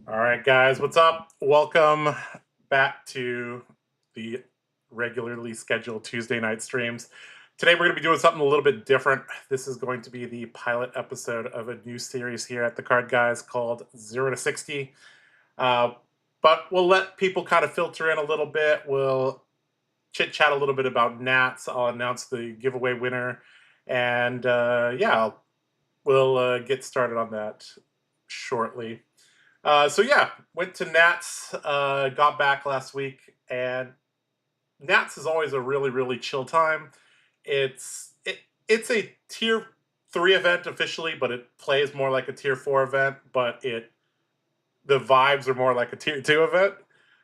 All right, guys, what's up? Welcome back to the regularly scheduled Tuesday night streams. Today, we're going to be doing something a little bit different. This is going to be the pilot episode of a new series here at TheCardGuyz called 0 to 60. Uh, but we'll let people kind of filter in a little bit. We'll chit chat a little bit about Nats. I'll announce the giveaway winner. And we'll get started on that shortly. So yeah, went to Nats, got back last week, and Nats is always a really chill time. It's a tier 3 event officially, but it plays more like a tier 4 event. But the vibes are more like a tier 2 event.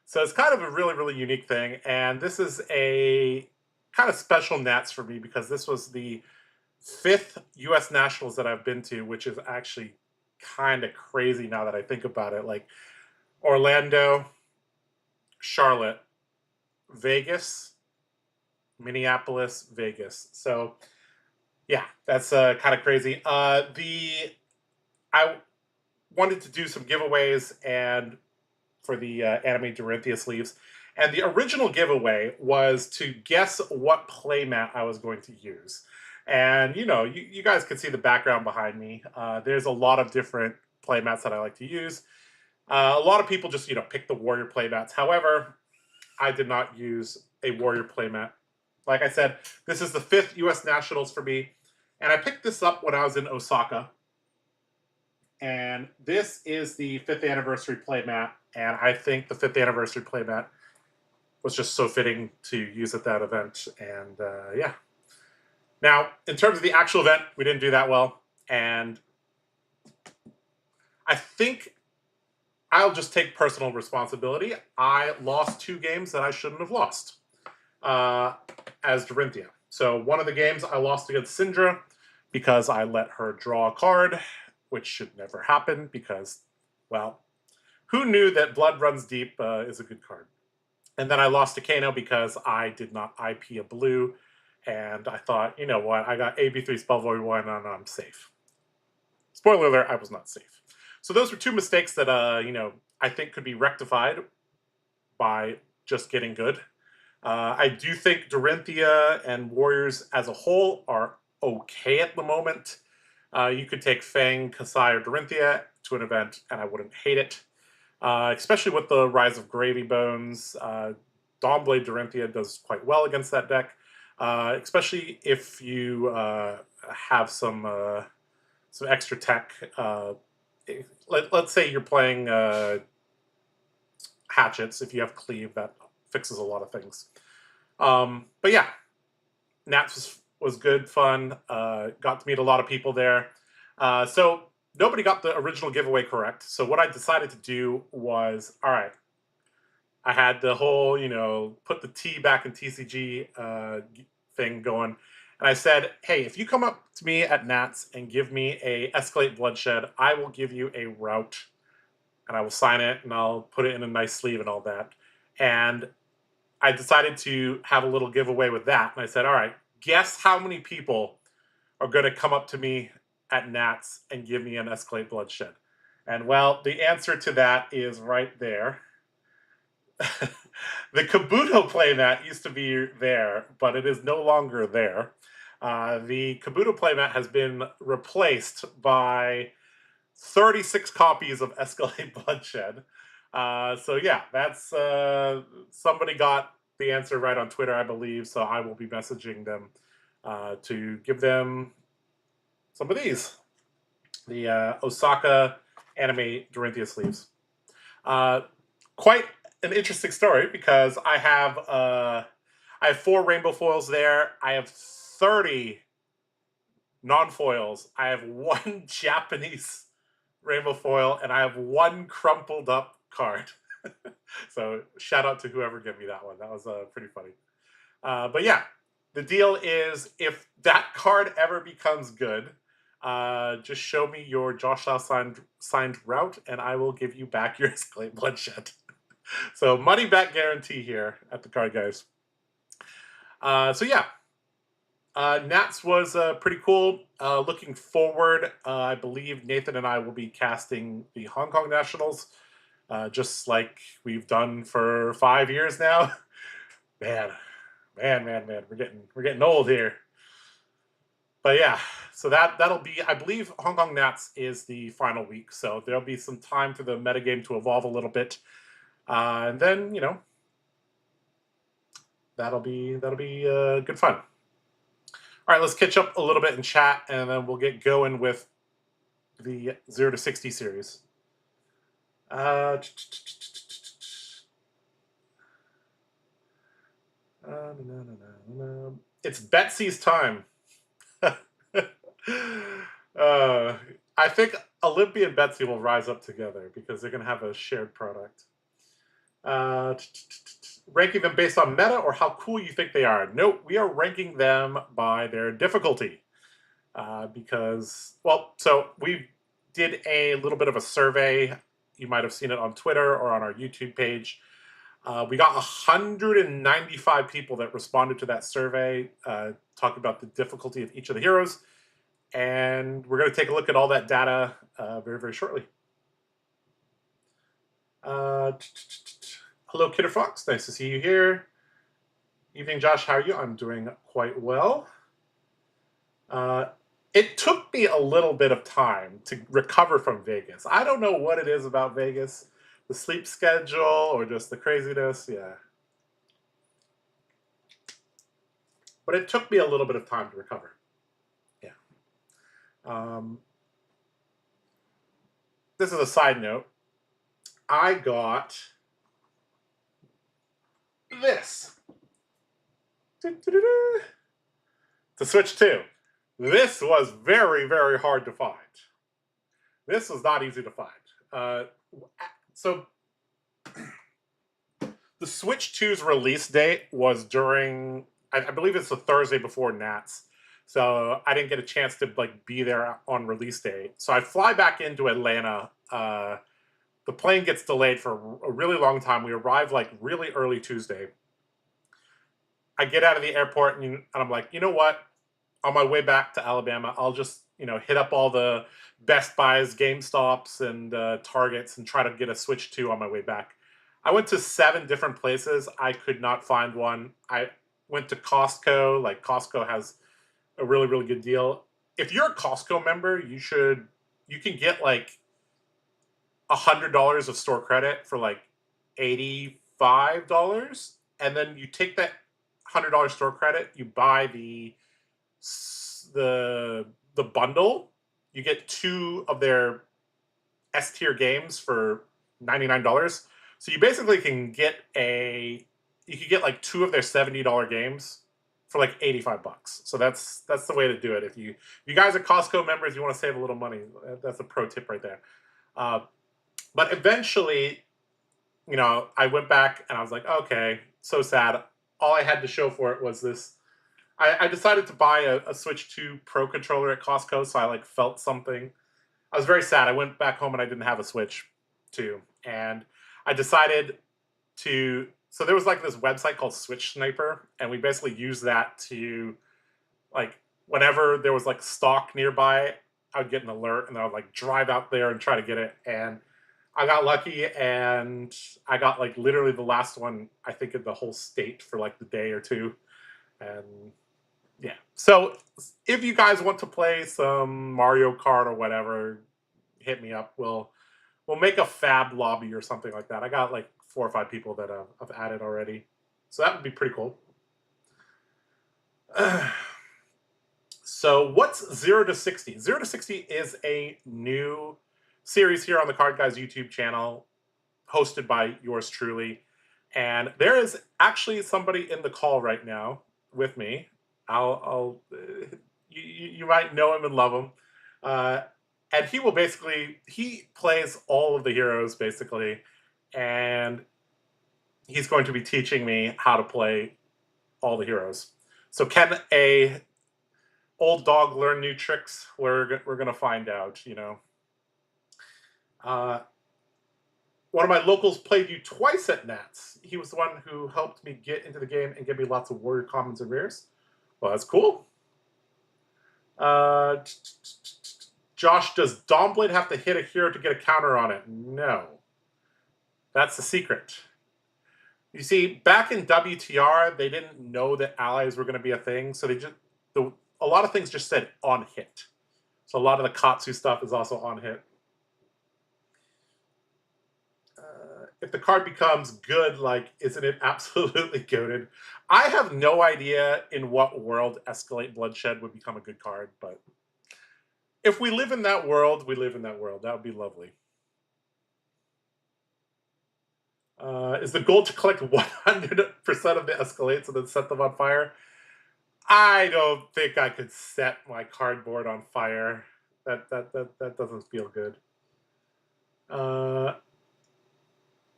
So it's kind of a really unique thing. And this is a kind of special Nats for me because this was the 5th U.S. Nationals that I've been to, which is actually kind of crazy now that I think about it. Like Orlando, Charlotte, Vegas, Minneapolis, Vegas. So yeah, that's kind of crazy. I wanted to do some giveaways and for the anime Dorinthea sleeves. And the original giveaway was to guess what playmat I was going to use. And you guys can see the background behind me. There's a lot of different playmats that I like to use. A lot of people just pick the warrior playmats. However, I did not use a warrior playmat. Like I said, this is the 5th U.S. Nationals for me, and I picked this up when I was in Osaka. And this is the 5th anniversary playmat, and I think the 5th anniversary playmat was just so fitting to use at that event. And yeah. Now, in terms of the actual event, we didn't do that well, and I think I'll just take personal responsibility. I lost 2 games that I shouldn't have lost as Dorinthea. So one of the games I lost against Syndra because I let her draw a card, which should never happen because, well, who knew that Blood Runs Deep is a good card? And then I lost to Kano because I did not IP a blue, and I thought, you know what, I got AB3 Spell Void 1 and I'm safe. Spoiler alert, I was not safe. So those were 2 mistakes that, I think could be rectified by just getting good. I do think Dorinthea and Warriors as a whole are okay at the moment. You could take Fang, Kassai, or Dorinthea to an event, and I wouldn't hate it. Especially with the rise of Gravy Bones. Dawnblade Dorinthea does quite well against that deck. Especially if you have some extra tech. Let's say you're playing hatchets. If you have cleave, that fixes a lot of things. But yeah, Nats was good, fun. Got to meet a lot of people there. So nobody got the original giveaway correct. So what I decided to do was, all right, I had the whole, put the T back in TCG thing going. And I said, hey, if you come up to me at Nats and give me a Escalate Bloodshed, I will give you a route. And I will sign it, and I'll put it in a nice sleeve and all that. And I decided to have a little giveaway with that. And I said, all right, guess how many people are going to come up to me at Nats and give me an Escalate Bloodshed? And well, the answer to that is right there. The Kabuto playmat used to be there, but it is no longer there. The Kabuto playmat has been replaced by 36 copies of Escalate Bloodshed. So yeah, that's somebody got the answer right on Twitter, I believe. So I will be messaging them to give them some of these, the Osaka anime Dorinthea sleeves. Quite an interesting story because I have 4 rainbow foils there. I have 30 non-foils. I have 1 Japanese rainbow foil, and I have 1 crumpled up card. So shout out to whoever gave me that one. That was pretty funny. But yeah, the deal is if that card ever becomes good, just show me your Josh Lau signed route, and I will give you back your Escalate Bloodshed. So money back guarantee here at TheCardGuyz. So yeah, Nats was pretty cool. Looking forward, I believe Nathan and I will be casting the Hong Kong Nationals just like we've done for 5 years now. Man, we're getting old here. But yeah, so that'll be, I believe Hong Kong Nats is the final week, so there'll be some time for the metagame to evolve a little bit, and then that'll be good fun. All right, let's catch up a little bit in chat, and then we'll get going with the 0 to 60 series. It's Betsy's time. I think Olympia and Betsy will rise up together because they're going to have a shared product. Ranking them based on meta or how cool you think they are. Nope, we are ranking them by their difficulty. Because, well, so we did a little bit of a survey. You might have seen it on Twitter or on our YouTube page. We got 195 people that responded to that survey, talking about the difficulty of each of the heroes. And we're going to take a look at all that data very, very shortly. Hello, Kidder Fox. Nice to see you here. Evening, Josh. How are you? I'm doing quite well. It took me a little bit of time to recover from Vegas. I don't know what it is about Vegas. The sleep schedule or just the craziness. Yeah. But it took me a little bit of time to recover. This is a side note. I got this. The Switch 2. This was very, very hard to find. This was not easy to find. So the Switch 2's release date was during, I believe it's the Thursday before Nats. So I didn't get a chance to be there on release day. So I fly back into Atlanta. The plane gets delayed for a really long time. We arrive really early Tuesday. I get out of the airport and I'm like, you know what? On my way back to Alabama, I'll just hit up all the Best Buys, GameStops, and Targets and try to get a Switch 2 on my way back. I went to 7 different places. I could not find one. I went to Costco. Costco has a really, really good deal. If you're a Costco member, you can get $100 of store credit for $85, and then you take that $100 store credit, you buy the bundle, you get 2 of their S tier games for $99. So you basically can get 2 of their $70 games for $85. So that's the way to do it. If you guys are Costco members, you want to save a little money. That's a pro tip right there. But eventually, I went back and I was like, okay, so sad. All I had to show for it was this. I decided to buy a Switch 2 Pro controller at Costco, so I felt something. I was very sad. I went back home and I didn't have a Switch 2. And I decided to... So there was this website called Switch Sniper, and we basically used that to, whenever there was stock nearby, I would get an alert, and I would drive out there and try to get it. And I got lucky, and I got literally the last one, I think, in the whole state for the day or two. And yeah. So if you guys want to play some Mario Kart or whatever, hit me up. We'll make a FAB lobby or something like that. I got 4 or 5 people that I've added already. So that would be pretty cool. So what's 0 to 60? 0 to 60 is a new series here on the TheCardGuyz YouTube channel, hosted by yours truly. And there is actually somebody in the call right now with me. You might know him and love him. And he plays all of the heroes, basically. And he's going to be teaching me how to play all the heroes. So can a old dog learn new tricks? We're going to find out, One of my locals played you twice at Nats. He was the one who helped me get into the game and give me lots of warrior commons and rares. Well, that's cool. Josh, does Dawnblade have to hit a hero to get a counter on it? No. That's the secret. You see, back in WTR, they didn't know that allies were going to be a thing, so a lot of things just said on hit. So a lot of the Katsu stuff is also on hit. If the card becomes good, like, isn't it absolutely goated? I have no idea in what world Escalate Bloodshed would become a good card, but if we live in that world, we live in that world. That would be lovely. Is the goal to collect 100% of the Escalates and then set them on fire? I don't think I could set my cardboard on fire. That doesn't feel good.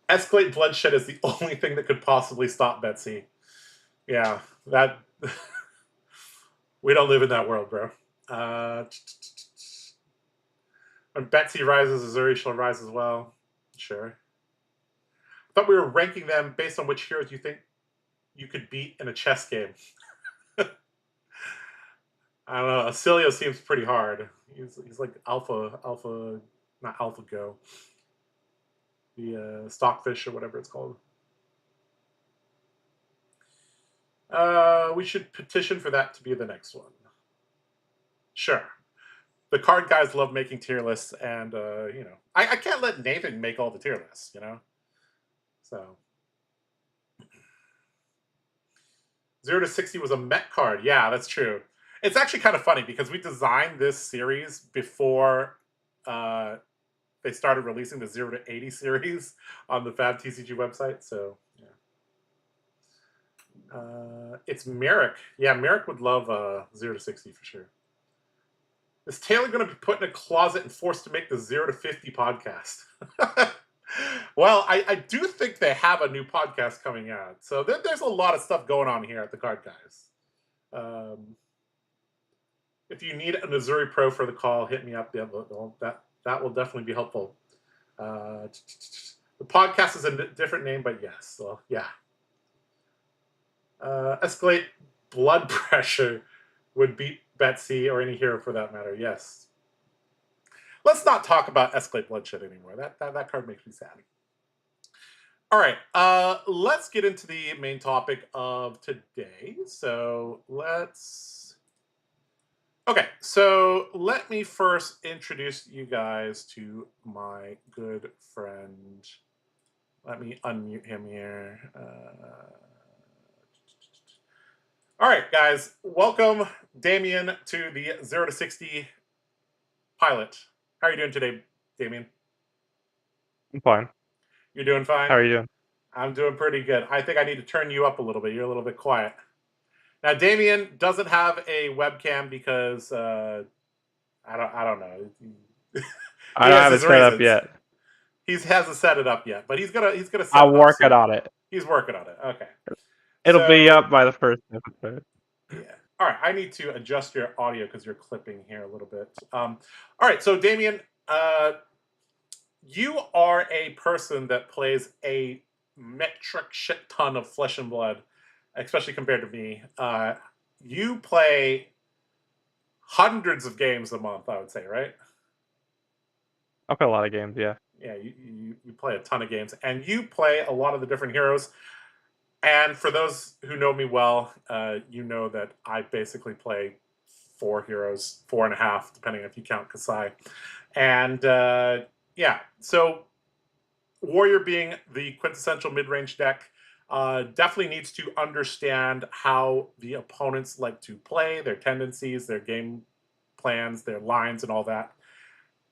Escalate Bloodshed is the only thing that could possibly stop Betsy. Yeah, that... we don't live in that world, bro. When Betsy rises, Azuri shall rise as well. Sure. I thought we were ranking them based on which heroes you think you could beat in a chess game. I don't know. Oscillo seems pretty hard. He's like alpha, not AlphaGo. The Stockfish or whatever it's called. We should petition for that to be the next one. Sure. The card guys love making tier lists, and you know, I can't let Nathan make all the tier lists, you know. So 0 to 60 was a Met card. Yeah, that's true. It's actually kind of funny because we designed this series before they started releasing the 0 to 80 series on the fabtcg website. So yeah, it's Merrick. Yeah, Merrick would love 0 to 60 for sure. Is Taylor going to be put in a closet and forced to make the 0 to 50 podcast? Well, I do think they have a new podcast coming out. So there's a lot of stuff going on here at TheCardGuyz. If you need an Azuri Pro for the call, hit me up. Yeah, that will definitely be helpful. The podcast is a different name, but yes. Well, yeah. Escalate Blood Pressure would beat Betsy or any hero for that matter. Yes. Let's not talk about Escalate Bloodshed anymore. That card makes me sad. All right. Let's get into the main topic of today. So let's... Okay, so let me first introduce you guys to my good friend. Let me unmute him here. All right, guys, welcome Damien to the 0 to 60 pilot. How are you doing today, Damien? I'm fine. You're doing fine? How are you doing? I'm doing pretty good. I think I need to turn you up a little bit. You're a little bit quiet. Now, Damien doesn't have a webcam because I don't know. I don't have it set up yet. He hasn't set it up yet, but he's gonna set it up. I'm working on it. He's working on it. Okay. It'll be up by the first episode. Yeah. All right. I need to adjust your audio because you're clipping here a little bit. All right. So, Damien, you are a person that plays a metric shit ton of Flesh and Blood, especially compared to me. You play hundreds of games a month, I would say, right? I play a lot of games, yeah. Yeah, you play a ton of games, and you play a lot of the different heroes. And for those who know me well, you know that I basically play 4 heroes, 4.5, depending if you count Kassai. And yeah, so Warrior being the quintessential mid-range deck, definitely needs to understand how the opponents like to play, their tendencies, their game plans, their lines, and all that.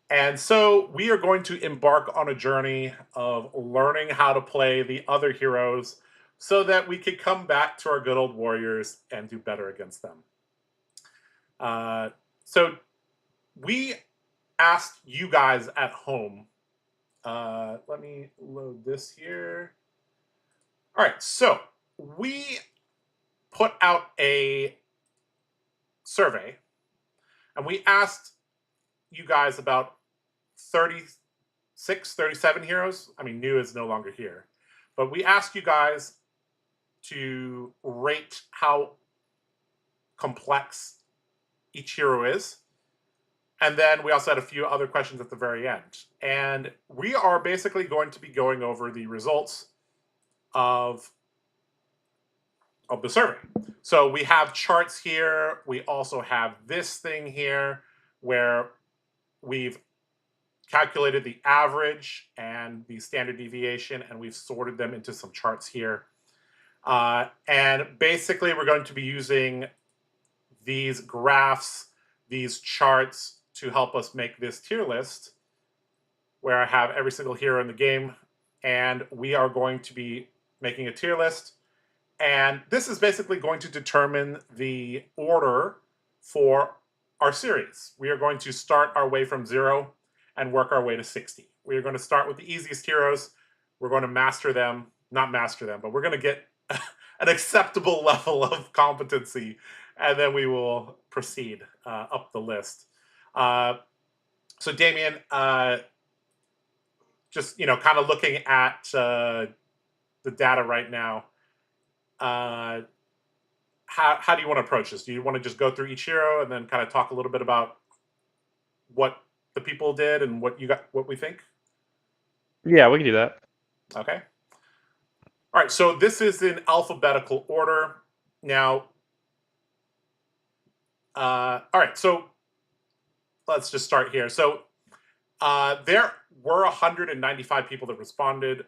And so we are going to embark on a journey of learning how to play the other heroes so that we could come back to our good old warriors and do better against them. So we asked you guys at home. Let me load this here. All right, so we put out a survey, and we asked you guys about 36, 37 heroes. I mean, Nuu is no longer here. But we asked you guys to rate how complex each hero is. And then we also had a few other questions at the very end. And we are basically going to be going over the results of the survey. So we have charts here. We also have this thing here where we've calculated the average and the standard deviation, and we've sorted them into some charts here. And basically, we're going to be using these graphs, these charts, to help us make this tier list, where I have every single hero in the game, and we are going to be making a tier list. And this is basically going to determine the order for our series. We are going to start our way from 0 and work our way to 60. We are going to start with the easiest heroes. We're going to master them, not master them, but we're going to get an acceptable level of competency, and then we will proceed up the list. So Damien, just kind of looking at the data right now, how do you want to approach this? Do you want to just go through each hero and then kind of talk a little bit about what the people did and what we think? Yeah, we can do that. Okay. All right, so this is in alphabetical order. Now, all right, so let's just start here. So there were 195 people that responded.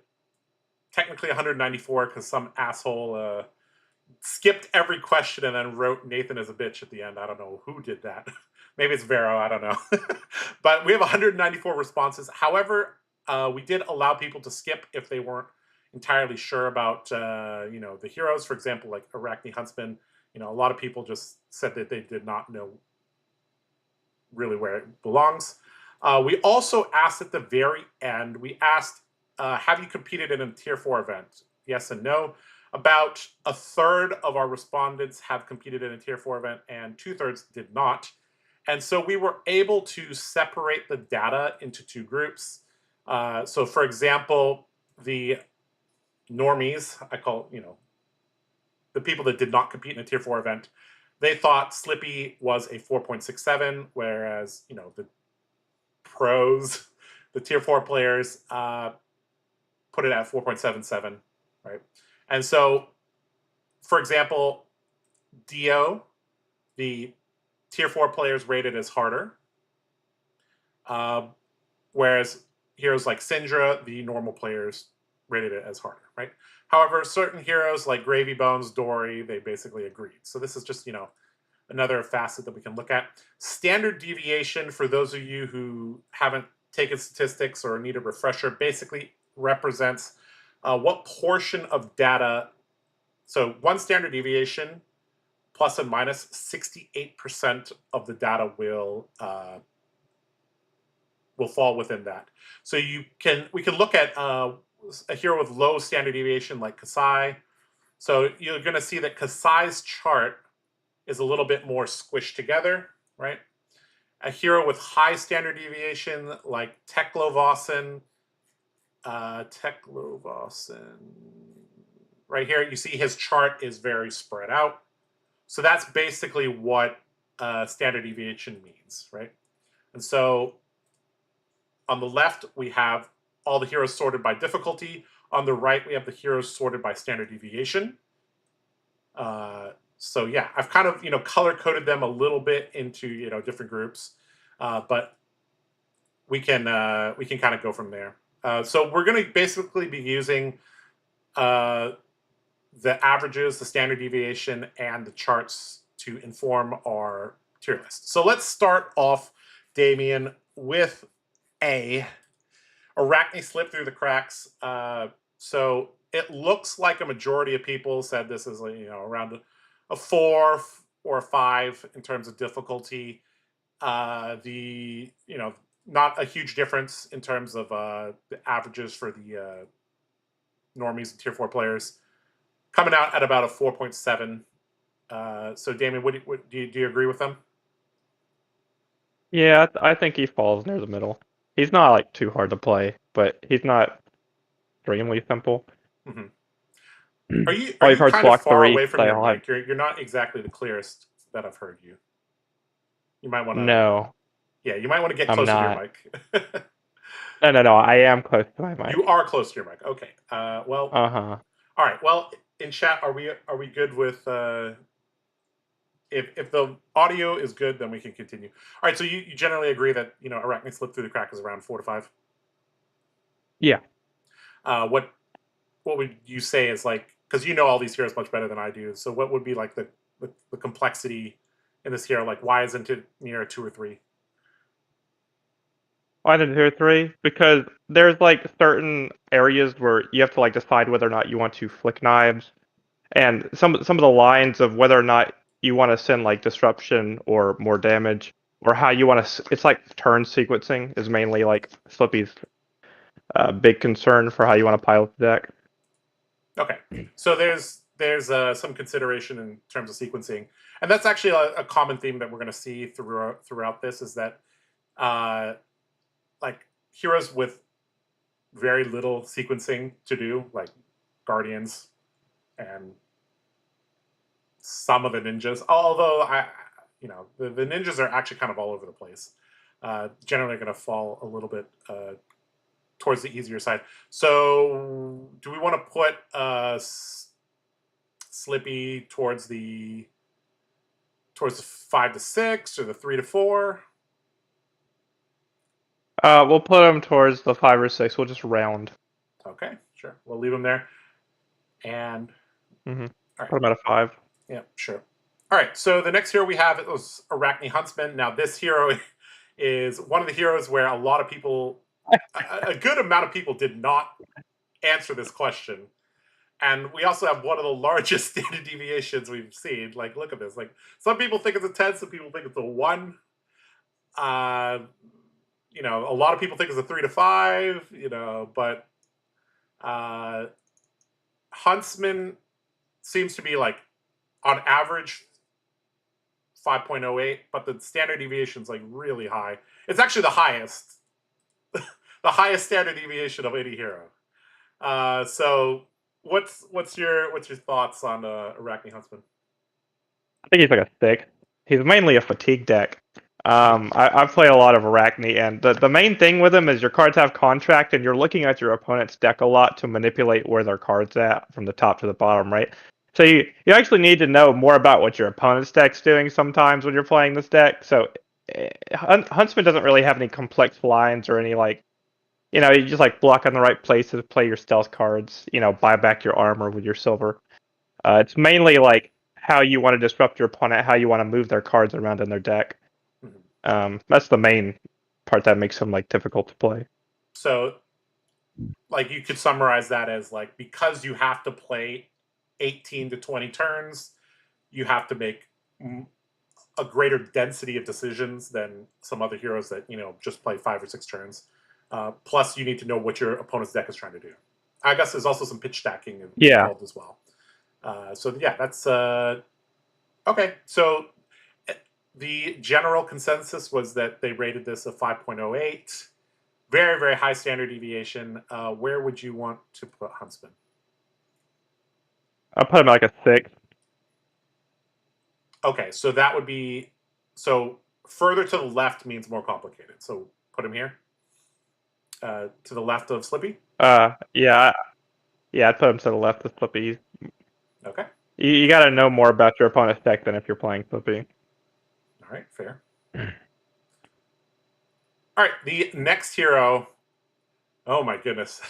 Technically 194 because some asshole skipped every question and then wrote Nathan as a bitch at the end. I don't know who did that. Maybe it's Vero, I don't know. But we have 194 responses. However, we did allow people to skip if they weren't entirely sure about the heroes. For example, like Arakni Huntsman, a lot of people just said that they did not know really where it belongs. We also asked at the very end, we asked, have you competed in a tier 4 event? Yes and no. About a third of our respondents have competed in a tier 4 event and 2/3 did not. And so we were able to separate the data into two groups. So for example, the normies, I call, the people that did not compete in a tier 4 event, they thought Slippy was a 4.67, whereas, the pros, the tier 4 players, put it at 4.77, right? And so, for example, Dio, the tier 4 players rated as harder, whereas heroes like Syndra, the normal players rated it as harder, right? However, certain heroes like Gravy Bones, Dory, they basically agreed. So this is just, another facet that we can look at. Standard deviation, for those of you who haven't taken statistics or need a refresher, basically represents what portion of data. So one standard deviation, plus and minus 68% of the data will fall within that. So we can look at a hero with low standard deviation like Kassai. So you're going to see that Kassai's chart is a little bit more squished together, right? A hero with high standard deviation like Teklovossen, right here, you see his chart is very spread out. So that's basically what standard deviation means, right? And so on the left, we have all the heroes sorted by difficulty. On the right, we have the heroes sorted by standard deviation. So yeah, I've kind of color-coded them a little bit into different groups, but we can kind of go from there. So we're going to basically be using the averages, the standard deviation, and the charts to inform our tier list. So let's start off, Damien, with A. Arakni slipped through the cracks. So it looks like a majority of people said this is around a 4 or a 5 in terms of difficulty. Not a huge difference in terms of the averages for the normies and tier 4 players, coming out at about a 4.7. So Damien, do you agree with them? Yeah, I think he falls near the middle. He's not like too hard to play, but he's not extremely simple. Mm-hmm. Are you kind of far away from your mic? You're not exactly the clearest that I've heard you. You might want to. No. Yeah, you might want to get I'm closer to your not. mic. No. I am close to my mic. You are close to your mic. Okay. Well. Uh-huh. All right. Well, in chat, are we good with? If the audio is good, then we can continue. All right. So you generally agree that Arakni slip through the crack is around 4 to 5. Yeah. What would you say is like, because you know all these heroes much better than I do. So what would be like the complexity in this hero? Like, why isn't it near a 2 or 3? Why did 2 or 3? Because there's like certain areas where you have to like decide whether or not you want to flick knives, and some of the lines of whether or not you want to send like disruption or more damage, or how you want to. It's like turn sequencing is mainly like Slippy's big concern for how you want to pilot the deck. Okay, so there's some consideration in terms of sequencing, and that's actually a common theme that we're going to see throughout this is that like heroes with very little sequencing to do, like Guardians and some of the ninjas. Although the ninjas are actually kind of all over the place. Generally, going to fall a little bit towards the easier side. So, do we want to put Slippy towards the 5 to 6 or the 3 to 4? We'll put him towards the 5 or 6. We'll just round. Okay, sure. We'll leave him there. And All right. Put him at a 5. Yeah, sure. All right. So the next hero we have is Arakni Huntsman. Now, this hero is one of the heroes where a lot of people, a good amount of people, did not answer this question. And we also have one of the largest standard deviations we've seen. Like, look at this. Like, some people think it's a 10, some people think it's a 1. A lot of people think it's a 3 to 5, but Huntsman seems to be like on average 5.08, but the standard deviation is like really high. It's actually the highest, the highest standard deviation of any hero. So what's your thoughts on Arakni Huntsman? I think he's like a 6. He's mainly a fatigue deck. I play a lot of Arakni, and the main thing with him is your cards have contract, and you're looking at your opponent's deck a lot to manipulate where their cards at from the top to the bottom, right? So you actually need to know more about what your opponent's deck's doing sometimes when you're playing this deck. So Huntsman doesn't really have any complex lines or any you just like block on the right places, play your stealth cards, buy back your armor with your silver. It's mainly like how you want to disrupt your opponent, how you want to move their cards around in their deck. That's the main part that makes him like difficult to play. So, like, you could summarize that as like, because you have to play 18 to 20 turns, you have to make a greater density of decisions than some other heroes that just play 5 or 6 turns. Plus, you need to know what your opponent's deck is trying to do. I guess there's also some pitch stacking involved as well. So yeah, that's okay. So the general consensus was that they rated this a 5.08. Very, very high standard deviation. Where would you want to put Huntsman? I'll put him like a 6. Okay, so that would be further to the left means more complicated. So put him here. To the left of Slippy? Yeah, I'd put him to the left of Slippy. Okay. You got to know more about your opponent's deck than if you're playing Slippy. All right, fair. All right, the next hero. Oh my goodness,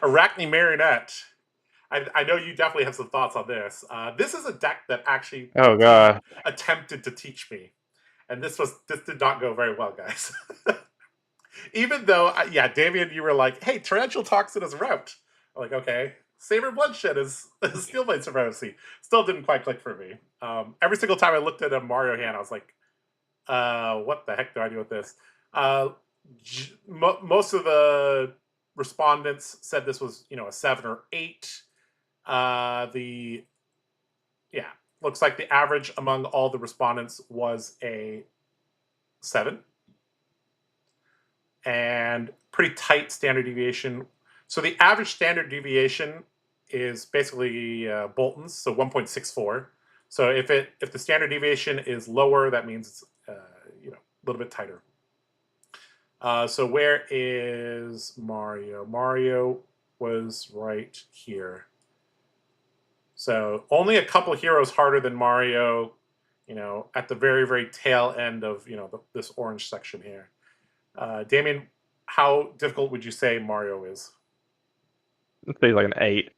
Arakni Marionette. I know you definitely have some thoughts on this. This is a deck that actually attempted to teach me, and this did not go very well, guys. Even though, Damien, you were like, "Hey, Torrential Toxin is a route." I'm like, okay, Saber Bloodshed is Steelblade Supremacy. Still didn't quite click for me. Every single time I looked at a Mario hand, I was like, what the heck do I do with this? Most of the respondents said this was, a 7 or 8. Looks like the average among all the respondents was a 7. And pretty tight standard deviation. So the average standard deviation is basically Bolton's, so 1.64. So if the standard deviation is lower, that means it's a little bit tighter. So where is Mario? Mario was right here. So only a couple heroes harder than Mario, at the very, very tail end of, this orange section here. Damien, how difficult would you say Mario is? Let's say like an 8.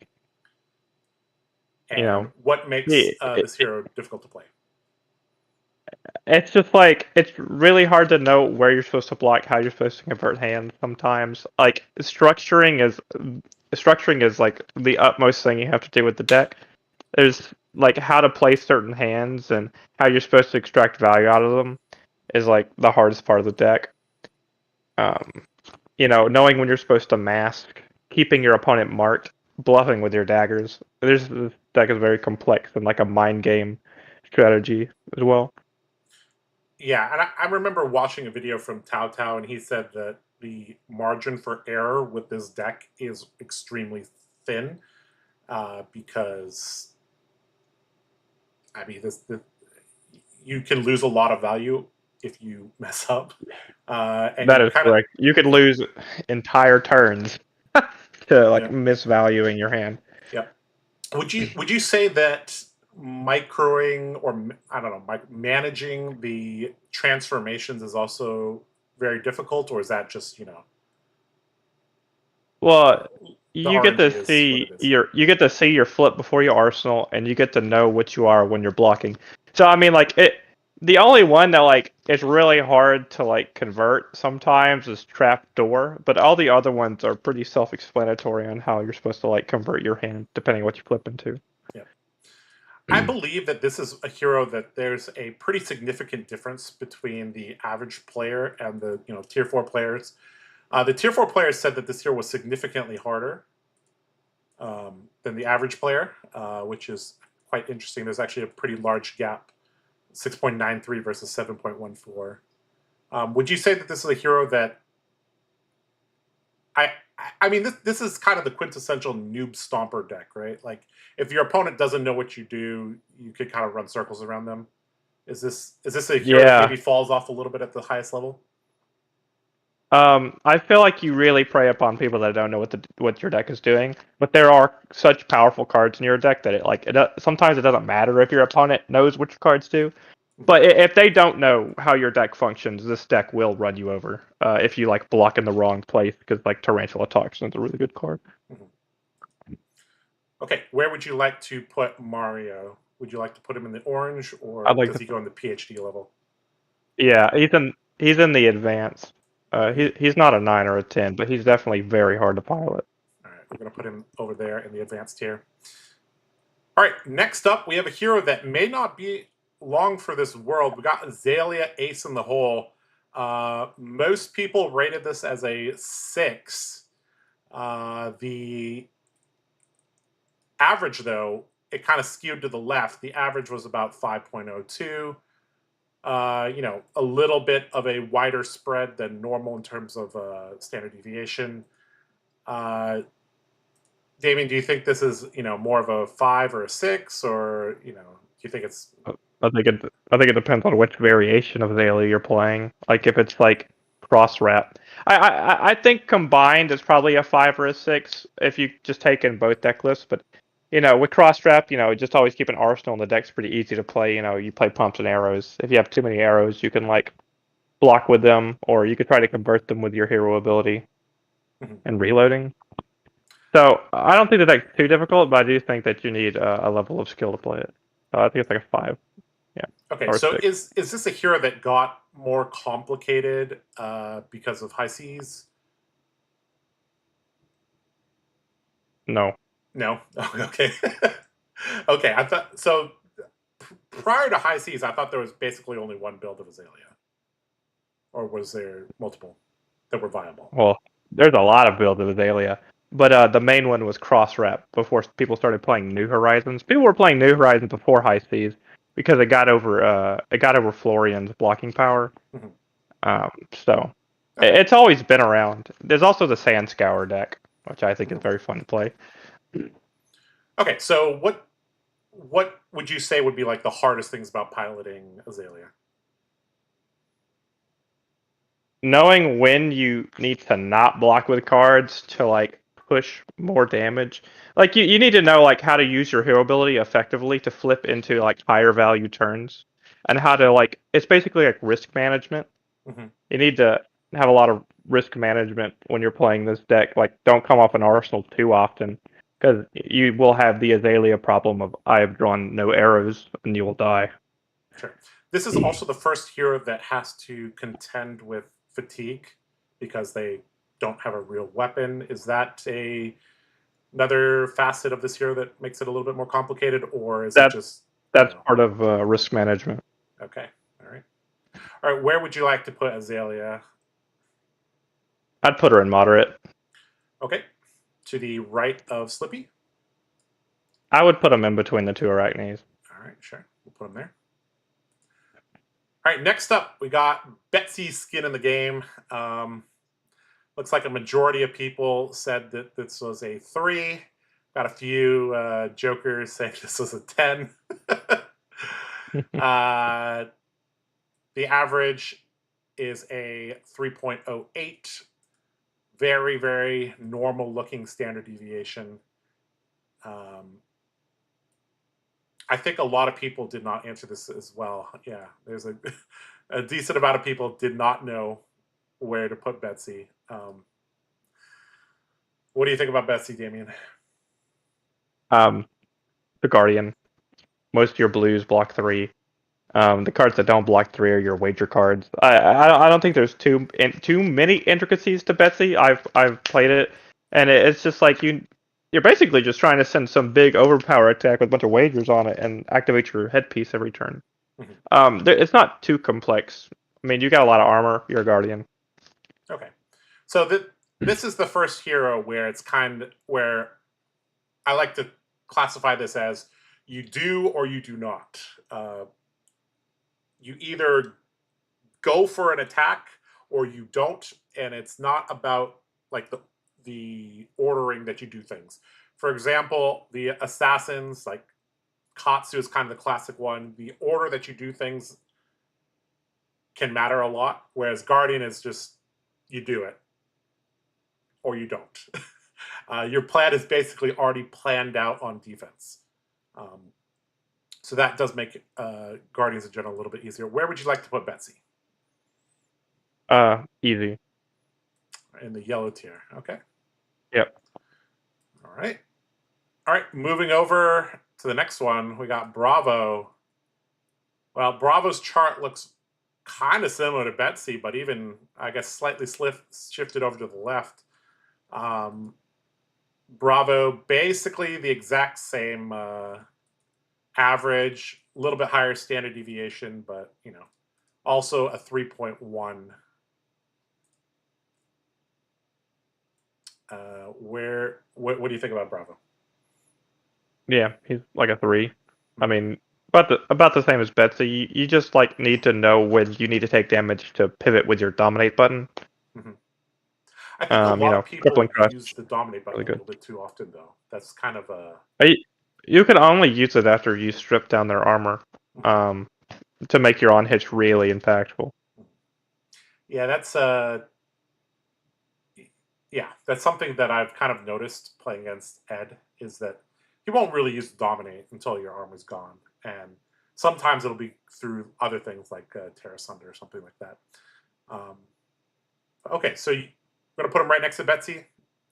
And what makes this hero difficult to play? It's just like, it's really hard to know where you're supposed to block, how you're supposed to convert hands sometimes. Like, structuring is like the utmost thing you have to do with the deck. There's like how to play certain hands and how you're supposed to extract value out of them is like the hardest part of the deck. Knowing when you're supposed to mask, keeping your opponent marked, bluffing with your daggers. This deck is very complex and like a mind game strategy as well. Yeah, and I remember watching a video from Tao Tao, and he said that the margin for error with this deck is extremely thin because, I mean, you can lose a lot of value if you mess up. And that is correct. You could lose entire turns to like misvaluing your hand. Yep. Would you say that microing, or I don't know, managing the transformations is also very difficult, or is that just Well, you get to RNG see your flip before your arsenal, and you get to know what you are when you're blocking. So I mean, like the only one that like is really hard to like convert sometimes is trap door, but all the other ones are pretty self-explanatory on how you're supposed to like convert your hand depending on what you flip into. Yeah. I believe that this is a hero that there's a pretty significant difference between the average player and the tier 4 players. The tier 4 players said that this hero was significantly harder than the average player, which is quite interesting. There's actually a pretty large gap, 6.93 versus 7.14. Would you say that this is a hero that I mean, this is kind of the quintessential noob stomper deck, right? Like, if your opponent doesn't know what you do, you could kind of run circles around them. Is this a hero that maybe falls off a little bit at the highest level? I feel like you really prey upon people that don't know what your deck is doing, but there are such powerful cards in your deck that sometimes it doesn't matter if your opponent knows what your cards do. But if they don't know how your deck functions, this deck will run you over if you like block in the wrong place, because like Tarantula Toxin is a really good card. Okay, where would you like to put Mario? Would you like to put him in the orange, or does he go in the PhD level? Yeah, he's in the advanced. He's not a 9 or a 10, but he's definitely very hard to pilot. All right, we're gonna put him over there in the advanced tier. All right, next up, we have a hero that may not be long for this world. We got Azalea, Ace in the Hole. Most people rated this as a 6. The average, though, it kind of skewed to the left. The average was about 5.02. A little bit of a wider spread than normal in terms of standard deviation. Damien, do you think this is more of a 5 or a 6, or do you think it's? I think it depends on which variation of Azalea you're playing. Like if it's like cross wrap, I think combined it's probably a 5 or a 6 if you just take in both deck lists. But with cross wrap, just always keep an arsenal in the deck's pretty easy to play. You play pumps and arrows. If you have too many arrows, you can like block with them, or you could try to convert them with your hero ability and reloading. So I don't think the deck's too difficult, but I do think that you need a level of skill to play it. I think it's like a 5. Yeah. Okay, so is this a hero that got more complicated because of high seas? No. No. Okay. Okay. I thought so. Prior to high seas, I thought there was basically only one build of Azalea, or was there multiple that were viable? Well, there's a lot of builds of Azalea, but the main one was cross wrap before people started playing New Horizons. People were playing New Horizons before high seas because it got over Florian's blocking power. So it's always been around. There's also the Sand Scour deck, which I think is very fun to play. Okay, so what would you say would be like the hardest things about piloting Azalea? knowing when you need to not block with cards to like push more damage. Like you need to know like how to use your hero ability effectively to flip into like higher value turns, and how to like it's basically like risk management. Mhm. You need to have a lot of risk management when you're playing this deck. Like don't come off an arsenal too often, because you will have the Azalea problem of I have drawn no arrows and you will die. Sure. This is also the first hero that has to contend with fatigue because they don't have a real weapon. Is that another facet of this hero that makes it a little bit more complicated, or is it That just that's part of risk management. Okay, all right, all right? Where would you like to put Azalea? I'd put her in moderate. Okay, to the right of Slippy. I would put them in between the two Arachnes. All right, sure, we'll put them there. All right, next up, we got Betsy's skin in the game. Looks like a majority of people said that this was a 3. Got a few jokers saying this was a 10. The average is a 3.08. Very, very normal looking standard deviation. I think a lot of people did not answer this as well. Yeah, there's a decent amount of people did not know where to put Betsy. What do you think about Betsy, Damien? The Guardian. Most of your blues block 3. The cards that don't block 3 are your wager cards. I don't think there's too many intricacies to Betsy. I've played it, and it's just like you're basically just trying to send some big overpower attack with a bunch of wagers on it and activate your headpiece every turn. Mm-hmm. It's not too complex. I mean, you got a lot of armor. You're a Guardian. Okay, so this is the first hero where it's kind of where I like to classify this as you do or you do not. You either go for an attack or you don't, and it's not about like the ordering that you do things. For example, the assassins, like Katsu is kind of the classic one. The order that you do things can matter a lot, whereas Guardian is just you do it or you don't. Your plan is basically already planned out on defense. So that does make Guardians in general a little bit easier. Where would you like to put Betsy? Easy. In the yellow tier. Okay. Yep. All right. All right. Moving over to the next one, we got Bravo. Well, Bravo's chart looks kind of similar to Betsy, but even, I guess, slightly shifted over to the left. Bravo, basically the exact same average, a little bit higher standard deviation, but, also a 3.1. What do you think about Bravo? Yeah, he's like a 3. I mean, about the same as Betsy. You just like need to know when you need to take damage to pivot with your dominate button. Mm-hmm. I think a lot of people use the dominate button really a little bit too often, though. That's kind of a. You can only use it after you strip down their armor, to make your on hits really impactful. Yeah, that's that's something that I've kind of noticed playing against Ed is that he won't really use dominate until your armor's gone, and sometimes it'll be through other things like Terra Sunder or something like that. Okay, so you're gonna put him right next to Betsy, to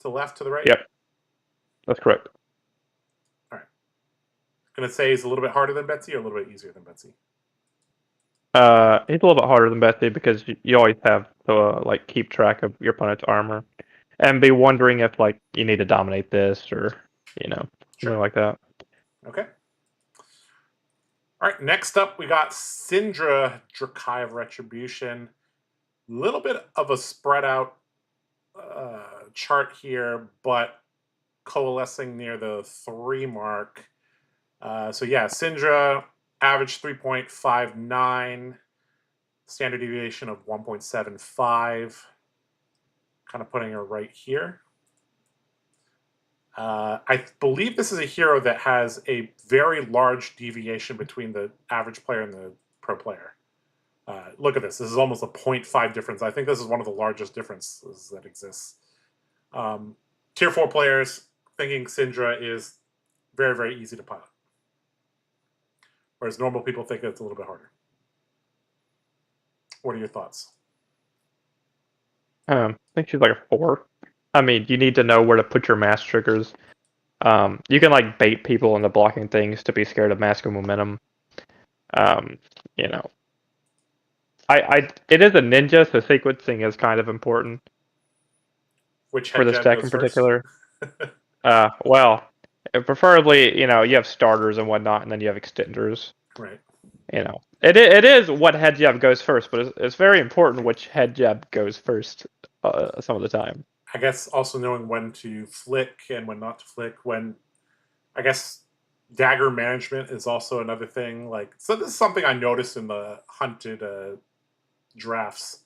the left, to the right. Yep, that's correct. All right. Gonna say he's a little bit harder than Betsy or a little bit easier than Betsy. He's a little bit harder than Betsy because you always have to like keep track of your opponent's armor, and be wondering if like you need to dominate this or something like that. Okay. All right. Next up, we got Syndra Drakai of Retribution. A little bit of a spread out chart here, but coalescing near the 3 mark. So yeah, Syndra average 3.59, standard deviation of 1.75. Kind of putting her right here. I believe this is a hero that has a very large deviation between the average player and the pro player. Look at this. This is almost a 0.5 difference. I think this is one of the largest differences that exists. Tier 4 players thinking Syndra is very, very easy to pilot. Whereas normal people think it's a little bit harder. What are your thoughts? I think she's like a 4. I mean, you need to know where to put your mass triggers. You can like bait people into blocking things to be scared of mass momentum. You know, it is a ninja, so sequencing is kind of important. Which for this deck in first? particular. Well, preferably, you have starters and whatnot, and then you have extenders. Right. It is what head jab goes first, but it's very important which head jab goes first some of the time. I guess also knowing when to flick and when not to flick. I guess dagger management is also another thing. So this is something I noticed in the hunted drafts,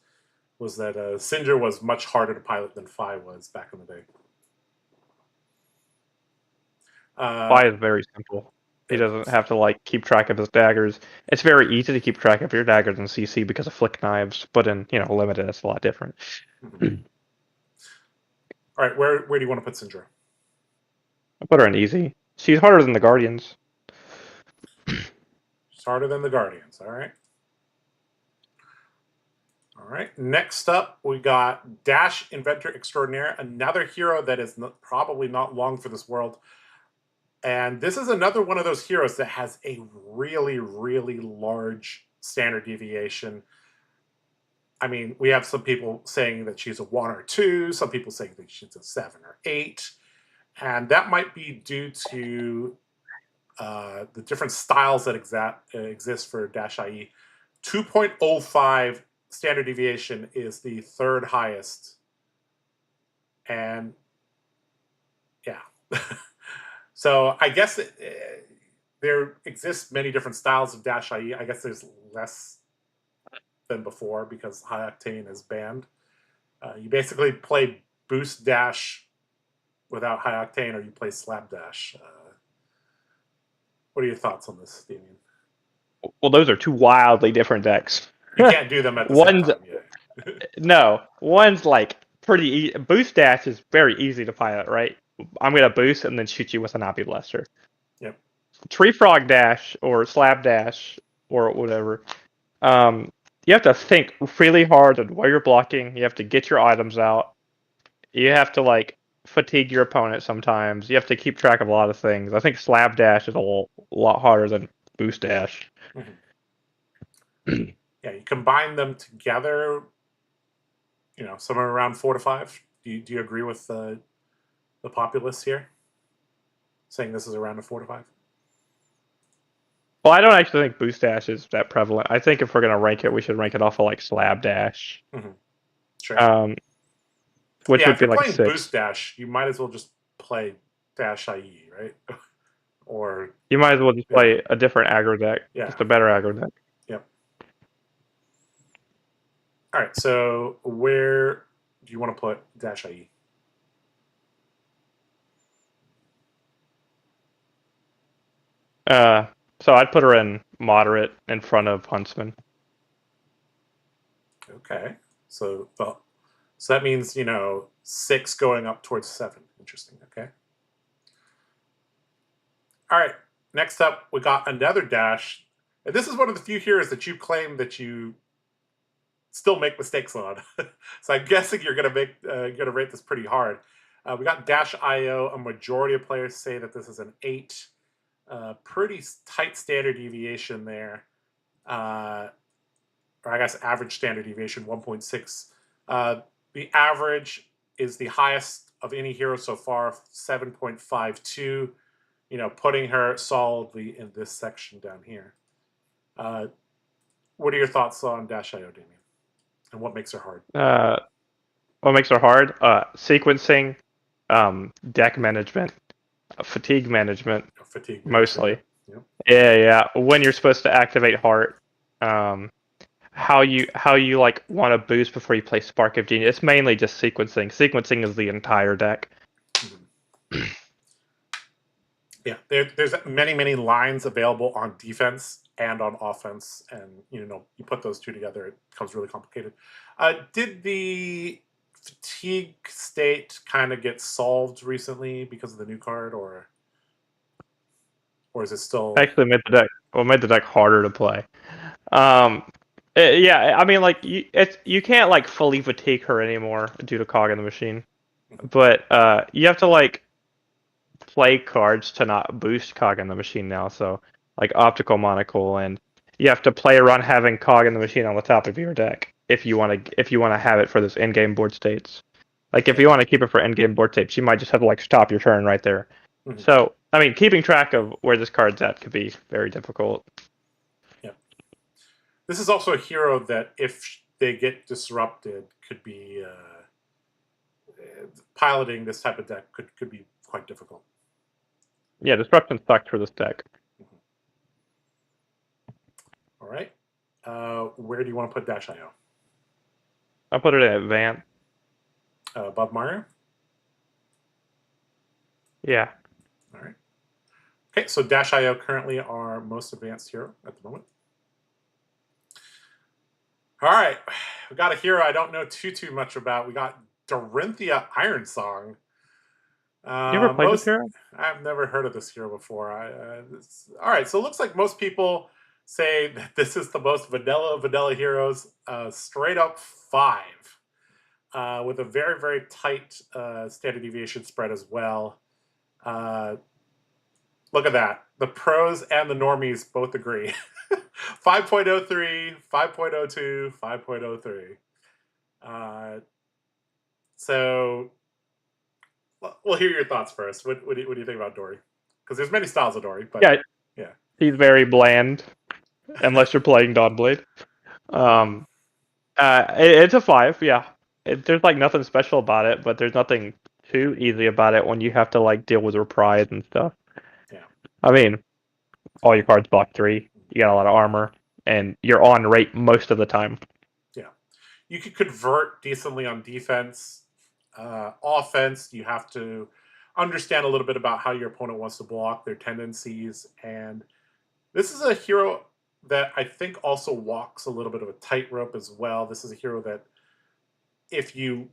was that Syndra was much harder to pilot than Fai was back in the day. Fai is very simple. He doesn't have to keep track of his daggers. It's very easy to keep track of your daggers in CC because of flick knives, but in limited, it's a lot different. Mm-hmm. All right, where do you want to put Syndra? I put her in easy. She's harder than the Guardians. She's harder than the Guardians. All right. All right. Next up, we got Dash Inventor Extraordinaire, another hero that is probably not long for this world. And this is another one of those heroes that has a really, really large standard deviation. I mean, we have some people saying that she's a 1 or 2, some people saying that she's a 7 or 8. And that might be due to the different styles that exist for Dash IE. 2.05 standard deviation is the 3rd highest. And yeah. So I guess there exists many different styles of Dash IE. I guess there's less than before because High Octane is banned. You basically play Boost Dash without High Octane, or you play Slap Dash. What are your thoughts on this, Damien? Well, those are 2 wildly different decks. You can't do them at the same time. Yeah. No, one's pretty easy. Boost Dash is very easy to pilot, right? I'm going to boost and then shoot you with an Obby Blaster. Yep. Tree Frog Dash or Slab Dash or whatever. You have to think really hard on where you're blocking. You have to get your items out. You have to fatigue your opponent sometimes. You have to keep track of a lot of things. I think Slab Dash is a lot harder than Boost Dash. Mm-hmm. Yeah, you combine them together, somewhere around 4 to 5. Do you agree with the populace here, saying this is around a 4 to 5? Well, I don't actually think Boost Dash is that prevalent. I think if we're going to rank it, we should rank it off of Slab Dash. Mm-hmm. Sure. Which would be if you're playing 6. Boost Dash, you might as well just play Dash IE, right? Or you might as well just play a different aggro deck. Yeah. Just a better aggro deck. Yep. All right, so where do you want to put Dash IE? So I'd put her in moderate in front of Huntsman. Okay. So that means, 6 going up towards 7. Interesting. Okay. All right. Next up, we got another Dash. And this is one of the few heroes that you claim that you still make mistakes on. So I'm guessing you're gonna rate this pretty hard. We got Dash IO. A majority of players say that this is an 8. Pretty tight standard deviation there. Or I guess average standard deviation, 1.6. The average is the highest of any hero so far, 7.52. Putting her solidly in this section down here. What are your thoughts on Dash IO, Damien? And what makes her hard? What makes her hard? Sequencing, deck management, fatigue management. Fatigue mostly. Yep. Yeah. When you're supposed to activate Heart, how you want to boost before you play Spark of Genius. It's mainly just sequencing. Sequencing is the entire deck. Yeah, there's many lines available on defense and on offense, and you put those two together, it becomes really complicated. Did the fatigue state kind of get solved recently because of the new card, or is it still Actually made the deck harder to play. Yeah, I mean, like you can't like fully fatigue her anymore due to Cog in the Machine, but you have to like play cards to not boost Cog in the Machine now. So like Optical Monocle, and you have to play around having Cog in the Machine on the top of your deck if you want to have it for this in-game board states. Like if you want to keep it for in-game board states, you might just have to like stop your turn right there. Mm-hmm. So I mean, keeping track of where this card's at could be very difficult. Yeah. This is also a hero that if they get disrupted could be piloting this type of deck could be quite difficult. Yeah, Disruption sucked for this deck. All right. Where do you want to put Dash.io? I'll put it at Advance. Above Mario? Yeah. All right. Okay, so Dash.io currently our most advanced hero at the moment. All right. We got a hero I don't know too much about. We got Dorinthea Iron Song. You ever played this hero? I've never heard of this hero before. All right, so it looks like most people say that this is the most vanilla heroes. Straight up 5. With a very, very tight standard deviation spread as well. Look at that. The pros and the normies both agree. 5.03, 5.02, 5.03. So we'll hear your thoughts first. What do you think about Dory? Because there's many styles of Dory, but yeah. He's very bland, unless you're playing Dawnblade. It's a 5, yeah. There's like nothing special about it, but there's nothing too easy about it when you have to like deal with Riptide and stuff. Yeah. I mean, all your cards block 3. You got a lot of armor, and you're on rate most of the time. Yeah, you could convert decently on defense. Offense, you have to understand a little bit about how your opponent wants to block, their tendencies, and this is a hero that I think also walks a little bit of a tightrope as well. This is a hero that if you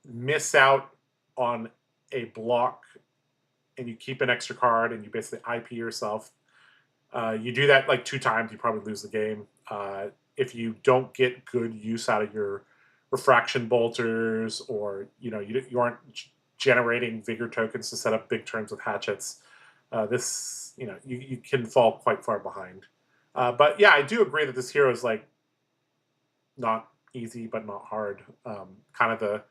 miss out on a block and you keep an extra card and you basically IP yourself, you do that like 2 times, you probably lose the game. If you don't get good use out of your refraction bolters, or you aren't generating vigor tokens to set up big turns with hatchets, this you can fall quite far behind. But yeah, I do agree that this hero is like not easy but not hard. Kind of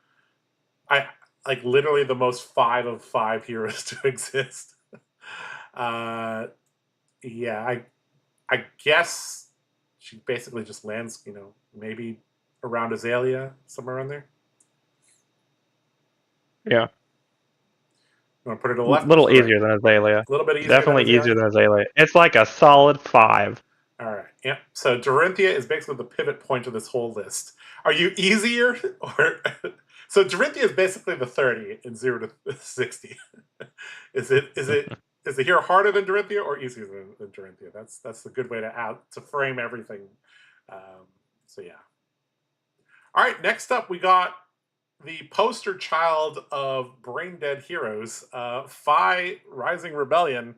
literally the most 5 of 5 heroes to exist. Yeah, I guess she basically just lands, maybe around Azalea, somewhere around there. Yeah. You want to put it to the left? A little easier than Azalea. A little bit easier. Definitely easier than Azalea. It's like a solid 5. All right. Yeah. So Dorinthea is basically the pivot point of this whole list. Are you easier or? So Dorinthea is basically the 30 in 0 to 60. Is the hero harder than Dorinthea or easier than Dorinthea? That's the good way to frame everything. So yeah. All right. Next up, we got the poster child of brain dead heroes, Fai Rising Rebellion.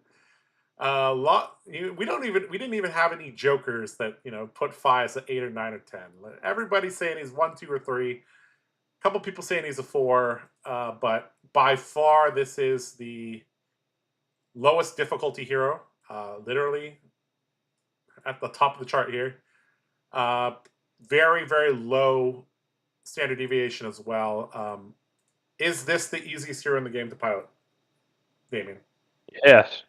We didn't even have any jokers that put Fai as an 8 or 9 or 10. Everybody's saying he's 1, 2, or 3. A couple people saying he's a 4, but by far this is the lowest difficulty hero, literally at the top of the chart here. Very, very low standard deviation as well. Is this the easiest hero in the game to pilot, Damien? Yes.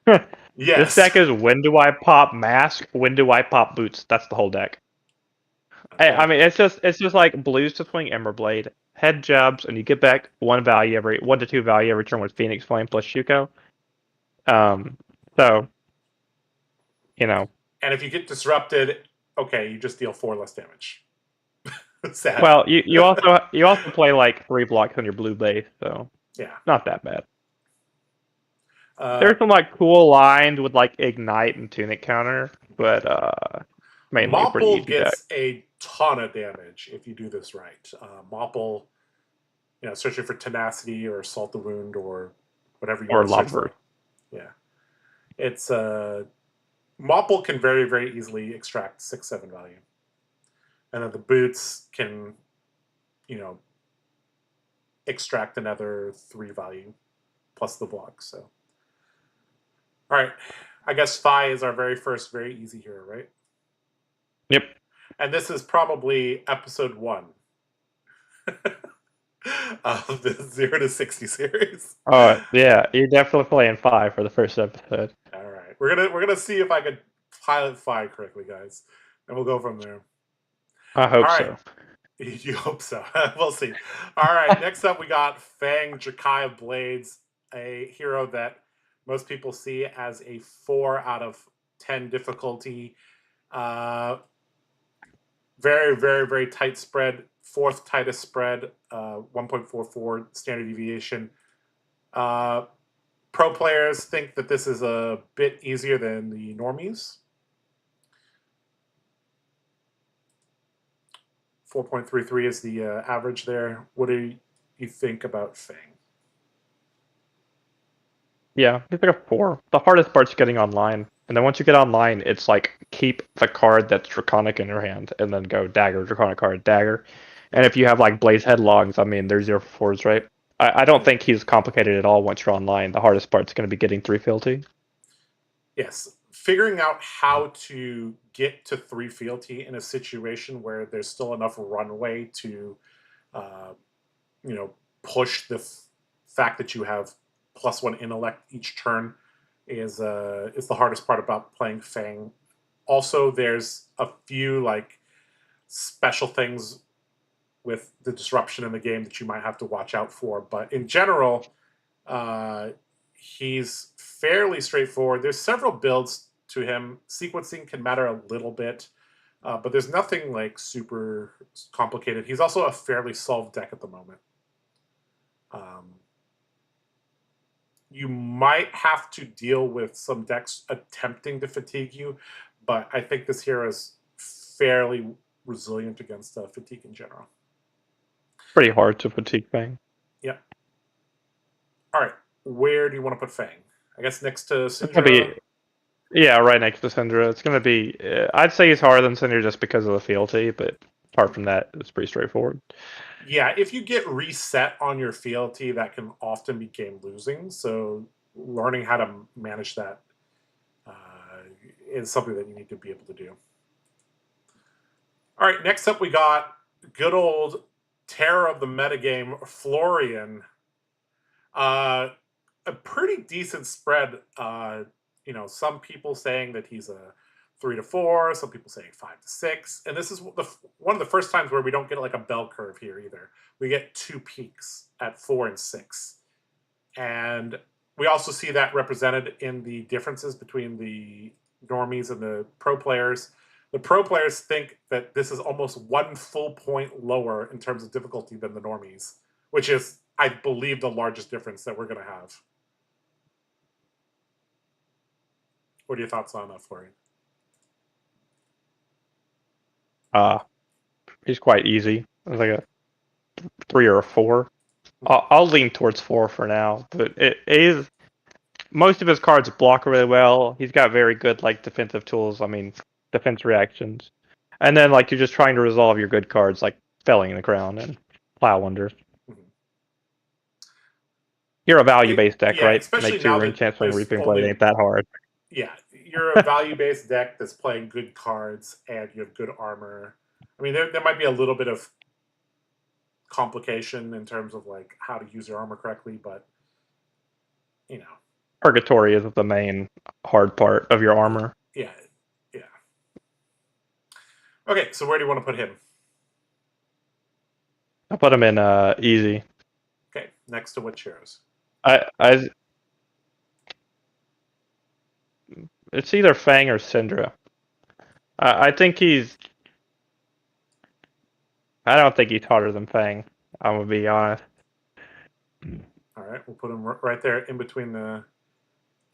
Yes. This deck is when do I pop Mask, when do I pop Boots. That's the whole deck. Okay. I mean, it's just like blues to swing Emberblade, head jabs, and you get back 1 to 2 value every turn with Phoenix Flame plus Shuko. So, And if you get disrupted, okay, you just deal 4 less damage. Sad. Well, you also play like 3 blocks on your blue base, so yeah, not that bad. There's some like cool lines with like ignite and tunic counter, but mainly a pretty Mopple easy deck. gets a ton of damage if you do this right. Mopple, searching for tenacity or assault the wound or whatever you Or want to search Lava. for. Yeah, it's Mopple can very very easily extract 6/7 value, and then the boots can, extract another 3 value plus the block. So, all right, I guess Fai is our very first very easy hero, right? Yep. And this is probably episode 1 of the 0 to 60 series. Oh yeah, you're definitely playing 5 for the first episode. All right, we're gonna see if I could pilot Fai correctly, guys, and we'll go from there. I hope All right, so. you hope so. We'll see. All right, next up we got Fang Jakai of Blades, a hero that most people see as a 4 out of 10 difficulty. Very, very, very tight spread. 4th tightest spread. 1.44 standard deviation. Pro players think that this is a bit easier than the normies. 4.33 is the average there. What do you think about Fang? Yeah, it's like a 4. The hardest part's getting online. And then once you get online, it's like keep the card that's Draconic in your hand and then go dagger, Draconic card, dagger. And if you have like Blaze Headlongs, I mean, there's your 4s, right? I don't think he's complicated at all once you're online. The hardest part's going to be getting 3 fealty. Yes. Figuring out how to get to 3 fealty in a situation where there's still enough runway to, uh, push the fact that you have +1 intellect each turn is the hardest part about playing Fang. Also, there's a few like special things with the disruption in the game that you might have to watch out for. But in general, he's fairly straightforward. There's several builds to him. Sequencing can matter a little bit, but there's nothing like super complicated. He's also a fairly solved deck at the moment. You might have to deal with some decks attempting to fatigue you, but I think this hero is fairly resilient against fatigue in general. Pretty hard to fatigue Fang. Yep. All right, where do you want to put Fang? I guess next to It's gonna be Syndra. right next to Syndra. It's gonna be. I'd say he's harder than Syndra just because of the fealty, but apart from that, it's pretty straightforward. Yeah, if you get reset on your fealty, that can often be game losing. So learning how to manage that is something that you need to be able to do. All right, next up we got good old terror of the metagame, Florain. A pretty decent spread. Some people saying that he's a 3 to 4, some people saying 5 to 6, and this is one of the first times where we don't get like a bell curve here either. We get 2 peaks at 4 and 6, and we also see that represented in the differences between the normies and the pro players. The pro players think that this is almost 1 full point lower in terms of difficulty than the normies, which is, I believe, the largest difference that we're going to have. What are your thoughts on Florain? He's quite easy. It's like a 3 or a 4. I'll lean towards 4 for now, but it is most of his cards block really well. He's got very good like defensive tools. I mean, defense reactions, and then like you're just trying to resolve your good cards like Felling the Crown and Plow Wonder. Mm-hmm. You're a value-based deck, Yeah, right? especially Make now two ring that chancellor and there's Reaping Blade only ain't that hard. yeah, you're a value-based deck that's playing good cards and you have good armor. I mean, there might be a little bit of complication in terms of like how to use your armor correctly, but Purgatory is the main hard part of your armor. yeah. Okay, so where do you want to put him? I put him in easy. Okay, next to which heroes? It's either Fang or Syndra. I think he's. I don't think he's harder than Fang. I'm gonna be honest. All right, we'll put him right there in between the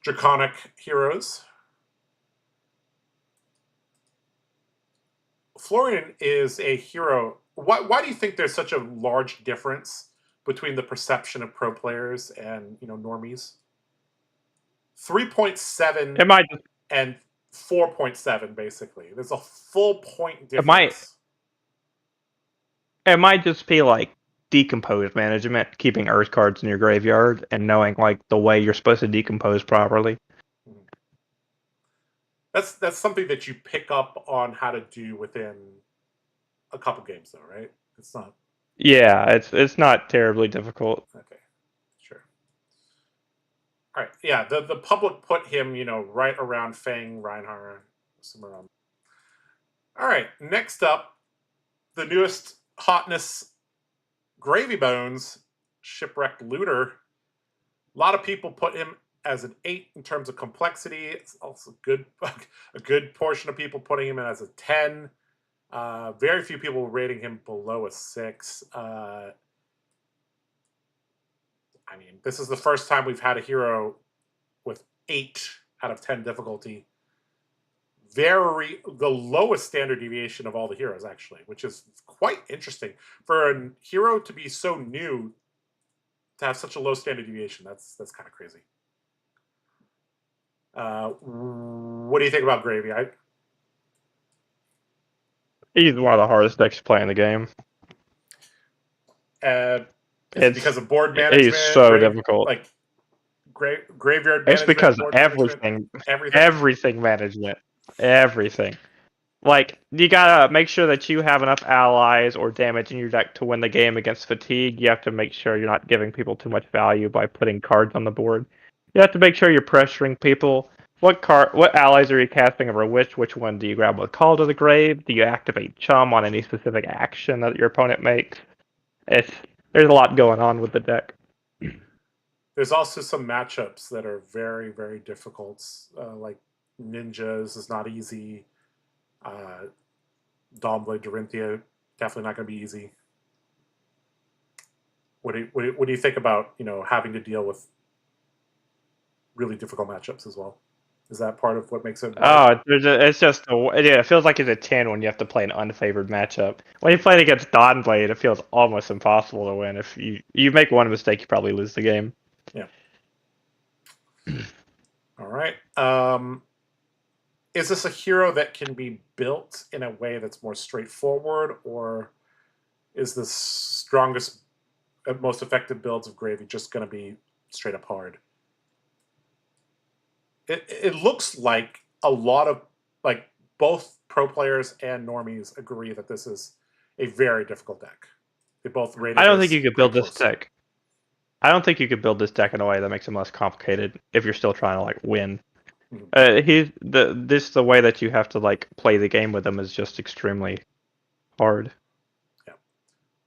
Draconic heroes. Florain is a hero. Why do you think there's such a large difference between the perception of pro players and normies? 3.7 It might and 4.7 basically. There's a full point difference. difference. It might just be like decompose management, keeping earth cards in your graveyard and knowing like the way you're supposed to decompose properly. That's something that you pick up on how to do within a couple games, though, right? It's not. Yeah, it's not terribly difficult. Okay, sure. All right, yeah. The public put him, right around Fang, Rhinar, somewhere around. All right, next up, the newest hotness, Gravy Bones, Shipwrecked Looter. A lot of people put him as an 8 in terms of complexity. It's also a good portion of people putting him in as a 10. Very few people rating him below a 6. I mean, this is the first time we've had a hero with 8 out of 10 difficulty. The lowest standard deviation of all the heroes, actually, which is quite interesting. For a hero to be so new, to have such a low standard deviation, that's kind of crazy. What do you think about Gravy? He's one of the hardest decks to play in the game. It's because of board management. He's so difficult. Like graveyard management. It's because of everything management. Everything. Like, you gotta make sure that you have enough allies or damage in your deck to win the game against fatigue. You have to make sure you're not giving people too much value by putting cards on the board. You have to make sure you're pressuring people. What allies are you casting over which one do you grab with Call to the Grave? Do you activate Chum on any specific action that your opponent makes? There's a lot going on with the deck. There's also some matchups that are very, very difficult. Like Ninjas is not easy. Dawnblade Dorinthea, definitely not going to be easy. What do you think about having to deal with really difficult matchups as well? Is that part of what makes it? It's just it feels like it's a 10 when you have to play an unfavored matchup. When you play it against Dawnblade, it feels almost impossible to win. If you make one mistake, you probably lose the game. Yeah. All right. Is this a hero that can be built in a way that's more straightforward, or is the strongest, most effective builds of Gravy just going to be straight up hard? It looks like a lot of, like, both pro players and normies agree that this is a very difficult deck. They both rate it. I don't think you could build this deck. I don't think you could build this deck in a way that makes it less complicated if you're still trying to like win. The way that you have to like play the game with him is just extremely hard. Yeah.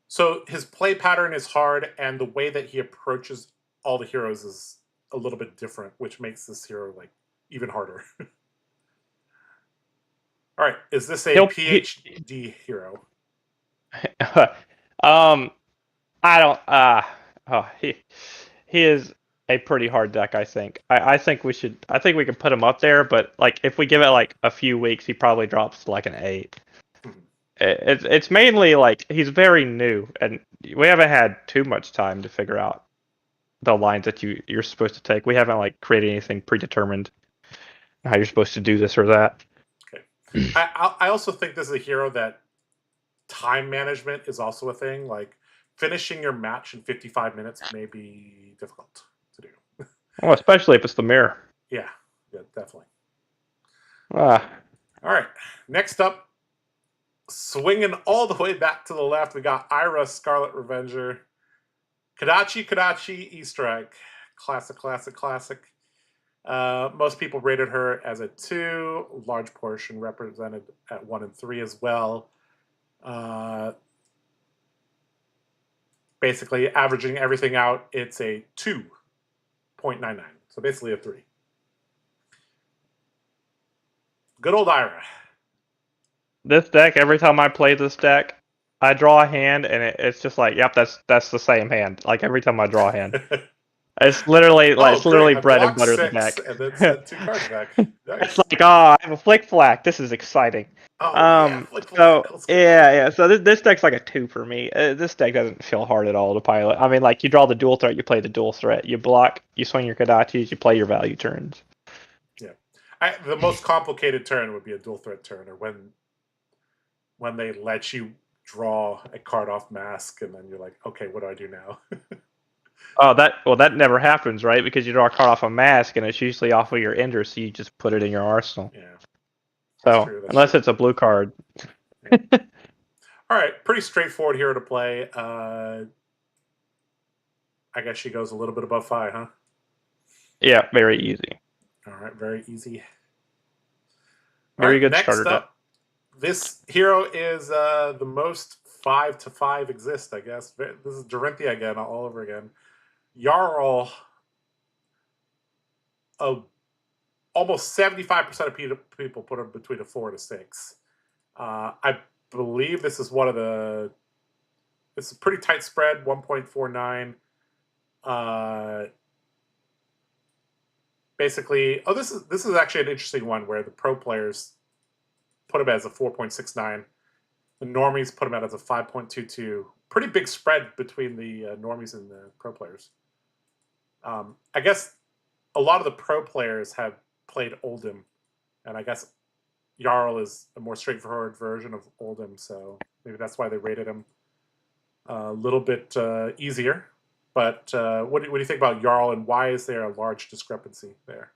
So his play pattern is hard, and the way that he approaches all the heroes is a little bit different, which makes this hero like even harder. All right, is this a PhD hero? I don't. He is a pretty hard deck. I think. I think we can put him up there, but like if we give it like a few weeks, he probably drops to like an 8. It's mainly like he's very new, and we haven't had too much time to figure out the lines that you're supposed to take. We haven't like created anything predetermined how you're supposed to do this or that. Okay. I also think this is a hero that time management is also a thing. Like finishing your match in 55 minutes may be difficult to do. Well, especially if it's the mirror. Yeah, definitely. All right. Next up, swinging all the way back to the left, we got Ira, Scarlet Revenger. Kadachi, Easter egg. Classic. Most people rated her as a 2. Large portion represented at 1 and 3 as well. Basically, averaging everything out, it's a 2.99. So basically a 3. Good old Ira. This deck, every time I play this deck, I draw a hand, and it's just like, yep, that's the same hand. Like every time I draw a hand. It's literally like Oh, it's literally great! I bread and blocked butter of the 6 deck. and then sent 2 cards back. It's Nice. like, oh, I have a flick flack. This is exciting. Oh yeah, flick flag. So Let's go. yeah. So this deck's like a 2 for me. This deck doesn't feel hard at all to pilot. I mean, like you draw the dual threat, you play the dual threat, you block, you swing your Kodachis, you play your value turns. Yeah, the most complicated turn would be a dual threat turn, or when they let you draw a card off mask, and then you're like, okay, what do I do now? Oh, that never happens, right? Because you draw a card off a mask, and it's usually off of your ender, so you just put it in your arsenal. Yeah, that's So true. That's unless true. it's a blue card, Yeah. All right, pretty straightforward hero to play. I guess she goes a little bit above 5, huh? yeah, very easy, All right, very easy. All very right, good starter next deck. up, this hero is the most 5/5 exist, I guess. This is Dorinthea again, all over again. Jarl, almost 75% of people put him between a 4 and a 6. I believe this is one of the. It's a pretty tight spread, 1.49. Basically, this is actually an interesting one where the pro players put him as a 4.69. The normies put him out as a 5.22. Pretty big spread between the normies and the pro players. I guess a lot of the pro players have played Oldhim, and I guess Jarl is a more straightforward version of Oldhim, so maybe that's why they rated him a little bit easier. But what do you think about Jarl, and why is there a large discrepancy there?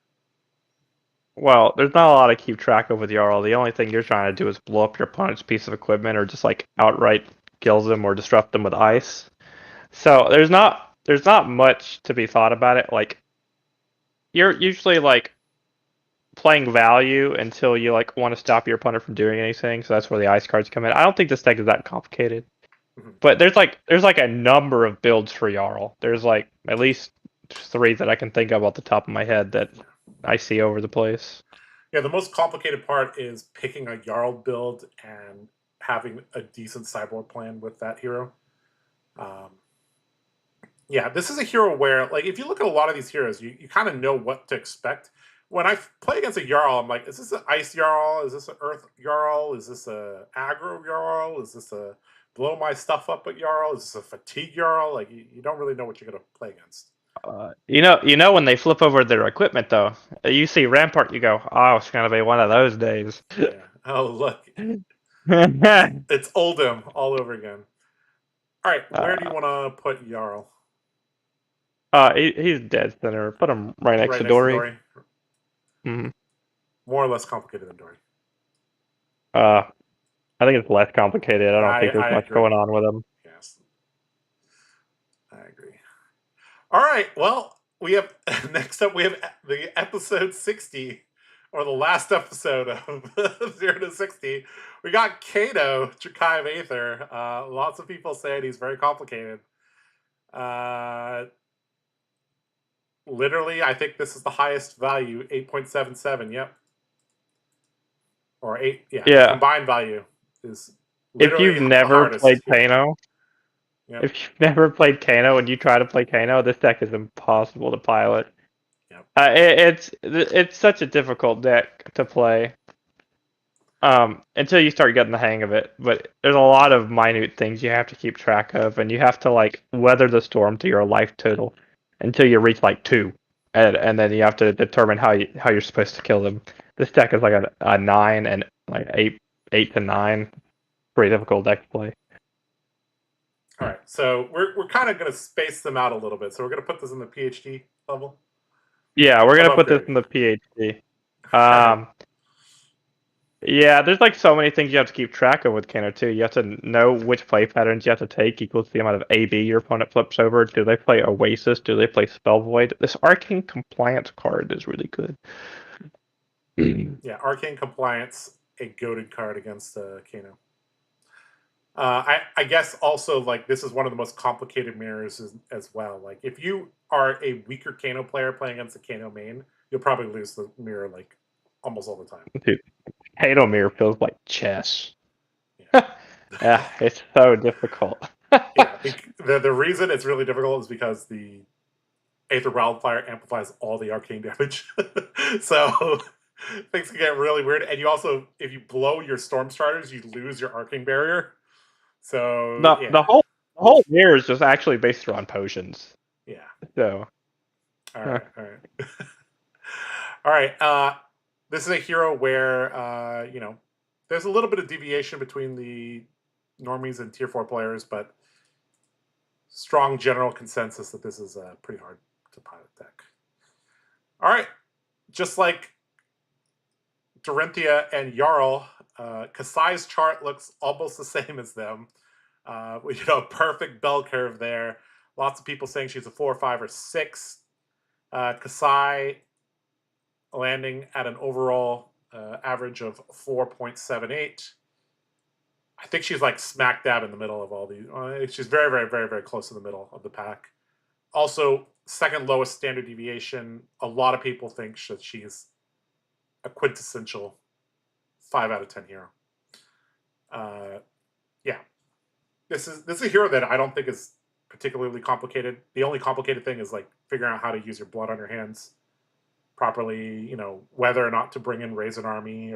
Well, there's not a lot to keep track of with Jarl. The only thing you're trying to do is blow up your opponent's piece of equipment, or just like outright kills them or disrupt them with ice. So there's not much to be thought about it. Like you're usually like playing value until you like want to stop your opponent from doing anything. So that's where the ice cards come in. I don't think this deck is that complicated. Mhm. But there's like a number of builds for Jarl. There's like at least 3 that I can think of off the top of my head that I see over the place. Yeah, the most complicated part is picking a Jarl build and having a decent sideboard plan with that hero. Um, yeah, this is a hero where, like, if you look at a lot of these heroes, you kind of know what to expect. When I play against a Jarl, I'm like, is this an Ice Jarl? Is this an Earth Jarl? Is this a Aggro Jarl? Is this a blow my stuff up at Jarl? Is this a Fatigue Jarl? Like, you don't really know what you're going to play against. You know when they flip over their equipment though, you see Rampart, you go, oh, it's gonna be one of those days. Yeah. Oh, look. It's Oldhim all over again. All right, where do you want to put Jarl? He's dead center. Put him right next Right to next to Dory. Dory? hmm More or less complicated than Dory? Uh, I think it's less complicated. I don't think there's I much agree. going on with him. Yes, I agree. All right, well, we have next up we have the episode 60, or the last episode of 0 to 60. We got Kano, Jakai of Aether. Lots of people saying he's very complicated. Literally, I think this is the highest value, 8.77. Yep. Or 8, yeah. Yeah. Combined value is If literally you've the never hardest. played Yeah. Kano, Yep. if you've never played Kano and you try to play Kano, this deck is impossible to pilot. Yep. It's such a difficult deck to play. Until you start getting the hang of it. But there's a lot of minute things you have to keep track of, and you have to like weather the storm to your life total until you reach like 2, and then you have to determine how you're supposed to kill them. This deck is like a 9 and like 8 to 9. Pretty difficult deck to play. All right, so we're kind of going to space them out a little bit. So we're going to put this in the PhD level. Yeah, we're gonna Above put this grade. in the PhD. Right. Yeah, there's like so many things you have to keep track of with Kano too. You have to know which play patterns you have to take equals the amount of AB your opponent flips over. Do they play Oasis? Do they play Spell Void? This Arcane Compliance card is really good. Yeah, Arcane Compliance, a goated card against Kano. I guess also, like, this is one of the most complicated mirrors as well. Like, if you are a weaker Kano player playing against a Kano main, you'll probably lose the mirror like almost all the time. Dude, Kano mirror feels like chess. Yeah, Yeah, it's so difficult. yeah. The reason it's really difficult is because the Aether Wildfire amplifies all the arcane damage. So things can get really weird. And you also, if you blow your Storm Starters, you lose your arcane barrier. So The yeah. the whole mirror is just actually based around potions. Yeah. So All right. All right. All right. This is a hero where there's a little bit of deviation between the normies and tier 4 players, but strong general consensus that this is pretty hard to pilot deck. All right. Just like Dorinthea and Jarl, Kassai's chart looks almost the same as them. Perfect bell curve there. Lots of people saying she's a 4, 5, or 6. Kassai landing at an overall average of 4.78. I think she's like smack dab in the middle of all these. She's very, very, very, very close to the middle of the pack. Also, second lowest standard deviation. A lot of people think that she's a quintessential 5 out of 10 hero. Yeah, this is a hero that I don't think is particularly complicated. The only complicated thing is like figuring out how to use your blood on your hands properly. Whether or not to bring in Raisin Army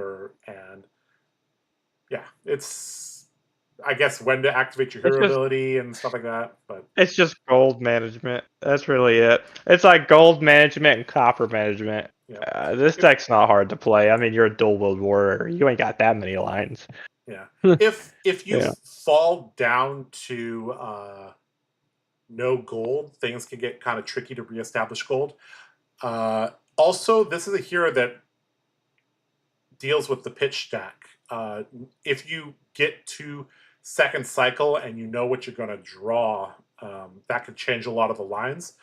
it's. I guess when to activate your hero ability and stuff like that, but it's just gold management. That's really it. It's like gold management and copper management. Yeah. This deck's not hard to play. I mean, you're a dual wield warrior. You ain't got that many lines. Yeah. If you fall down to no gold, things can get kind of tricky to reestablish gold. Also, this is a hero that deals with the pitch stack. If you get to second cycle and you know what you're going to draw, that could change a lot of the lines.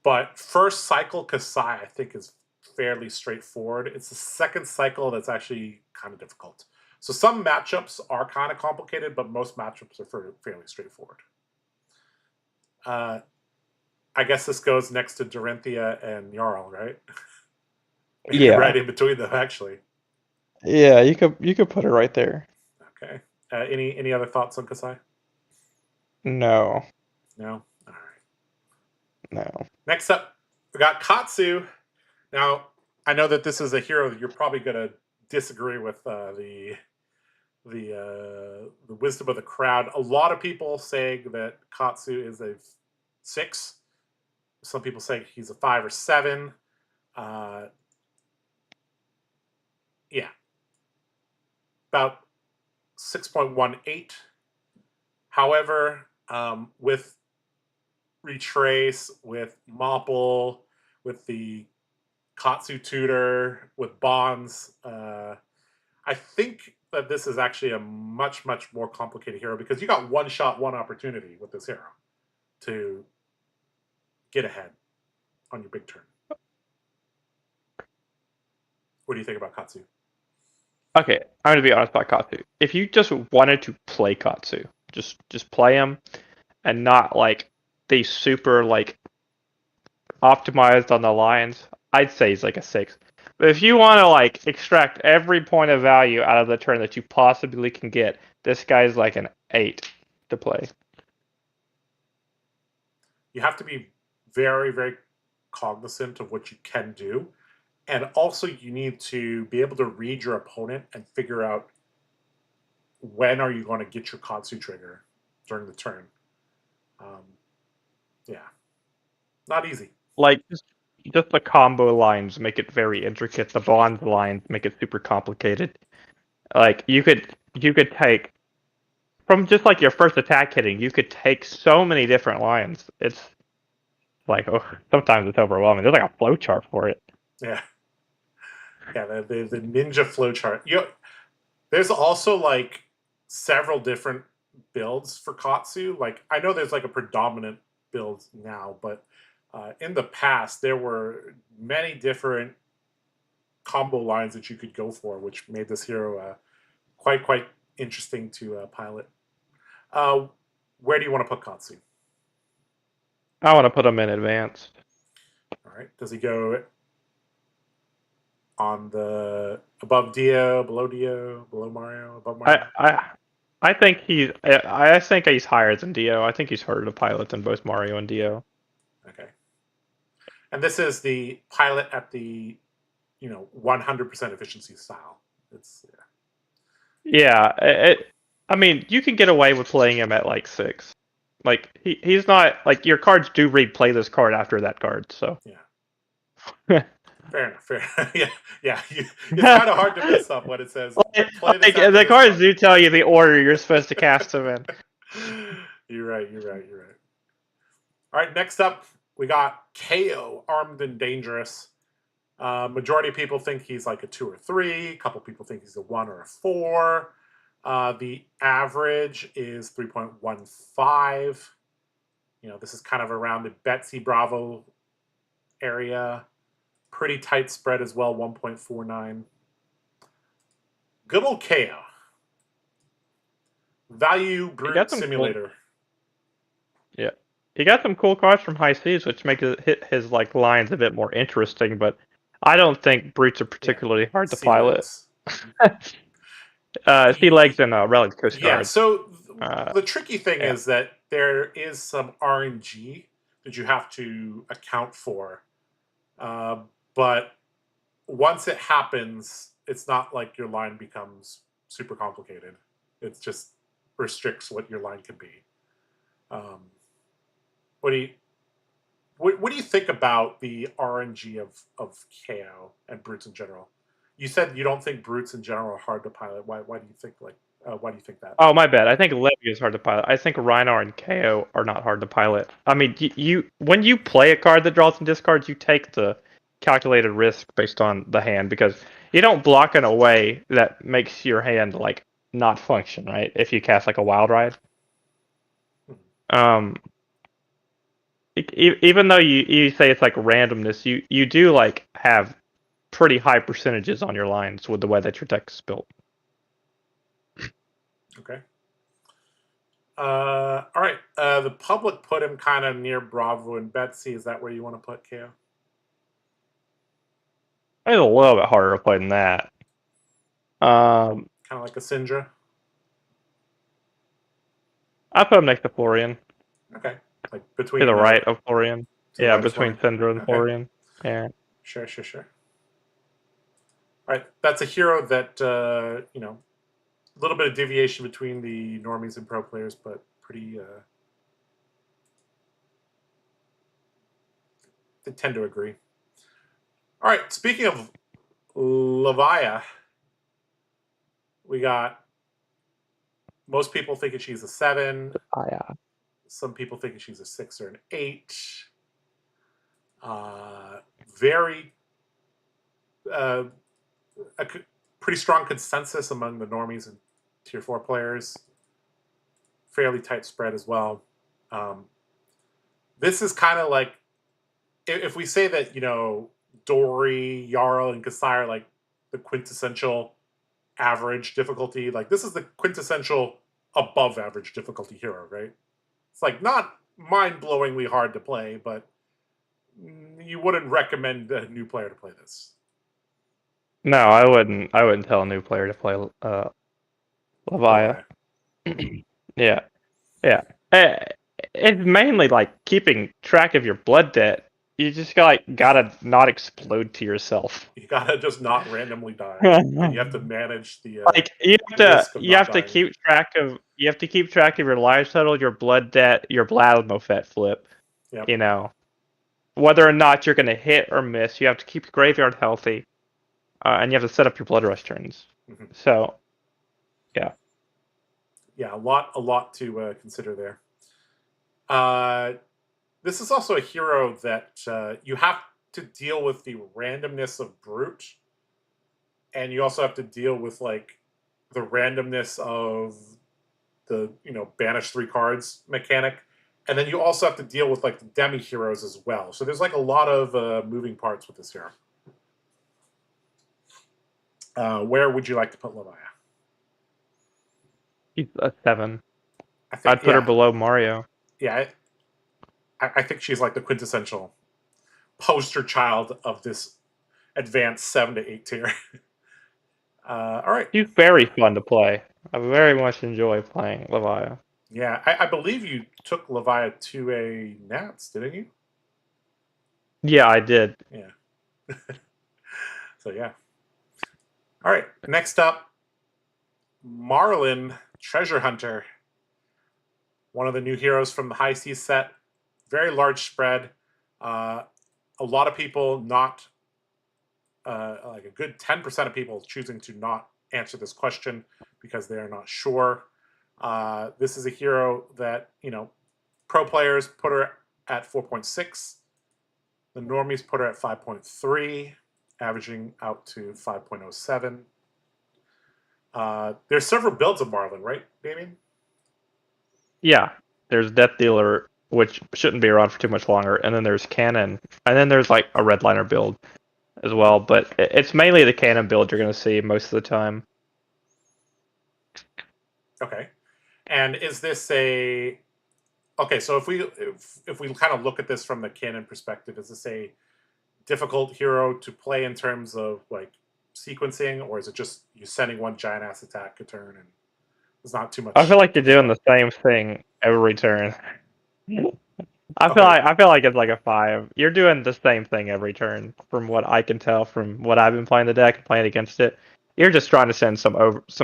But first cycle Kassai, I think, is fairly straightforward. It's the second cycle that's actually kind of difficult. So some matchups are kind of complicated, but most matchups are fairly straightforward. I guess this goes next to Dorinthea and Jarl, right? Yeah. Right in between them, actually. Yeah, you could put it right there. Okay. Any other thoughts on Kassai? No. No? All right. No. Next up, we got Katsu. Now, I know that this is a hero that you're probably going to disagree with the wisdom of the crowd. A lot of people saying that Katsu is a 6. Some people say he's a 5 or 7. Yeah. About 6.18. However, with Retrace, with Mopple, with the Katsu tutor, with Bonds, I think that this is actually a much, much more complicated hero because you got one shot, one opportunity with this hero to get ahead on your big turn. What do you think about Katsu? Okay, I'm gonna be honest about Katsu. If you just wanted to play Katsu, just play him, and not like they super like optimized on the lines, I'd say he's like a 6. But if you want to like extract every point of value out of the turn that you possibly can get, this guy's like an 8 to play. You have to be very, very cognizant of what you can do. And also you need to be able to read your opponent and figure out when are you going to get your Katsu trigger during the turn. Yeah. Not easy. Like, just the combo lines make it very intricate. The bond lines make it super complicated. Like, you could take, from just like your first attack hitting, you could take so many different lines. It's like, sometimes it's overwhelming. There's like a flowchart for it. Yeah. Yeah, the ninja flowchart. There's also like several different builds for Katsu. Like, I know there's like a predominant build now, but in the past there were many different combo lines that you could go for, which made this hero quite interesting to pilot. Where do you want to put Katsu? I want to put him in advanced. All right. Does he go on the above Dio, below Mario, above Mario? I think he's higher than Dio. I think he's harder to pilot than both Mario and Dio. Okay. And this is the pilot at the 100% efficiency style. It's Yeah, I mean, you can get away with playing him at like 6. Like he's not like your cards do replay this card after that card, so yeah. Fair enough. Fair. Yeah. It's kind of hard to mess up when it says play this after the this cards card. do tell you the order you're supposed to cast them in. You're right. All right. Next up, we got Kayo, Armed and Dangerous. Majority of people think he's like a 2 or 3. A couple people think he's a 1 or a 4. The average is 3.15. This is kind of around the Betsy Bravo area. Pretty tight spread as well, 1.49. Good old Kayo. Value Brute Simulator. Yeah. He got some cool cards from High Seas, which make his like lines a bit more interesting, but I don't think Brutes are particularly hard to pilot. Sea Legs and Relic Coast Guard. Yeah, so the tricky thing is that there is some RNG that you have to account for. But once it happens, it's not like your line becomes super complicated. It just restricts what your line can be. What do you think about the RNG of KO and Brutes in general? You said you don't think Brutes in general are hard to pilot. Why do you think that? Oh, my bad. I think Levia is hard to pilot. I think Rhinar and Kayo are not hard to pilot. I mean, you when you play a card that draws some discards, you take the calculated risk based on the hand because you don't block in a way that makes your hand like not function, right? If you cast like a Wild Ride. Even though you say it's like randomness, you do like have pretty high percentages on your lines with the way that your deck is built. Okay. All right. The public put him kind of near Bravo and Betsy. Is that where you want to put Kayo? It's a little bit harder to play than that. Kind of like a Syndra. I put him next to Florain. Okay. Like between to the right of Florain. Yeah, right between Syndra and Florain. Yeah. Sure. All right. That's a hero that a little bit of deviation between the normies and pro players, but pretty. They tend to agree. All right. Speaking of Levia, we got most people thinking she's a 7. Oh, yeah. Some people thinking she's a 6 or an 8. Very a pretty strong consensus among the normies and tier 4 players. Fairly tight spread as well. This is kind of like if we say that Dory, Jarl, and Kassai are like the quintessential average difficulty. Like this is the quintessential above average difficulty hero, right? It's like not mind-blowingly hard to play, but you wouldn't recommend a new player to play this. No, I wouldn't. I wouldn't tell a new player to play Levia. Yeah. It's mainly like keeping track of your blood debt. You just gotta not explode to yourself. You gotta just not randomly die. And you have to manage the you have to keep track of your life total, your blood debt, your Bladmofet flip. Yep. Whether or not you're gonna hit or miss, you have to keep your graveyard healthy, and you have to set up your blood rush turns. Mm-hmm. So, yeah. Yeah, a lot to consider there. This is also a hero that you have to deal with the randomness of Brute, and you also have to deal with like the randomness of the banish 3 cards mechanic, and then you also have to deal with like the demi heroes as well. So there's like a lot of moving parts with this hero. Where would you like to put Levia? She's a 7. I'd put her below Mario. Yeah, I think she's like the quintessential poster child of this advanced 7 to 8 tier. All right. She's very fun to play. I very much enjoy playing Levia. Yeah, I believe you took Levia to a Nats, didn't you? Yeah, I did. Yeah. So yeah. All right. Next up, Marlin, Treasure Hunter. One of the new heroes from the High Seas set. Very large spread. A lot of people not, like a good 10% of people choosing to not answer this question because they are not sure. This is a hero that, pro players put her at 4.6. The normies put her at 5.3, averaging out to 5.07. There's several builds of Marlin, right, Damien? Yeah, there's Death Dealer, which shouldn't be around for too much longer, and then there's Cannon, and then there's like a Redliner build as well. But it's mainly the Cannon build you're going to see most of the time. Okay. And is this a okay? So if we kind of look at this from the Cannon perspective, is this a difficult hero to play in terms of like sequencing, or is it just you sending one giant ass attack a turn and there's not too much? I feel like you're doing the same thing every turn. I feel like it's like a 5. You're doing the same thing every turn, from what I can tell from what I've been playing the deck and playing against it. You're just trying to send some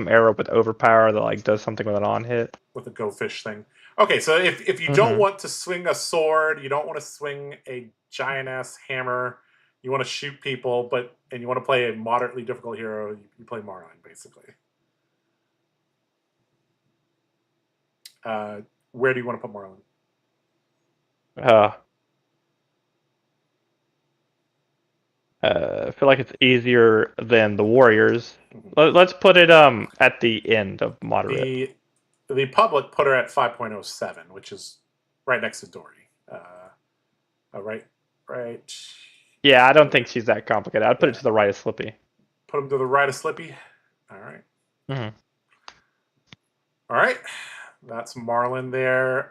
arrow with overpower that like does something with an on hit. With the go fish thing. Okay, so if you don't want to swing a sword, you don't want to swing a giant ass hammer, you want to shoot people, and you want to play a moderately difficult hero, you play Marlin basically. Where do you want to put Marlin? I feel like it's easier than the Warriors. Let's put it at the end of moderate. The public put her at 5.07, which is right next to Dory. Right. Yeah, I don't think she's that complicated. I'd put it to the right of Slippy. Put him to the right of Slippy. All right. Mm-hmm. All right. That's Marlin there.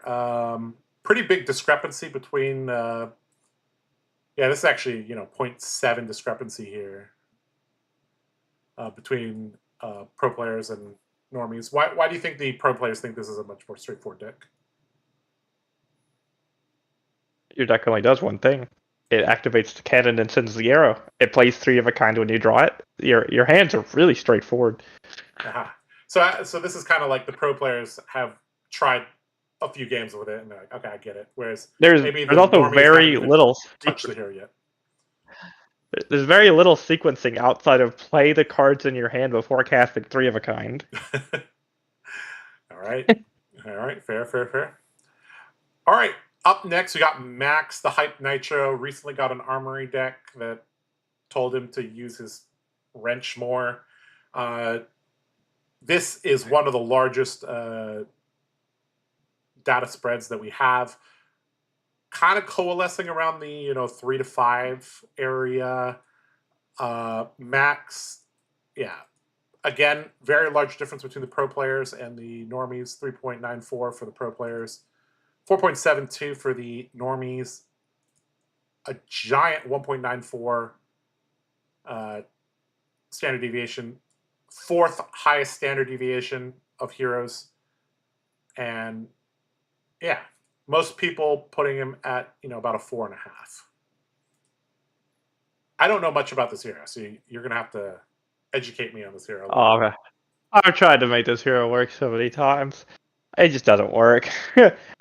Pretty big discrepancy between. Yeah, this is actually 0.7 discrepancy here between pro players and normies. Why do you think the pro players think this is a much more straightforward deck? Your deck only does one thing. It activates the cannon and sends the arrow. It plays 3 of a kind when you draw it. Your hands are really straightforward. Uh-huh. So this is kind of like the pro players have tried a few games with it, and they're like, okay, I get it. Whereas there's also very haven't little touched the hero yet. There's very little sequencing outside of play the cards in your hand before casting 3 of a kind. All right. Fair. All right. Up next, we got Max, the Hype Nitro. Recently got an Armory deck that told him to use his wrench more. This is one of the largest data spreads that we have. Kind of coalescing around the 3 to 5 area. Max, yeah. Again, very large difference between the pro players and the normies. 3.94 for the pro players. 4.72 for the normies. A giant 1.94 standard deviation. 4th highest standard deviation of heroes. And yeah, most people putting him at about a 4.5. I don't know much about this hero, so you're gonna have to educate me on this hero. Oh, I've tried to make this hero work so many times. It just doesn't work.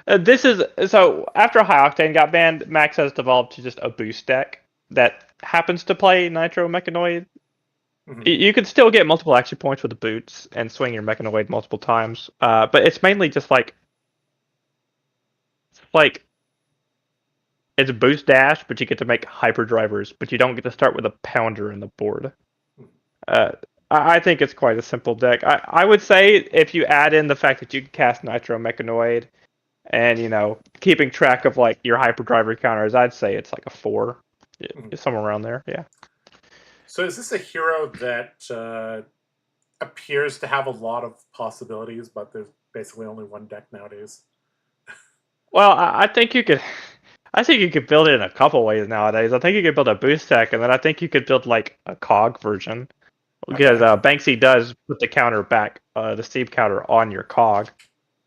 This is so after High Octane got banned, Max has developed to just a boost deck that happens to play Nitro Mechanoid. Mm-hmm. You can still get multiple action points with the boots and swing your Mechanoid multiple times, but it's mainly just like it's a boost dash, but you get to make hyperdrivers, but you don't get to start with a pounder in the board. I think it's quite a simple deck. I would say if you add in the fact that you can cast Nitro Mechanoid and, keeping track of like your hyperdriver counters, I'd say it's like a 4. Somewhere around there, yeah. So is this a hero that appears to have a lot of possibilities, but there's basically only one deck nowadays? Well, I think you could build it in a couple ways nowadays. I think you could build a boost deck, and then I think you could build like a cog version. Because Banksy does put the counter back, the Steve counter on your cog.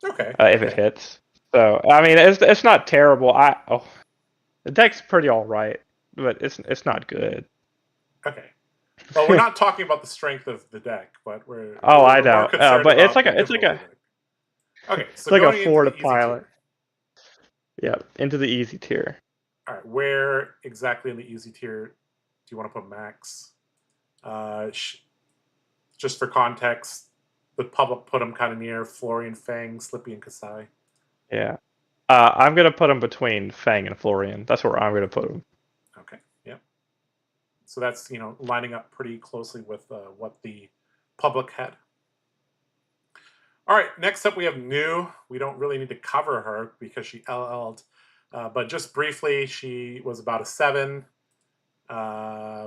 Okay. If it hits. So I mean, it's not terrible. The deck's pretty all right. but it's not good. Okay. Well, we're not talking about the strength of the deck, but we're I we're more know, concerned but about the it's like difficulty a of the deck. Okay, so it's like a going into 4 to the easy pilot. tier. Yeah, into the easy tier. All right, where exactly in the easy tier do you want to put Maxx? Just for context, the public put him kind of near Florain, Fang, Slippy, and Kassai. Yeah. I'm gonna put him between Fang and Florain. That's where I'm gonna put him. Okay, yeah. So that's lining up pretty closely with what the public had. All right, next up we have Nuu. We don't really need to cover her because she LL'd, but just briefly, she was about a 7.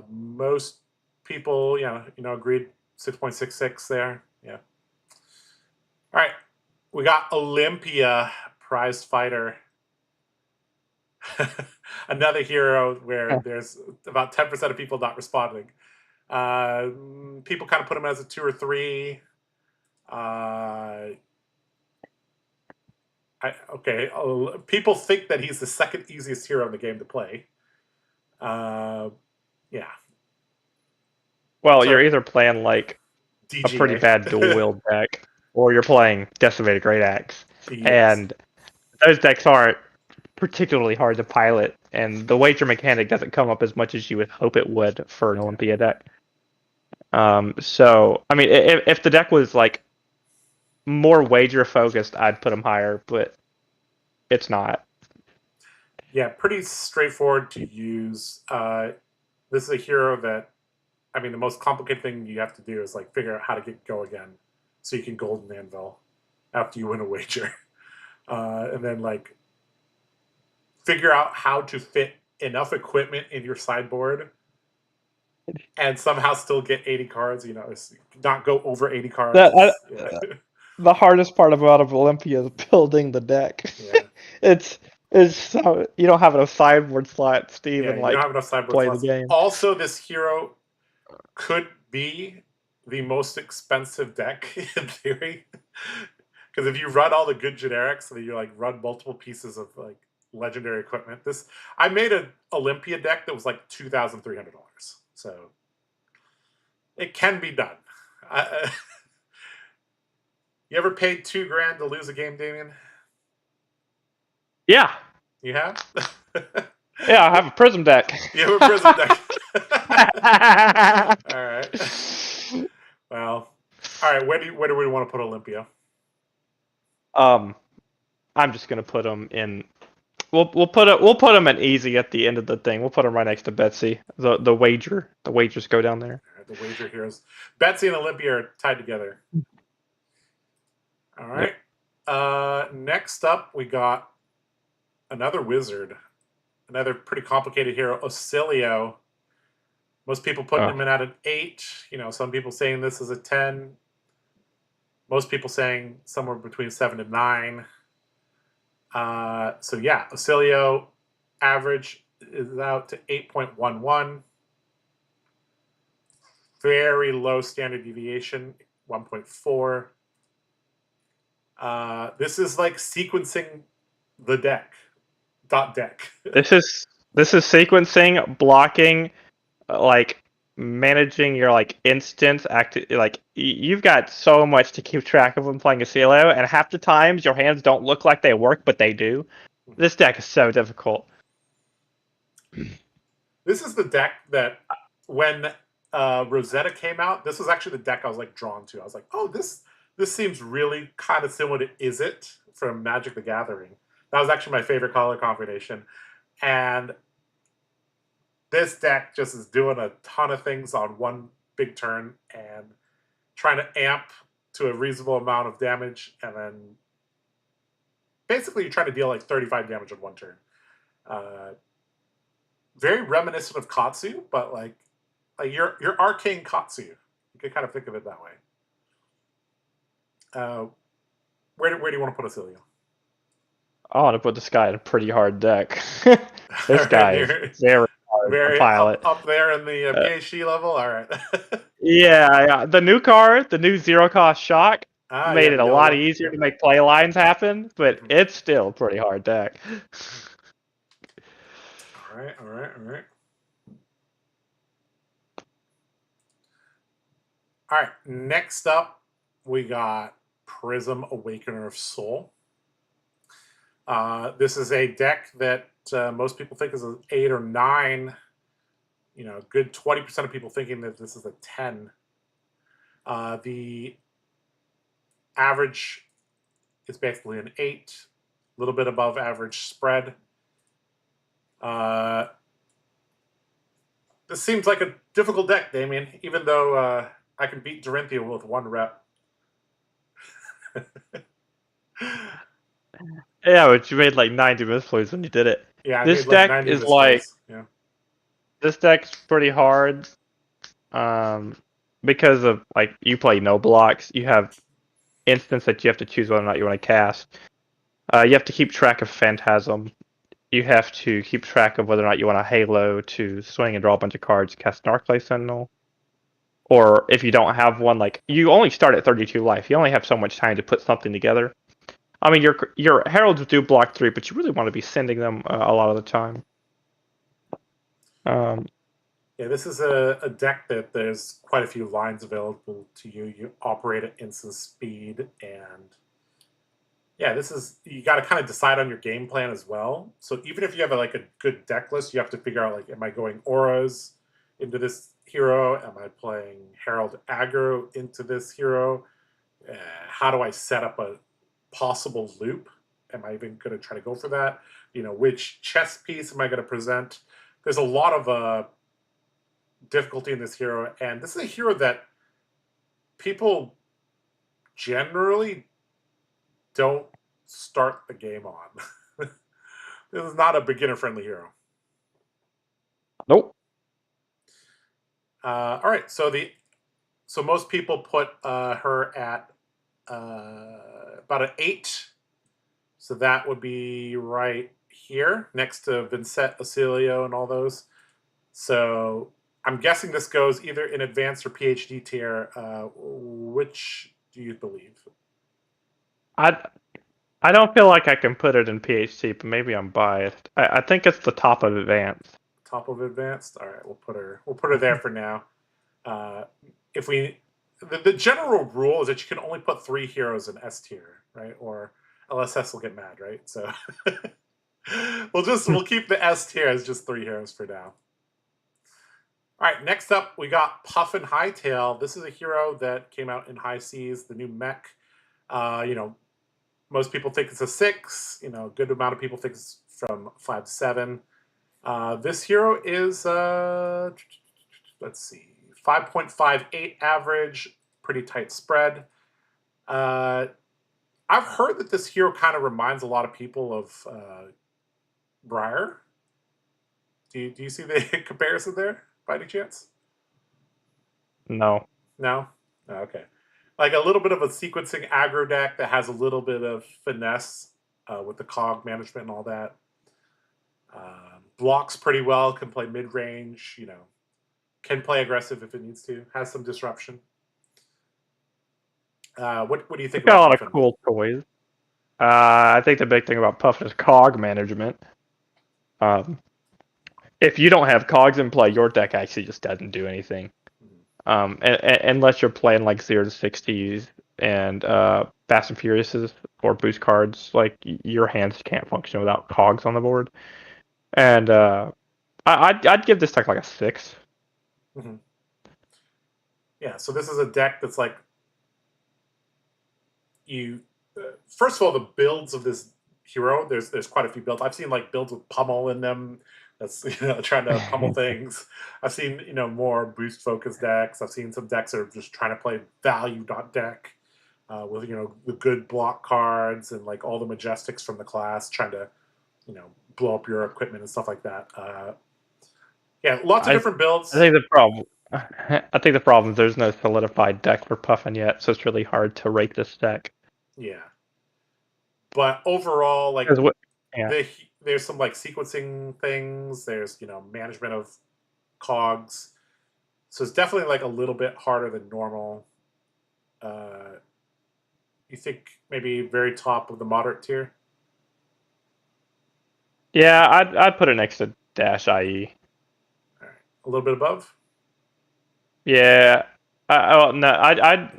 Most people, agreed 6.66 there. Yeah. All right, we got Olympia, prized fighter. Another hero where there's about 10% of people not responding. People kind of put him as a 2 or 3. People think that he's the second easiest hero in the game to play. Yeah. Well, So, you're either playing like a pretty DGA. bad dual wield deck, or you're playing Decimated Great Axe. Yes. And those decks aren't particularly hard to pilot, and the wager mechanic doesn't come up as much as you would hope it would for an Olympia deck. So, I mean, if the deck was like more wager focused, I'd put him higher, but it's not. Yeah, pretty straightforward to use. This is a hero that, I mean, the most complicated thing you have to do is like figure out how to go again, so you can golden anvil after you win a wager, and then like figure out how to fit enough equipment in your sideboard and somehow still get 80 cards. Not go over 80 cards. The hardest part about Olympia is building the deck. Yeah. it's so you don't have enough sideboard slots to even you don't have enough sideboard play slots. the game. Also, this hero could be the most expensive deck in theory, because if you run all the good generics and you like run multiple pieces of like legendary equipment, I made an Olympia deck that was like $2,300, so it can be done. You ever paid $2,000 to lose a game, Damien? Yeah. You have? Yeah, I have a Prism deck. You have a Prism deck. All right. Well, all right. Where do we want to put Olympia? I'm just gonna put him in. We'll put him in easy at the end of the thing. We'll put him right next to Betsy. The wagers go down there. Right, the wager heroes. Betsy and Olympia are tied together. All right. Yep. Next up, we got another wizard. Another pretty complicated hero, Oscillo. Most people putting him in at an 8. Some people saying this is a 10. Most people saying somewhere between 7 and 9. So yeah, Oscillo average is out to 8.11. Very low standard deviation, 1.4. This is like sequencing the deck. .deck. This is sequencing, blocking, like managing your like instance you've got so much to keep track of when playing Oscillo, and half the times your hands don't look like they work, but they do. This deck is so difficult. This is the deck that when Rosetta came out, this was actually the deck I was like drawn to. I was like, oh, this seems really kind of similar to Is It from Magic the Gathering. That was actually my favorite color combination. And this deck just is doing a ton of things on one big turn and trying to amp to a reasonable amount of damage, and then basically you're trying to deal like 35 damage in one turn. Very reminiscent of Katsu, but like your arcane Katsu. You can kind of think of it that way. Where do you want to put Oscillo? I want to put this guy in a pretty hard deck. This guy is very hard to pilot. Up there in the PhD level? All right. Yeah. The new card, the new zero-cost shock, made it a lot easier to make play lines happen, but it's still a pretty hard deck. All right. All right, next up, we got Prism, Awakener of Soul. This is a deck that most people think is an 8 or 9. Good 20% of people thinking that this is a 10. The average is basically an 8, a little bit above average spread. This seems like a difficult deck, Damien, even though I can beat Dorinthea with 1 rep. Yeah, but you made like 90 misplays when you did it. Yeah, I This made like deck 90 is misplays. like Yeah. this deck's pretty hard. Because of like you play no blocks, you have instants that you have to choose whether or not you want to cast. You have to keep track of Phantasm. You have to keep track of whether or not you want a Halo to swing and draw a bunch of cards, cast Narclay Sentinel. Or if you don't have one, like you only start at 32 life. You only have so much time to put something together. I mean, your heralds do block 3, but you really want to be sending them a lot of the time. Yeah, this is a deck that there's quite a few lines available to you. You operate at instant speed, and yeah, this is you got to kind of decide on your game plan as well. So even if you have a good deck list, you have to figure out am I going auras into this hero? Am I playing Herald aggro into this hero? How do I set up a possible loop? Am I even going to try to go for that? Which chess piece am I going to present? There's a lot of difficulty in this hero, and this is a hero that people generally don't start the game on. This is not a beginner-friendly hero. Nope. All right, so most people put her at about an 8. So that would be right here, next to Vincent, Oscillo, and all those. So I'm guessing this goes either in advanced or PhD tier. Which do you believe? I don't feel like I can put it in PhD, but maybe I'm biased. I think it's the top of advanced. Top of advanced. All right, we'll put her there for now. If we, the general rule is that you can only put 3 heroes in S tier, right? Or LSS will get mad, right? So we'll keep the S tier as just 3 heroes for now. All right, next up we got Puffin Hightail. This is a hero that came out in High Seas, the new mech. Most people think it's a 6. A good amount of people think it's from 5 to 7. This hero is let's see, 5.58 average, pretty tight spread. I've heard that this hero kind of reminds a lot of people of Briar. Do you see the comparison there, by any chance? No. No? Oh, okay. Like a little bit of a sequencing aggro deck that has a little bit of finesse with the cog management and all that. Blocks pretty well, can play mid-range, can play aggressive if it needs to, has some disruption. What do you think Got about a lot Puffin? of cool toys. I think the big thing about Puffin is cog management. If you don't have cogs in play, your deck actually just doesn't do anything. Unless you're playing like 0 to 60s and Fast and Furiouses or boost cards, like your hands can't function without cogs on the board. And I'd give this deck like a 6. Mm-hmm. Yeah, so this is a deck that's like you. First of all, the builds of this hero, there's quite a few builds. I've seen like builds with pummel in them. That's trying to pummel things. I've seen more boost focused decks. I've seen some decks that are just trying to play value deck with the good block cards and like all the majestics from the class, trying to blow up your equipment and stuff like that. Yeah, lots of different builds. I think the problem is there's no solidified deck for Puffin yet, so it's really hard to rate this deck. Yeah, but overall, like there's some like sequencing things. There's management of cogs, so it's definitely like a little bit harder than normal. You think maybe very top of the moderate tier? Yeah, I'd put it next to Dash IE. All right, a little bit above. Yeah, Oh no,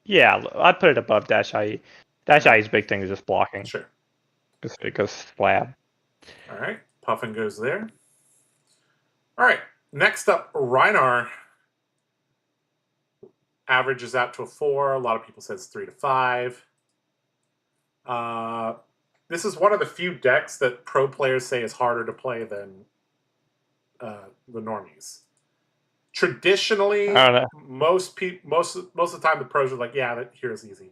yeah, I'd put it above Dash IE. Dash IE's big thing is just blocking. Sure. Just because slab. All right. Puffin goes there. All right. Next up, Rhinar averages out to a 4. A lot of people say it's 3 to 5. This is one of the few decks that pro players say is harder to play than the normies. Traditionally, most of the time the pros are like, yeah, that here's easy.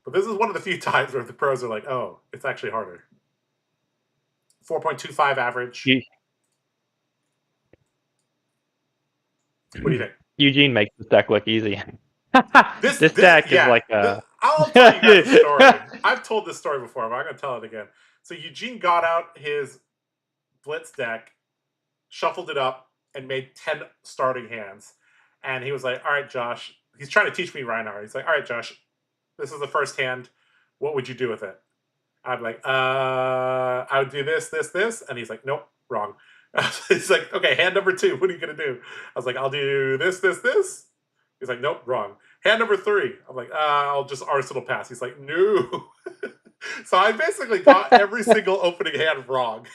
But this is one of the few times where the pros are like, oh, it's actually harder. 4.25 average. What do you think? Eugene makes this deck look easy. This deck is like a... I'll tell you guys a story. I've told this story before, but I'm going to tell it again. So Eugene got out his Blitz deck, shuffled it up, and made 10 starting hands. And he was like, all right, Josh. He's trying to teach me Rhinar. He's like, all right, Josh, this is the first hand. What would you do with it? I'm like, I would do this, this, this. And he's like, nope, wrong. He's like, okay, hand number 2. What are you going to do? I was like, I'll do this, this, this. He's like, nope, wrong. Hand number 3. I'm like, I'll just Arsenal pass. He's like, no. So I basically got every single opening hand wrong.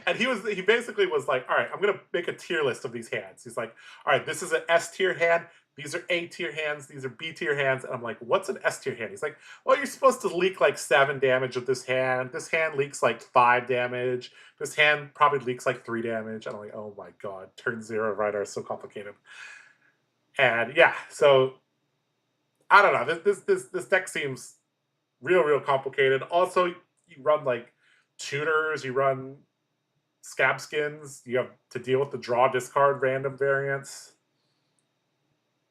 And he basically was like, all right, I'm going to make a tier list of these hands. He's like, all right, this is an S tier hand. These are A tier hands. These are B tier hands. And I'm like, what's an S tier hand? He's like, well, you're supposed to leak like 7 damage with this hand. This hand leaks like 5 damage. This hand probably leaks like 3 damage. And I'm like, oh my God, turn 0 Rhinar is so complicated. And yeah, so I don't know. This deck seems real complicated. Also, you run like tuners, you run scab skins, you have to deal with the draw discard random variants.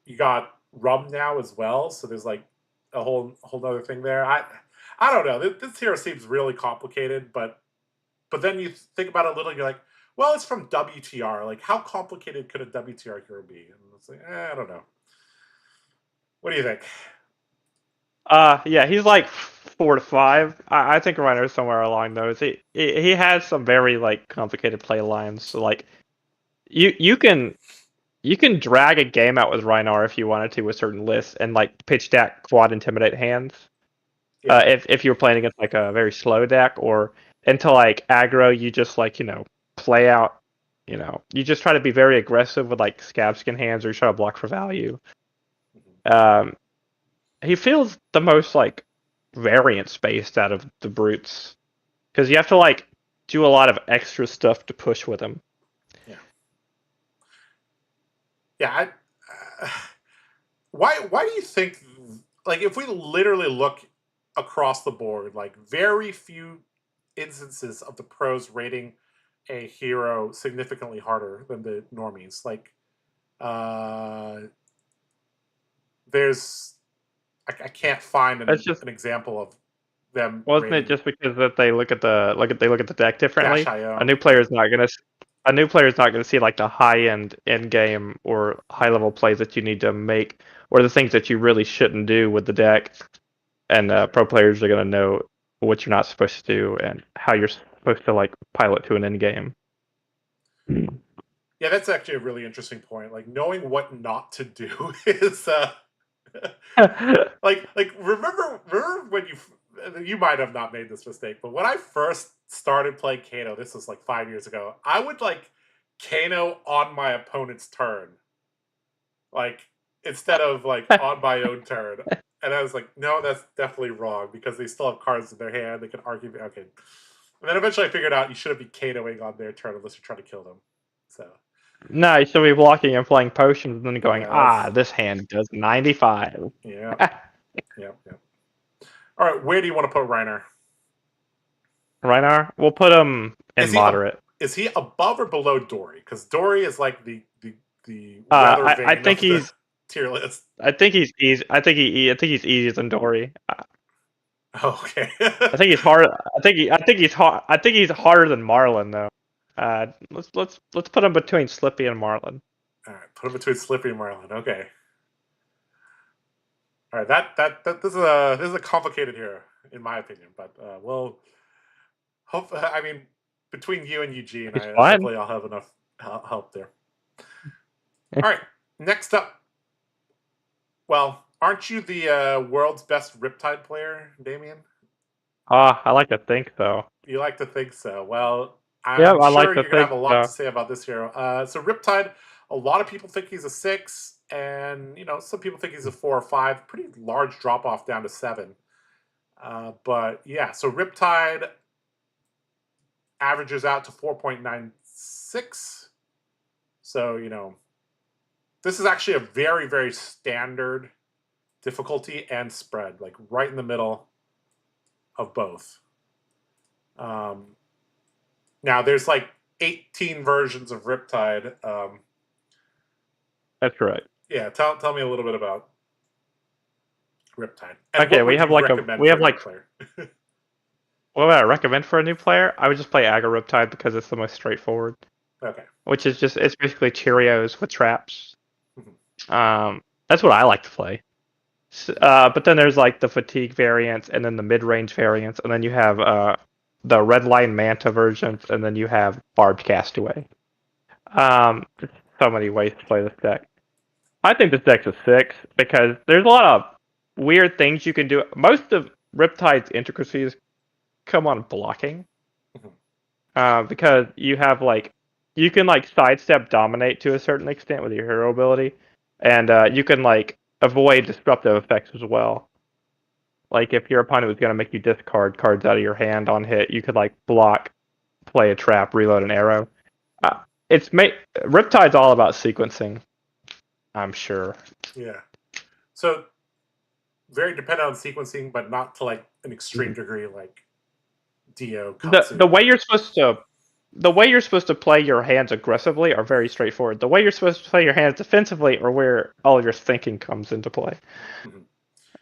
You got rum now as well, so there's like a whole other thing there. I don't know. This hero seems really complicated, but then you think about it a little, you're like, well, it's from WTR. Like, how complicated could a WTR hero be? And it's like, I don't know. What do you think? Yeah, he's like 4 to 5. I think Rhinar is somewhere along those. He has some very like complicated play lines. So like, you can drag a game out with Rhinar if you wanted to with certain lists and like pitch deck quad intimidate hands. Yeah. If you're playing against like a very slow deck, or into like aggro, you just like play out. You just try to be very aggressive with like scab skin hands, or you try to block for value. He feels the most like variant spaced out of the brutes, because you have to like do a lot of extra stuff to push with him. Yeah. Why do you think, like, if we literally look across the board, like, very few instances of the pros rating a hero significantly harder than the normies? Like, there's, I can't find an example of them. Wasn't it just because that they look at the deck differently? A new player is not gonna see like the high end game or high level plays that you need to make, or the things that you really shouldn't do with the deck. And pro players are gonna know what you're not supposed to do and how you're supposed to like pilot to an end game. Yeah, that's actually a really interesting point. Like, knowing what not to do is like remember when you might have not made this mistake, but when I first started playing Kano, this was like 5 years ago, I would like Kano on my opponent's turn, like, instead of like on my own turn. And I was like, no, that's definitely wrong, because they still have cards in their hand. They can argue. Okay. And then eventually I figured out you shouldn't be Kanoing on their turn unless you're trying to kill them. So. No, you should be blocking and playing potions and then going, this hand does 95. Yeah. Yeah. All right, where do you want to put Rhinar? Rhinar? We'll put him in moderate. Is he above or below Dory? Because Dory is like the I think he's tier list. I think he's easy. I think he's easier than Dory. Okay. I think he's hard. I think he's hard. I think he's harder than Marlin though. Let's put him between Slippy and Marlin. All right, put him between Slippy and Marlin. Okay. All right, this is a complicated hero in my opinion, but we'll hope. I mean, between you and Eugene, hopefully I'll have enough help there. All right, next up. Well, aren't you the world's best Riptide player, Damien? I like to think so. You like to think so. Well, Yeah, I'm I like sure to you're gonna think have a lot so. to say about this hero. So Riptide, a lot of people think he's a 6, and some people think he's a 4 or 5. Pretty large drop off down to 7. But yeah, so Riptide averages out to 4.96. So this is actually a very, very standard difficulty and spread, like right in the middle of both. Now there's like 18 versions of Riptide. That's right. Yeah, tell me a little bit about Riptide. And Okay, what would you recommend for a new player? what would I recommend for a new player? I would just play Aggro Riptide because it's the most straightforward. Okay. Which is it's basically Cheerios with traps. Mm-hmm. That's what I like to play. But then there's like the fatigue variants, and then the mid-range variants, and then you have the red line manta versions, and then you have barbed castaway. So many ways to play this deck. I think this deck's a 6 because there's a lot of weird things you can do. Most of Riptide's intricacies come on blocking. Because you have you can sidestep dominate to a certain extent with your hero ability, and you can avoid disruptive effects as well. Like if your opponent was gonna make you discard cards out of your hand on hit, you could block, play a trap, reload an arrow. Riptide's all about sequencing, I'm sure. Yeah. So very dependent on sequencing, but not to an extreme degree, like Dio. Katsu. The way you're supposed to play your hands aggressively are very straightforward. The way you're supposed to play your hands defensively are where all your thinking comes into play. Mm-hmm.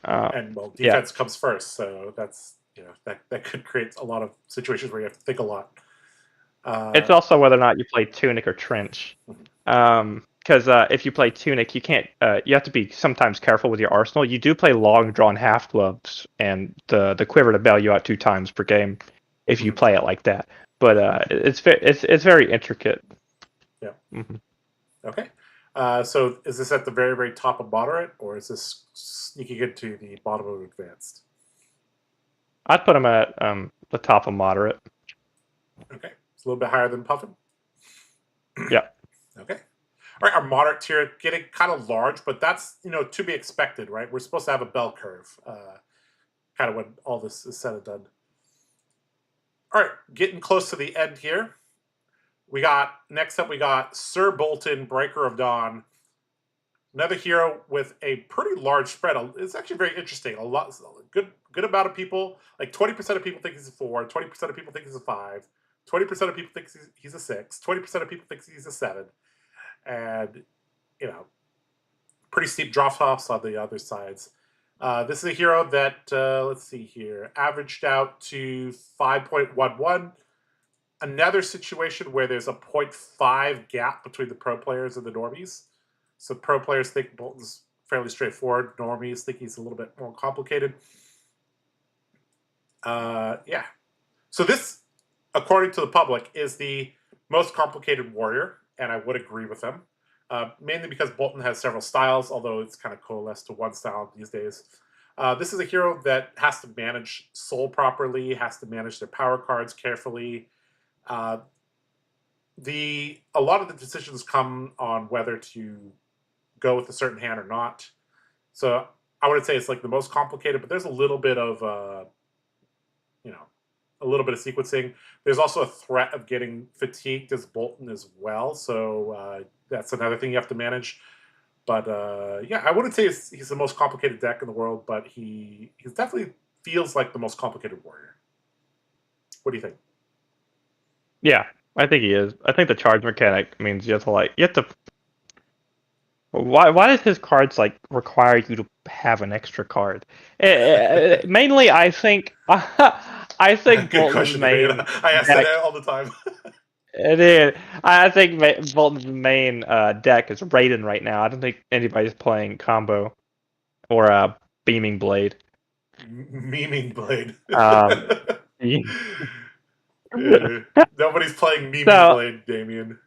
And defense comes first, so that's that could create a lot of situations where you have to think a lot. It's also whether or not you play Tunic or Trench. Because if you play Tunic, you can't. You have to be sometimes careful with your arsenal. You do play long drawn half gloves and the quiver to bail you out 2 times per game if you play it like that. But it's very intricate. Yeah. Mm-hmm. Okay. So is this at the very, very top of moderate, or is this sneaking into the bottom of advanced? I'd put him at the top of moderate. Okay. It's a little bit higher than Puffin. Yeah. Okay. All right. Our moderate tier getting kind of large, but that's to be expected, right? We're supposed to have a bell curve, kind of when all this is said and done. All right, getting close to the end here. Next up, we got Sir Bolton, Breaker of Dawn. Another hero with a pretty large spread. It's actually very interesting. Good amount of people, like 20% of people think he's a 4, 20% of people think he's a 5, 20% of people think he's a 6, 20% of people think he's a 7. And, pretty steep drop-offs on the other sides. This is a hero that, let's see here, averaged out to 5.11. Another situation where there's a 0.5 gap between the pro players and the normies. So pro players think Bolton's fairly straightforward. Normies think he's a little bit more complicated. Yeah. So this, according to the public, is the most complicated warrior, and I would agree with them. Mainly because Bolton has several styles, although it's kind of coalesced to one style these days. This is a hero that has to manage soul properly, has to manage their power cards carefully. A lot of the decisions come on whether to go with a certain hand or not. So I would say it's the most complicated, but there's a little bit of a little bit of sequencing. There's also a threat of getting fatigued as Bolton as well. So that's another thing you have to manage. But yeah, I wouldn't say he's the most complicated deck in the world, but he definitely feels like the most complicated warrior. What do you think? Yeah, I think he is. I think the charge mechanic means you have to. Why does his cards require you to have an extra card? Mainly, I think Bolton's main. I ask that all the time. It is. I think Bolton's main deck is Raiden right now. I don't think anybody's playing combo or Beaming Blade. Memeing Blade. Yeah. Nobody's playing Memeing Blade, Damien.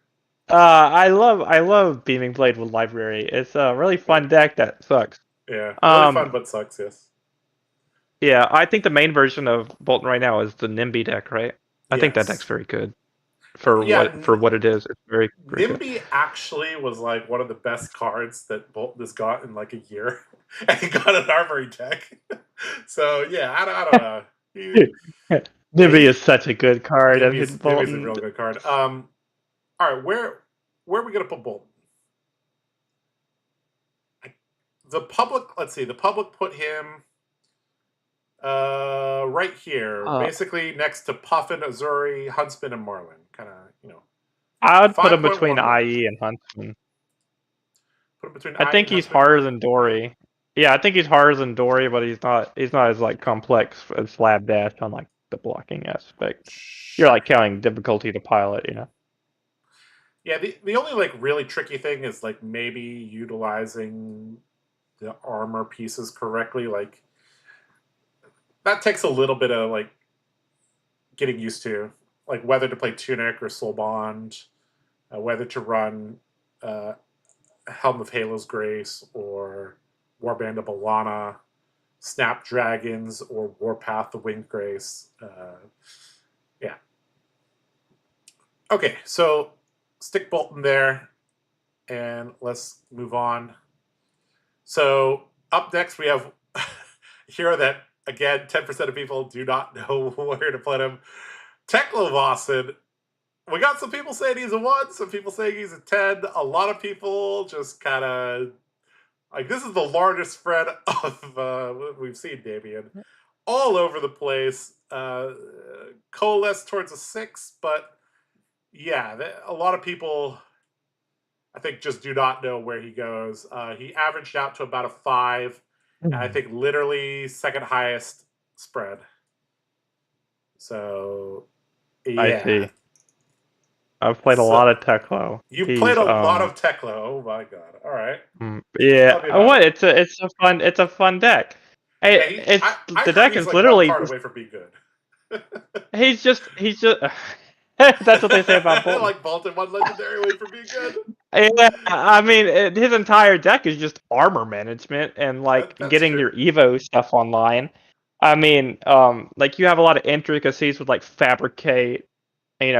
I love Beaming Blade with Library. It's a really fun deck that sucks. Yeah, really fun, but sucks. Yes. Yeah, I think the main version of Bolton right now is the NIMBY deck, right? I think that deck's Yes. very good for Yeah, what it is. It's very very good. NIMBY actually was like one of the best cards that Bolton has got in like a year, and he got an armory deck. So yeah, I don't know. NIMBY is such a good card, and NIMBY's a Bolton. real good card. All right, where are we gonna put Bolton? The public. Let's see. The public put him right here, Uh, basically next to Puffin, Azuri, Huntsman, and Marlin. Kind of, I would put him between 5.11. IE and Huntsman. Put him between I IE think and he's Huntsman. harder than Dory. Yeah, I think he's harder than Dory, but he's not as like complex as Slapdash on like the blocking aspect. You're Sure. like counting difficulty to pilot, you know. Yeah, the only like really tricky thing is like maybe utilizing the armor pieces correctly. Like that takes a little bit of like getting used to, like whether to play Tunic or Soul Bond, whether to run uh, Helm of Halo's Grace or Warband of Alana, Snapdragons or Warpath the Winged Grace. Yeah. Okay, so stick Bolton there, and let's move on. So up next we have a hero that again 10% of people do not know where to put him. Teklovossen. We got some people saying he's a 1, some people saying he's a 10. A lot of people just kind of like this is the largest spread of what we've seen, Damien. All over the place. Coalesce towards a 6, but yeah, a lot of people I think just do not know where he goes. He averaged out to about a 5, and I think literally second highest spread. So yeah. I see. I've played a So lot of Teklo. you've played He's a lot of Teklo. Oh my god! All right, yeah. tell me about What? it. It's a fun deck. Yeah, Hey, it's I the heard deck he's is like one literally card just away from being good. he's just that's what they say about Bolton. Like Bolton, one legendary away from being good. Yeah, I mean, his entire deck is just armor management and like That's getting true. your Evo stuff online. I mean, like you have a lot of intricacies with like fabricate,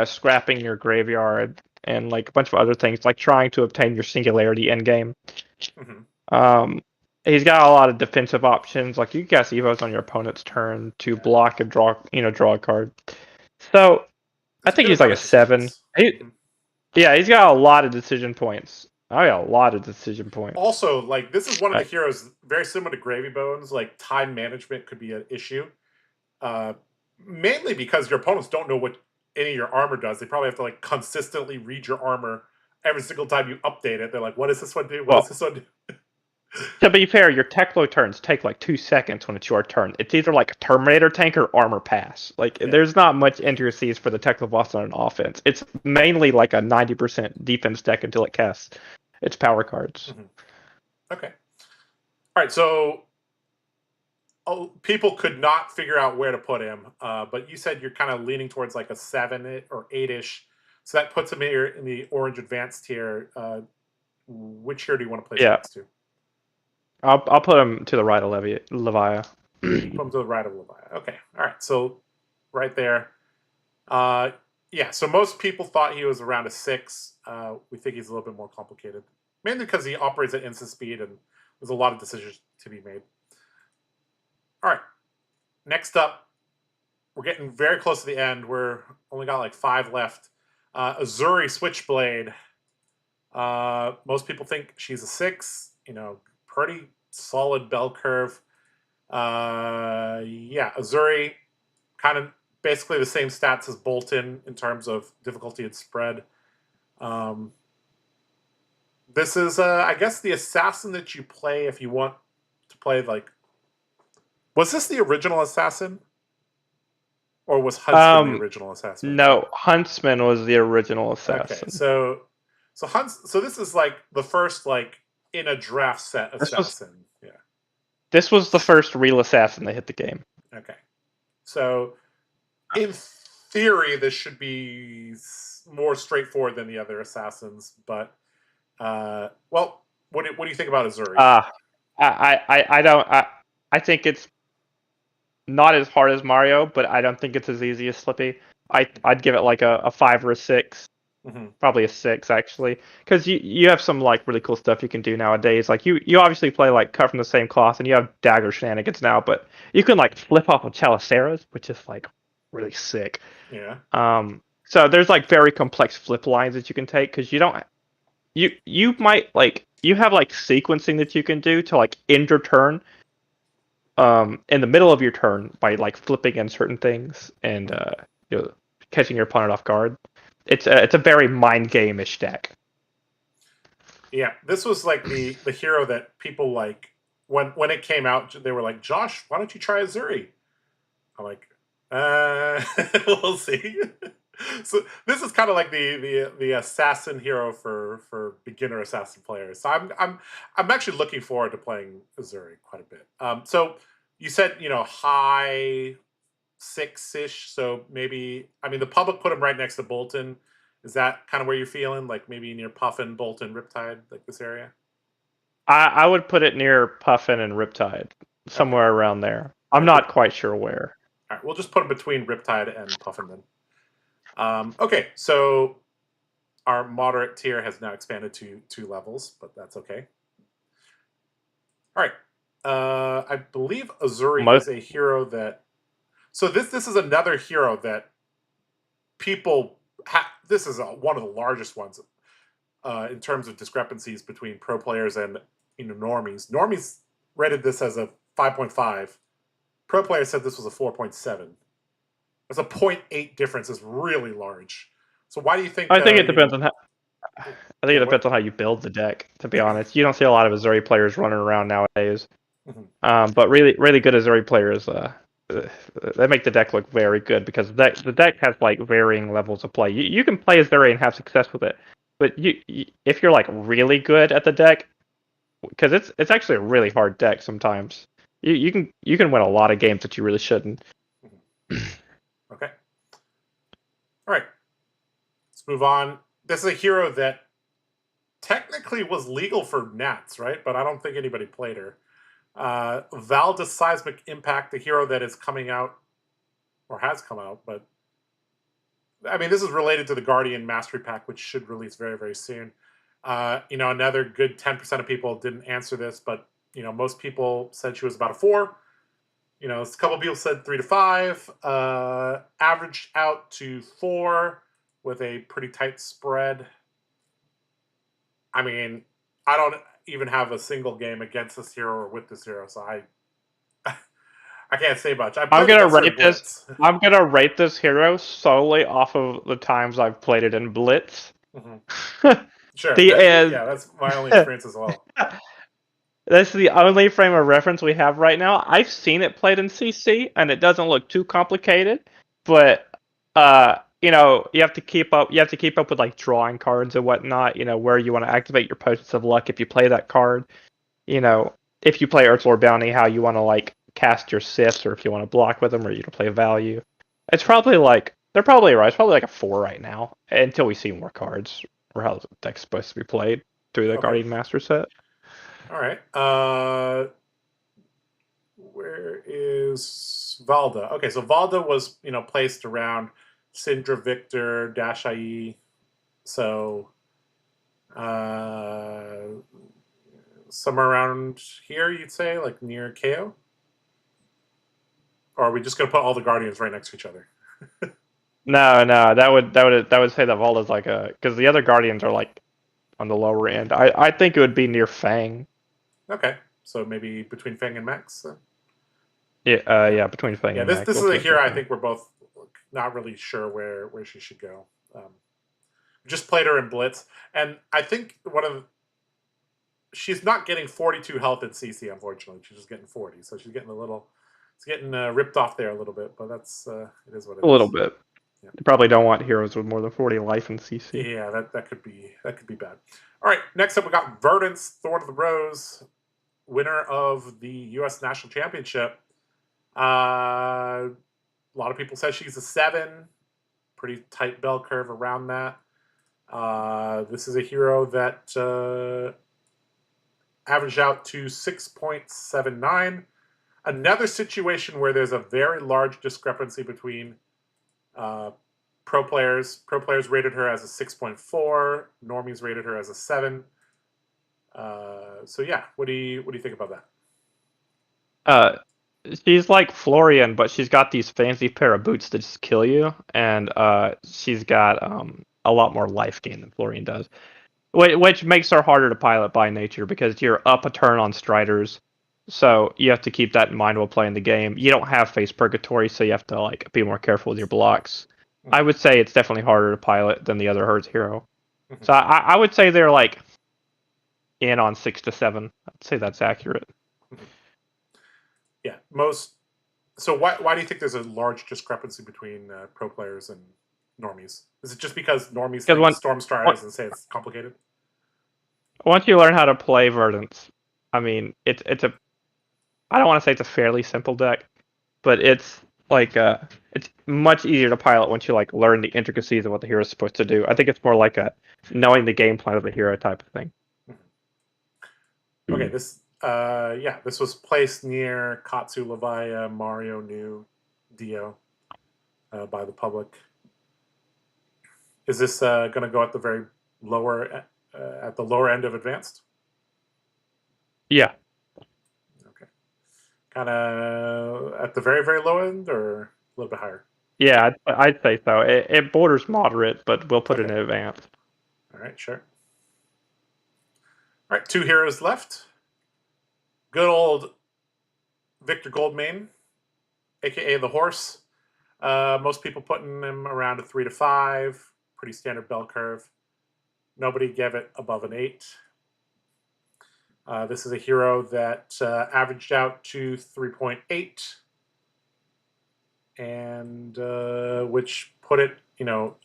scrapping your graveyard and like a bunch of other things, like trying to obtain your singularity end game. Mm-hmm. Um, he's got a lot of defensive options, like you cast Evos on your opponent's turn to block and draw a card. So I There's a think good he's like amount a of 7. decisions. Mm-hmm. Yeah, he's got a lot of decision points. I got a lot of decision points. Also, like this is one of the Right. heroes very similar to Gravy Bones. Like time management could be an issue, uh, mainly because your opponents don't know what any of your armor does. They probably have to like consistently read your armor every single time you update it. They're like, "What does this one do? What Well, does this one do?" to be fair, your Teklo turns take like 2 seconds when it's your turn. It's either like a Terminator tank or armor pass. Like Yeah. there's not much intricacies for the Teklo boss on an offense. It's mainly like a 90% defense deck until it casts its power cards. Mm-hmm. Okay. All right. So people could not figure out where to put him, but you said you're kind of leaning towards like a 7 or 8-ish. So that puts him here in the orange advanced tier. Which tier do you want to place him Yeah, next to? I'll put him to the right of Levia. Put him to the right of Levia. Okay. All right. So right there. Yeah. So most people thought he was around a 6. We think he's a little bit more complicated, mainly because he operates at instant speed and there's a lot of decisions to be made. All right. Next up, we're getting very close to the end. We're only got like 5 left. Azuri Switchblade. Most people think she's a 6. Pretty solid bell curve. Yeah, Azuri, kind of basically the same stats as Bolton in terms of difficulty and spread. This is, I guess, the assassin that you play if you want to play like. Was this the original assassin? Or was Huntsman the original assassin? No, Huntsman was the original assassin. Okay, so this is like the first like in a draft set assassin. Yeah. This was the first real assassin that hit the game. Okay. So in theory, this should be more straightforward than the other assassins. But well, what do you think about Azuri? I don't. I think it's not as hard as Mario, but I don't think it's as easy as Slippy. I'd give it like a 5 or a 6. Probably a 6 actually, because you have some like really cool stuff you can do nowadays. Like you obviously play like cut from the same cloth, and you have dagger shenanigans now, but you can like flip off of Chaliceras, which is like really sick. Yeah. So there's like very complex flip lines that you can take because you might like you have like sequencing that you can do to like end your turn in the middle of your turn by like flipping in certain things and catching your opponent off guard. It's a very mind game-ish deck. Yeah, this was like the hero that people like when it came out. They were like, Josh, why don't you try Azuri? I'm like, we'll see. So this is kind of like the assassin hero for beginner assassin players. So I'm actually looking forward to playing Azuri quite a bit. So you said high 6-ish. So maybe the public put him right next to Bolton. Is that kind of where you're feeling? Like maybe near Puffin, Bolton, Riptide, like this area? I would put it near Puffin and Riptide, somewhere around there. I'm not quite sure where. All right, we'll just put them between Riptide and Puffin then. Okay, so our moderate tier has now expanded to 2 levels, but that's okay. All right. I believe Azuri is a hero that... So this is another hero that people... This is one of the largest ones in terms of discrepancies between pro players and normies. Normies rated this as a 5.5. Pro players said this was a 4.7. That's a 0.8 difference. Is really large. So why do you think? I think it depends on how. I think it depends on how you build the deck. To be honest, you don't see a lot of Azuri players running around nowadays. But really good Azuri players, they make the deck look very good because the deck has like varying levels of play. You can play Azuri and have success with it, but if you're like really good at the deck, because it's actually a really hard deck sometimes. You can win a lot of games that you really shouldn't. Okay. All right. Let's move on. This is a hero that technically was legal for Nats, right? But I don't think anybody played her. Valda Seismic Impact, the hero that is coming out, or has come out, but this is related to the Guardian Mastery Pack, which should release very, very soon. Another good 10% of people didn't answer this, but most people said she was about a 4. A couple of people said 3 to 5. Averaged out to 4 with a pretty tight spread. I don't even have a single game against this hero or with this hero, so I can't say much. I'm gonna rate this. I'm gonna rate this hero solely off of the times I've played it in Blitz. Sure. That's my only experience as well. That's the only frame of reference we have right now. I've seen it played in CC, and it doesn't look too complicated. But you have to keep up. You have to keep up with like drawing cards and whatnot. Where you want to activate your Potions of Luck if you play that card. If you play Earthlord Bounty, how you want to like cast your Siths, or if you want to block with them, or you play a value. It's probably like they're probably right. It's probably like a 4 right now until we see more cards or how the deck's supposed to be played through the Guardian Master set. All right. Where is Valda? Okay, so Valda was placed around Syndra, Victor, Dash-IE. So somewhere around here, you'd say, like near Kayo? Or are we just gonna put all the Guardians right next to each other? No, that would say that Valda's like because the other Guardians are like on the lower end. I think it would be near Fang. Okay, so maybe between Fang and Max. Yeah, between Fang and Max. This is a hero I think we're both not really sure where she should go. Just played her in Blitz, and I think she's not getting 42 health in CC, unfortunately. She's just getting 40, so she's getting it's getting ripped off there a little bit, but that's it is what it is. A little bit. Yeah. You probably don't want heroes with more than 40 life in CC. Yeah, that could be bad. All right, next up we got Verdance, Thorn of the Rose, winner of the U.S. National Championship. A lot of people said she's a 7. pretty tight bell curve around that. This is a hero that averaged out to 6.79. Another situation where there's a very large discrepancy between pro players. Pro players rated her as a 6.4. Normies rated her as a 7. So yeah, what do you think about that? She's like Florain, but she's got these fancy pair of boots that just kill you, and she's got a lot more life gain than Florain does, which makes her harder to pilot by nature because you're up a turn on Striders, so you have to keep that in mind while playing the game. You don't have face purgatory, so you have to like be more careful with your blocks. I would say it's definitely harder to pilot than the other Herds hero. So I would say they're like in on 6 to 7. I'd say that's accurate. Yeah, most. So why do you think there's a large discrepancy between pro players and normies? Is it just because normies think Storm Striders and say it's complicated? Once you learn how to play Verdants, I mean, it's a. I don't want to say it's a fairly simple deck, but it's like it's much easier to pilot once you like learn the intricacies of what the hero is supposed to do. I think it's more like a knowing the game plan of the hero type of thing. Okay, this was placed near Katsu, Levia, Mario, Nuu, Dio by the public. Is this going to go at the very lower at the lower end of advanced? Yeah. Okay. Kind of at the very, very low end, or a little bit higher? Yeah, I'd say so. It borders moderate, but we'll put it in advanced. All right, sure. All right, 2 heroes left. Good old Victor Goldmane, aka the horse. Most people putting him around a 3 to 5. Pretty standard bell curve. Nobody gave it above an 8. This is a hero that averaged out to 3.8, and which put it,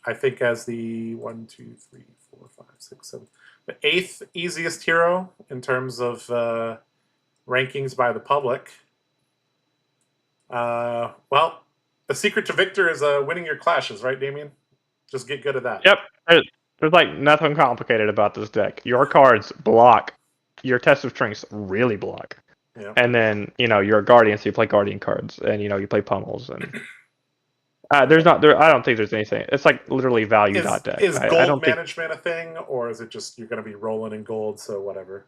I think as the 1, 2, 3, 4, 5, 6, 7, the 8th easiest hero in terms of rankings by the public. Well, the secret to Victor is winning your clashes, right, Damien? Just get good at that. Yep. There's like nothing complicated about this deck. Your cards block. Your test of strengths really block. Yeah. And then, you're a guardian, so you play guardian cards, and you play pummels, and I don't think there's anything. It's like literally value dot deck. Is gold management a thing, or is it just you're going to be rolling in gold, so whatever?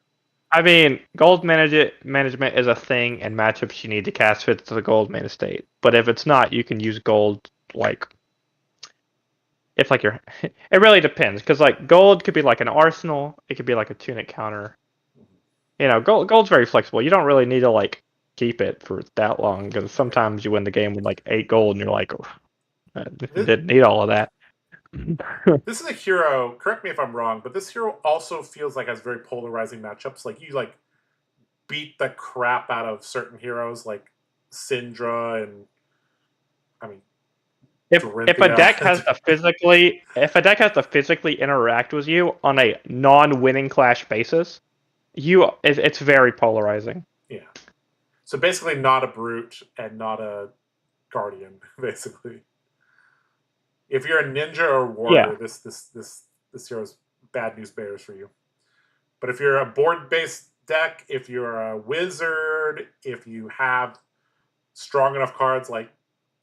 I mean, gold management is a thing, and matchups you need to cast fit to the gold mana state. But if it's not, you can use gold like. It's like it really depends, because like gold could be like an arsenal, it could be like a tunic counter. Gold's very flexible. You don't really need to like keep it for that long, because sometimes you win the game with like 8 gold, and you're like, I didn't need all of that. This is a hero, correct me if I'm wrong, but this hero also feels like has very polarizing matchups. Like you like beat the crap out of certain heroes like Syndra and I mean if a deck has to physically interact with you on a non-winning clash basis, it's very polarizing. Yeah. So basically not a brute and not a guardian, basically. If you're a ninja or warrior, this hero's bad news bears for you. But if you're a board-based deck, if you're a wizard, if you have strong enough cards like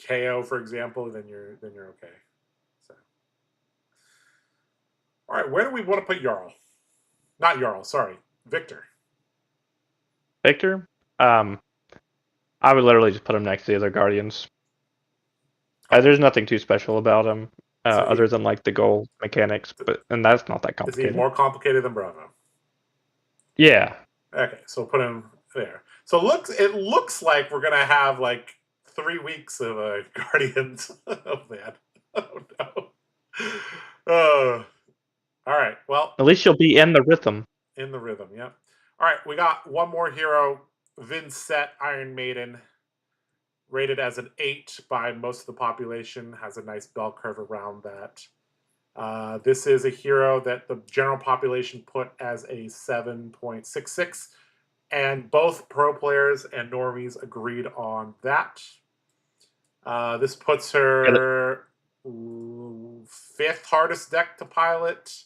Kayo, for example, then you're okay. So, all right, where do we want to put Jarl? Not Jarl, sorry, Victor. Victor, I would literally just put him next to the other guardians. There's nothing too special about him, other than like the goal mechanics, and that's not that complicated. Is he more complicated than Bravo? Yeah. Okay, so we'll put him there. So it looks like we're gonna have like 3 weeks of Guardians. Oh man! Oh no! All right. Well, at least you'll be in the rhythm. In the rhythm, yeah. All right, we got one more hero, Vinset Iron Maiden. Rated as an 8 by most of the population, has a nice bell curve around that. This is a hero that the general population put as a 7.66, and both pro players and normies agreed on that. This puts her fifth hardest deck to pilot.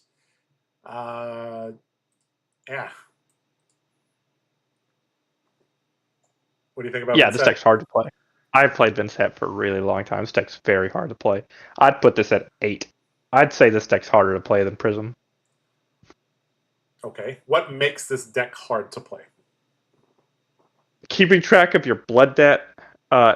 Yeah. What do you think about Yeah, this deck's hard to play. I've played Vincent for a really long time. This deck's very hard to play. I'd put this at 8. I'd say this deck's harder to play than Prism. Okay. What makes this deck hard to play? Keeping track of your blood debt,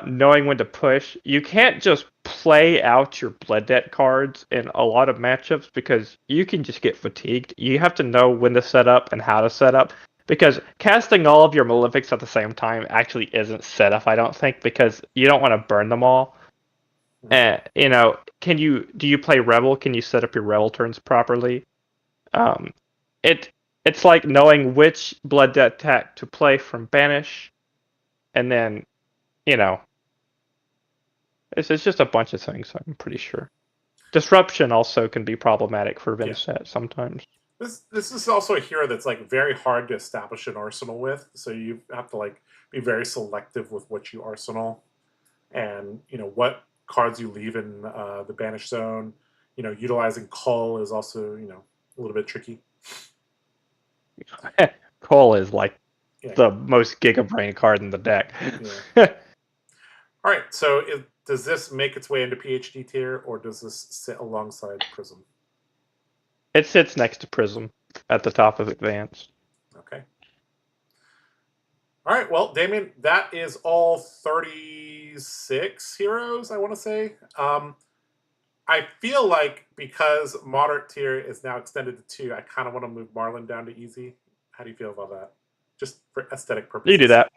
knowing when to push. You can't just play out your blood debt cards in a lot of matchups because you can just get fatigued. You have to know when to set up and how to set up. Because casting all of your Malefics at the same time actually isn't set up, I don't think, because you don't want to burn them all. You know, do you play Rebel? Can you set up your Rebel turns properly? It's like knowing which blood debt tech to play from Banish, and then, you know, it's just a bunch of things, I'm pretty sure. Disruption also can be problematic for Vincent sometimes. This is also a hero that's like very hard to establish an arsenal with, so you have to like be very selective with what you arsenal, and you know what cards you leave in the banish zone. You know, utilizing Cull is also a little bit tricky. Cull is like the most Giga Brain card in the deck. Yeah. All right, so does this make its way into PhD tier, or does this sit alongside Prism? It sits next to Prism at the top of Advanced. Okay. All right, well, Damien, that is all 36 heroes, I want to say. I feel like because moderate tier is now extended to 2, I kind of want to move Marlin down to easy. How do you feel about that? Just for aesthetic purposes. You do that.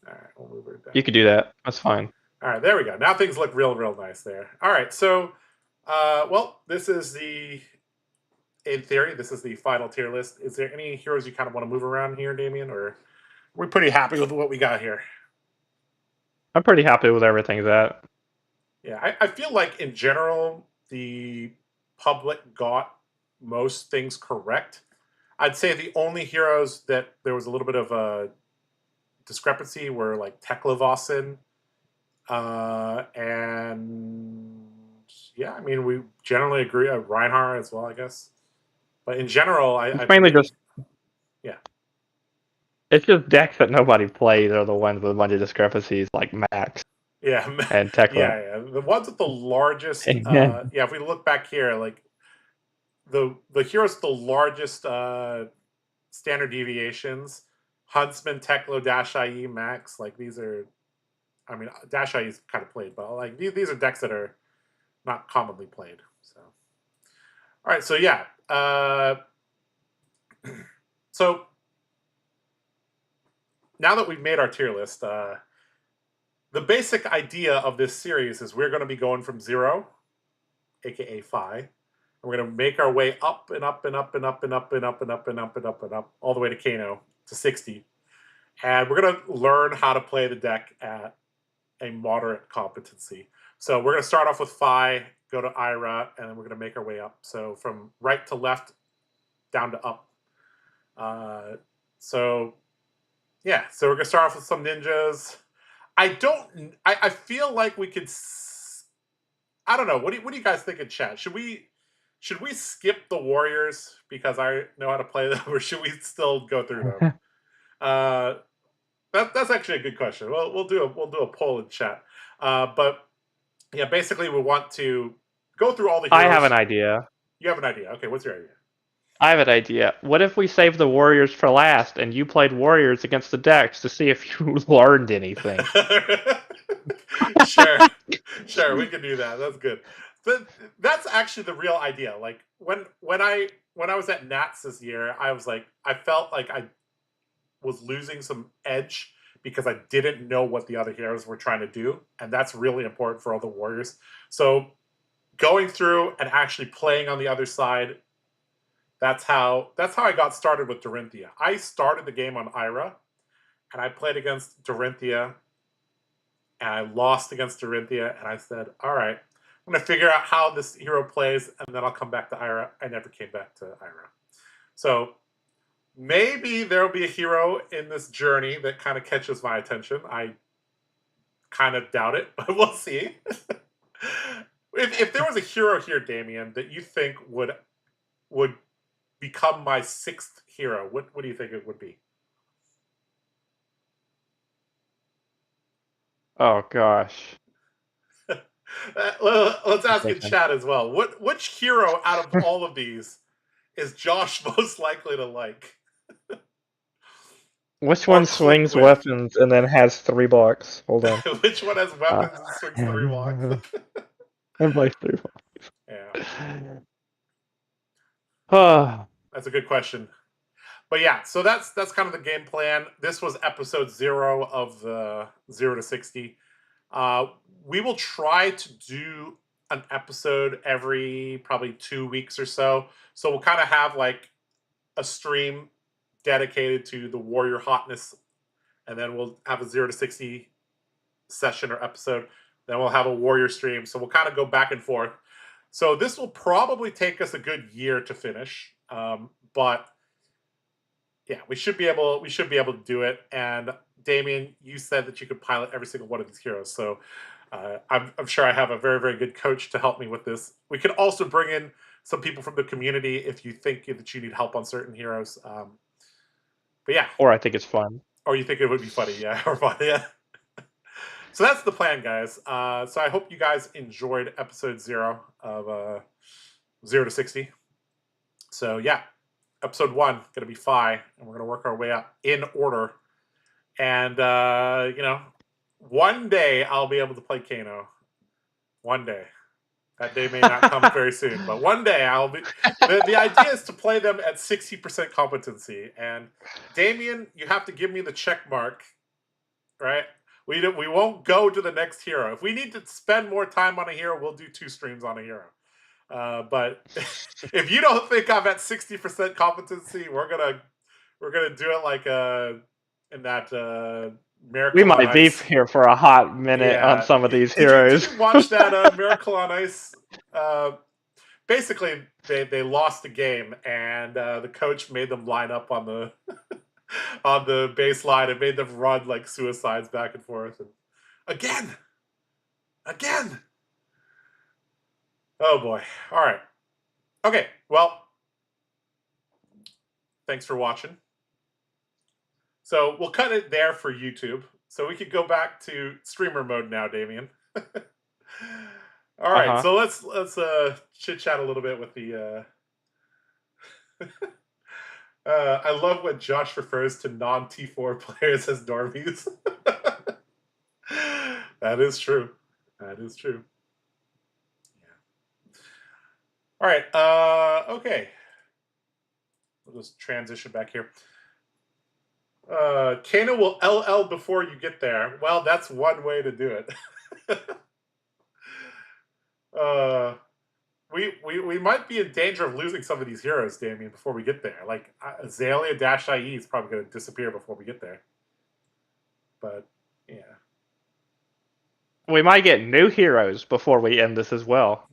All right, we'll move her down. You could do that. That's fine. All right, there we go. Now things look real nice there. All right, so, well, this is in theory, this is the final tier list. Is there any heroes you kind of want to move around here, Damien, or are we pretty happy with what we got here? I'm pretty happy with everything that. Yeah, I feel like in general, the public got most things correct. I'd say the only heroes that there was a little bit of a discrepancy were like Tekla-Vossen, and yeah, I mean, we generally agree on Rhinar as well, I guess. But in general, It's mainly just. Yeah. It's just decks that nobody plays are the ones with a bunch of discrepancies, like Maxx. Yeah. And Tekla. Yeah. The ones with the largest. Yeah, if we look back here, like the heroes with the largest standard deviations: Huntsman, Tekla, Dash IE, Maxx. Like these are. I mean, Dash IE is kind of played, but like these are decks that are not commonly played. So, all right. So yeah. So now that we've made our tier list, the basic idea of this series is we're going to be going from 0, aka Fai, and we're going to make our way up and up and up and up and up and up and up and up and up and up all the way to Kano to 60, and we're going to learn how to play the deck at a moderate competency. So we're going to start off with Fai, go to Ira, and then we're going to make our way up. So from right to left, down to up. So yeah, so we're going to start off with some ninjas. I feel like we could. I don't know. What do you guys think in chat? Should we skip the warriors because I know how to play them, or should we still go through them? That's actually a good question. Well, we'll do a poll in chat. But yeah, basically we want to go through all the heroes. I have an idea. You have an idea. Okay, what's your idea? I have an idea. What if we saved the warriors for last and you played warriors against the decks to see if you learned anything? Sure, we can do that. That's good. But that's actually the real idea. Like when I was at Nats this year, I felt like I was losing some edge because I didn't know what the other heroes were trying to do, and that's really important for all the warriors. So going through and actually playing on the other side, that's how I got started with Dorinthea. I started the game on Ira, and I played against Dorinthea, and I lost against Dorinthea, and I said, all right, I'm going to figure out how this hero plays, and then I'll come back to Ira. I never came back to Ira. So maybe there will be a hero in this journey that kind of catches my attention. I kind of doubt it, but we'll see. If there was a hero here, Damien, that you think would become my 6th hero, what do you think it would be? Oh gosh. Let's ask in chat as well. Which hero out of all of these is Josh most likely to like? Which Or one click swings with? weapons and then has 3 blocks? Hold on. Which one has weapons and swings 3 blocks? And like 3 blocks. Yeah. Oh. That's a good question. But yeah, so that's kind of the game plan. This was episode 0 of the 0 to 60. We will try to do an episode every probably 2 weeks or so. So we'll kind of have like a stream dedicated to the warrior hotness, and then we'll have a 0 to 60 session or episode. Then we'll have a warrior stream. So we'll kind of go back and forth. So this will probably take us a good year to finish. But yeah, we should be able to do it. And Damien, you said that you could pilot every single one of these heroes, so I'm sure I have a very, very good coach to help me with this. We could also bring in some people from the community if you think that you need help on certain heroes. But yeah, Or I think it's fun. or you think it would be funny, yeah, or fun, yeah. So that's the plan, guys. So I hope you guys enjoyed episode 0 of 0 to 60. So yeah, episode 1 going to be Fai, and we're going to work our way up in order. And one day I'll be able to play Kano. One day. That day may not come very soon, but one day I'll be. The idea is to play them at 60% competency. And Damien, you have to give me the check mark, right? We won't go to the next hero. If we need to spend more time on a hero, we'll do 2 streams on a hero. But if you don't think I'm at 60% competency, we're gonna do it like in that Miracle We on might be Ice. here for a hot minute on some of these heroes. Did you watch that Miracle on Ice? Basically, they lost the game, and the coach made them line up on the on the baseline and made them run like suicides back and forth. And again. Oh boy. All right. Okay. Well, thanks for watching. So we'll cut it there for YouTube. So we could go back to streamer mode now, Damien. All right. So let's chit chat a little bit with the. I love when Josh refers to non T4 players as normies. That is true. That is true. Yeah. All right. Okay. We'll just transition back here. Kano will LL before you get there. Well, that's one way to do it. We might be in danger of losing some of these heroes, Damien, before we get there. Like Azalea -IE is probably going to disappear before we get there. But yeah, we might get new heroes before we end this as well.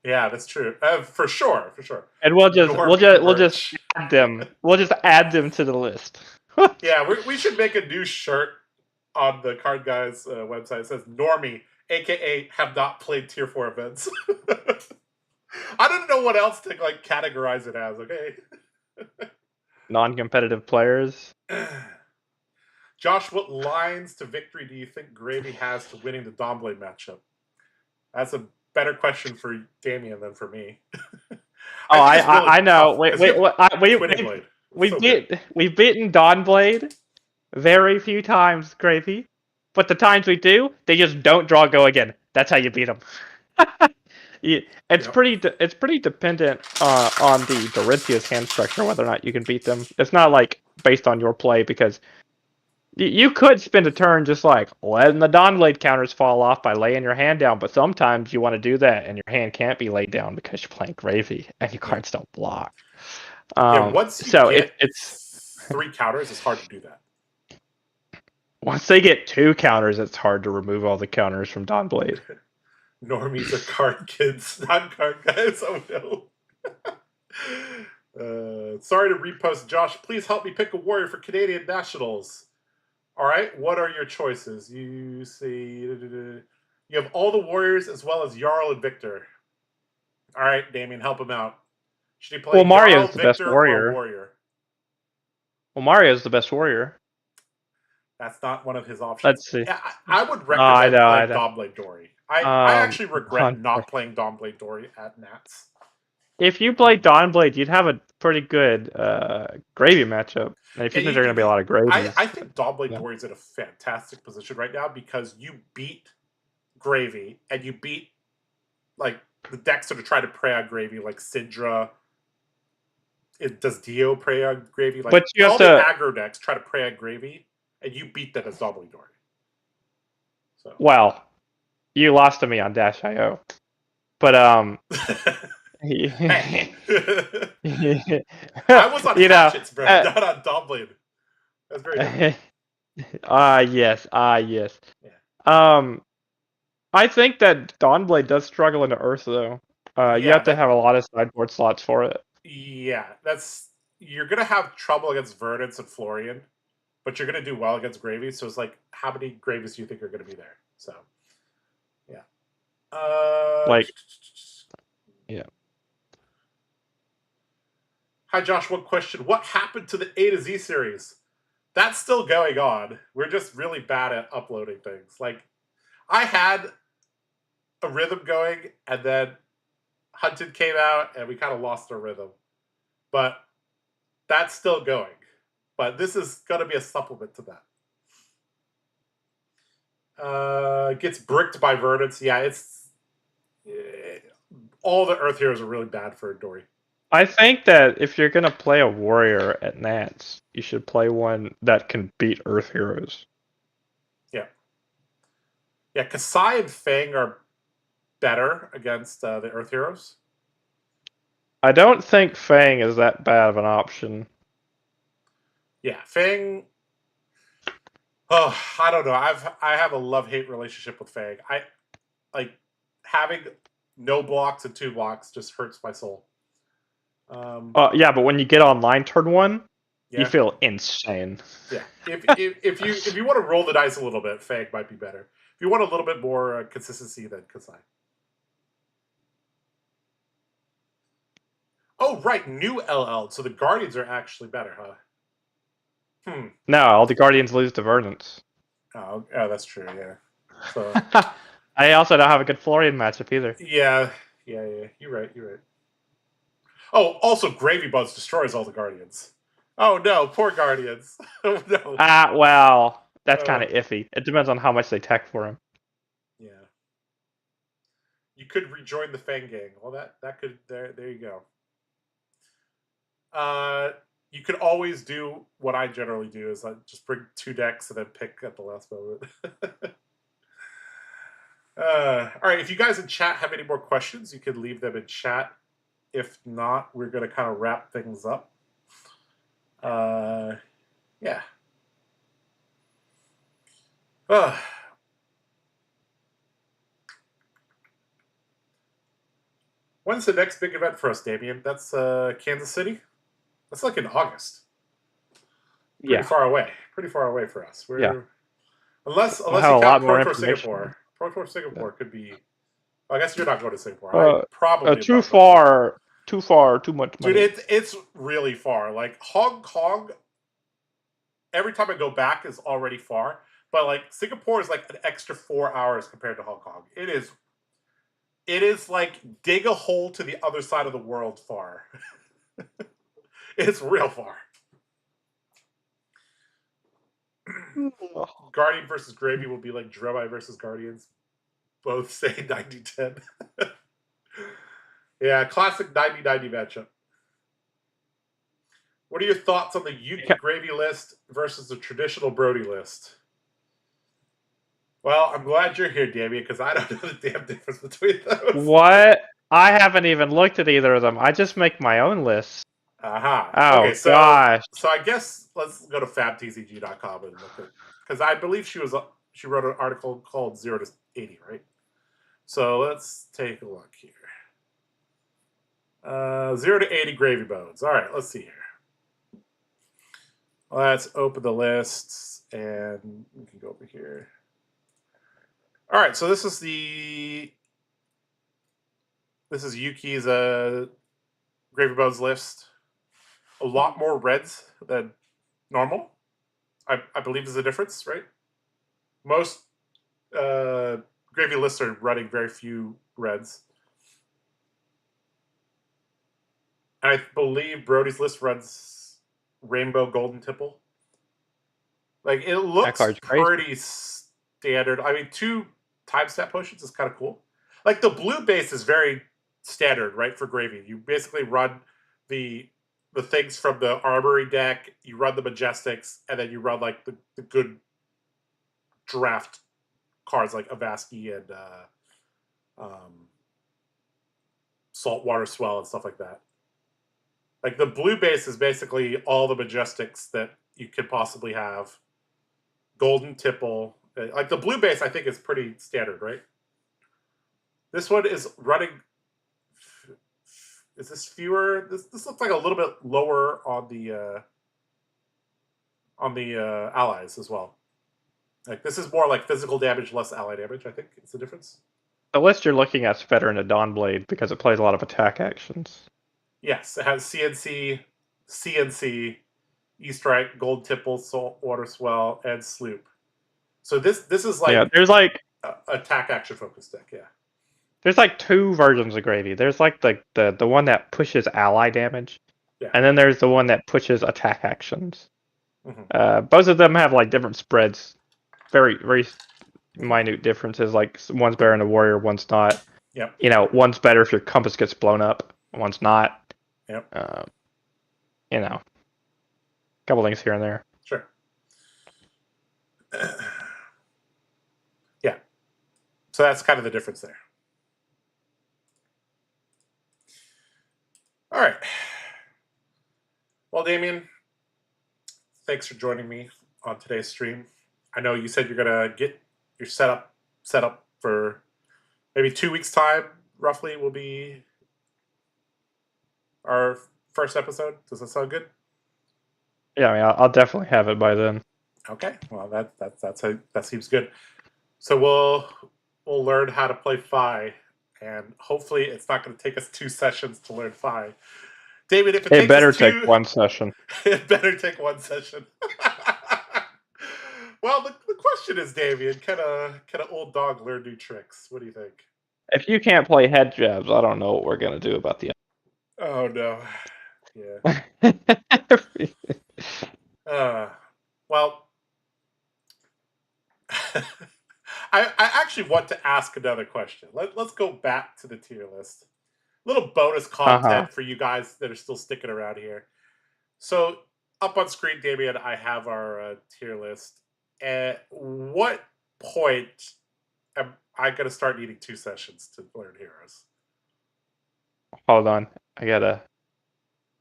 Yeah, that's true. For sure. And we'll just add them. We'll just add them to the list. Yeah, we should make a new shirt on the TheCardGuyz website. It says Normie, aka have not played tier 4 events. I don't know what else to like categorize it as, okay? Non-competitive players. Josh, what lines to victory do you think Gravy has to winning the Dawnblade matchup? That's a better question for Damien than for me. I know. We've beaten Dawnblade very few times, Gravy. But the times we do, they just don't draw go again. That's how you beat them. It's pretty dependent on the Dorinthea's hand structure whether or not you can beat them. It's not like based on your play because you could spend a turn just like letting the Dawnblade counters fall off by laying your hand down, but sometimes you want to do that and your hand can't be laid down because you're playing Gravy and your cards don't block. Once you get it's 3 counters, it's hard to do that. Once they get 2 counters, it's hard to remove all the counters from Dawnblade. Normies are card kids, not card guys. Oh no. Sorry to repost, Josh. Please help me pick a warrior for Canadian Nationals. All right, what are your choices? You see, You have all the warriors as well as Jarl and Victor. All right, Damien, help him out. Should he play Jarl, Mario's the best Victor, or warrior. warrior? Well, Mario's the best warrior. That's not one of his options. Let's see. Yeah, I would recommend playing know. Dawnblade Dory. I actually regret not Dawnblade. playing Dawnblade Dory at Nats. If you played Dawnblade, you'd have a pretty good gravy matchup. And if you think there are going to be a lot of gravies. I think Dawnblade Dory is in a fantastic position right now because you beat Gravy and you beat like the decks that are trying to prey on Gravy, like Syndra. Does Dio prey on Gravy? Like, but you have all the aggro decks try to prey on Gravy, and you beat them as Dawnblade Dory. So. Well, you lost to me on Dash.io. But I was on Hatchets, bro, not on Dawnblade. That's very different. Yes. Yeah. I think that Dawnblade does struggle into Earth though. You have to have a lot of sideboard slots for it. Yeah, you're gonna have trouble against Verdance and Florain, but you're gonna do well against Gravy. So it's like, how many Gravies do you think are gonna be there? So, yeah. Yeah. Hi, Josh. One question: what happened to the A to Z series? That's still going on. We're just really bad at uploading things. Like, I had a rhythm going, and then Hunted came out, and we kind of lost our rhythm. But that's still going. But this is going to be a supplement to that. Gets bricked by Verdance. Yeah, all the Earth Heroes are really bad for Dory. I think that if you're going to play a warrior at Nats, you should play one that can beat Earth Heroes. Yeah. Yeah, Kassai and Fang are better against the Earth Heroes. I don't think Fang is that bad of an option. Yeah, Fang. Oh, I don't know. I have a love-hate relationship with Fang. I like having no blocks and 2 blocks just hurts my soul. Yeah, but when you get online turn 1, you feel insane. Yeah, if you want to roll the dice a little bit, Fang might be better. If you want a little bit more consistency, then Kassai. Oh, right, new LL. So the Guardians are actually better, huh? No, all the Guardians lose to Verdance. Oh, that's true, yeah. So I also don't have a good Florain matchup either. Yeah. You're right. Oh, also Gravy Buds destroys all the Guardians. Oh no, poor Guardians. Oh no. Well, that's kind of iffy. It depends on how much they tech for him. Yeah. You could rejoin the Fang gang. Well, that could there you go. You could always do what I generally do is just bring 2 decks and then pick at the last moment. All right, if you guys in chat have any more questions, you could leave them in chat. If not, we're going to kind of wrap things up. Yeah. When's the next big event for us, Damien? That's Kansas City? That's like in August. Pretty far away. Pretty far away for us. Unless you count Pro Tour Singapore. Pro Tour Singapore could be... Well, I guess you're not going to Singapore. Probably too far, too much money. Dude, it's really far. Like, Hong Kong, every time I go back is already far. But, like, Singapore is like an extra 4 hours compared to Hong Kong. It is like dig a hole to the other side of the world far. It's real far. Guardian versus Gravy will be like Dromai versus Guardians. Both say 90-10. Yeah, classic 90-90 matchup. What are your thoughts on the Yuki Gravy list versus the traditional Brody list? Well, I'm glad you're here, Damien, because I don't know the damn difference between those. What? I haven't even looked at either of them. I just make my own lists. Aha. Oh, okay, gosh. So I guess let's go to fabtcg.com and look at, because I believe she wrote an article called 0 to 80, right? So let's take a look here. 0 to 80 Gravy Bones. All right, let's see here. Let's open the lists, and we can go over here. All right, so this is Yuki's Gravy Bones list. A lot more reds than normal. I believe is the difference, right? Most Gravy lists are running very few reds. And I believe Brody's list runs Rainbow Golden Tipple. Like, it looks pretty standard. I mean, 2 time step potions is kind of cool. Like, the blue base is very standard, right, for Gravy. You basically run the things from the Armory deck, you run the Majestics, and then you run, like, the good draft cards like Avaski and Saltwater Swell and stuff like that. Like, the blue base is basically all the Majestics that you could possibly have. Golden Tipple. Like, the blue base, I think, is pretty standard, right? This one is running... Is this fewer? This looks like a little bit lower on the allies as well. Like, this is more like physical damage, less ally damage, I think is the difference. The list you're looking at is better in a Dawnblade because it plays a lot of attack actions. Yes, it has CNC, E-Strike, Gold Tipple, Saltwater Swell, and Sloop. So this is like, there's like attack action focused deck, yeah. There's like 2 versions of Gravy. There's like the one that pushes ally damage, and then there's the one that pushes attack actions. Mm-hmm. Both of them have like different spreads, very very minute differences. Like, one's better in a warrior, one's not. Yep. One's better if your compass gets blown up, one's not. Yep. A couple things here and there. Sure. Yeah. So that's kind of the difference there. All right. Well, Damien, thanks for joining me on today's stream. I know you said you're gonna get your setup for maybe 2 weeks' time. Roughly, will be our first episode. Does that sound good? Yeah, I mean, I'll definitely have it by then. Okay. Well, that seems good. So we'll learn how to play Fai, and hopefully it's not going to take us 2 sessions to learn Fai. David, if it better take 1 session. It better take 1 session. Well, the question is, Damien, can an old dog learn new tricks? What do you think? If you can't play head jabs, I don't know what we're gonna do about the. Oh no. Yeah. Well, I actually want to ask another question. Let's go back to the tier list. Little bonus content for you guys that are still sticking around here. So, up on screen, Damien, I have our tier list. At what point am I going to start needing 2 sessions to learn heroes? Hold on. I gotta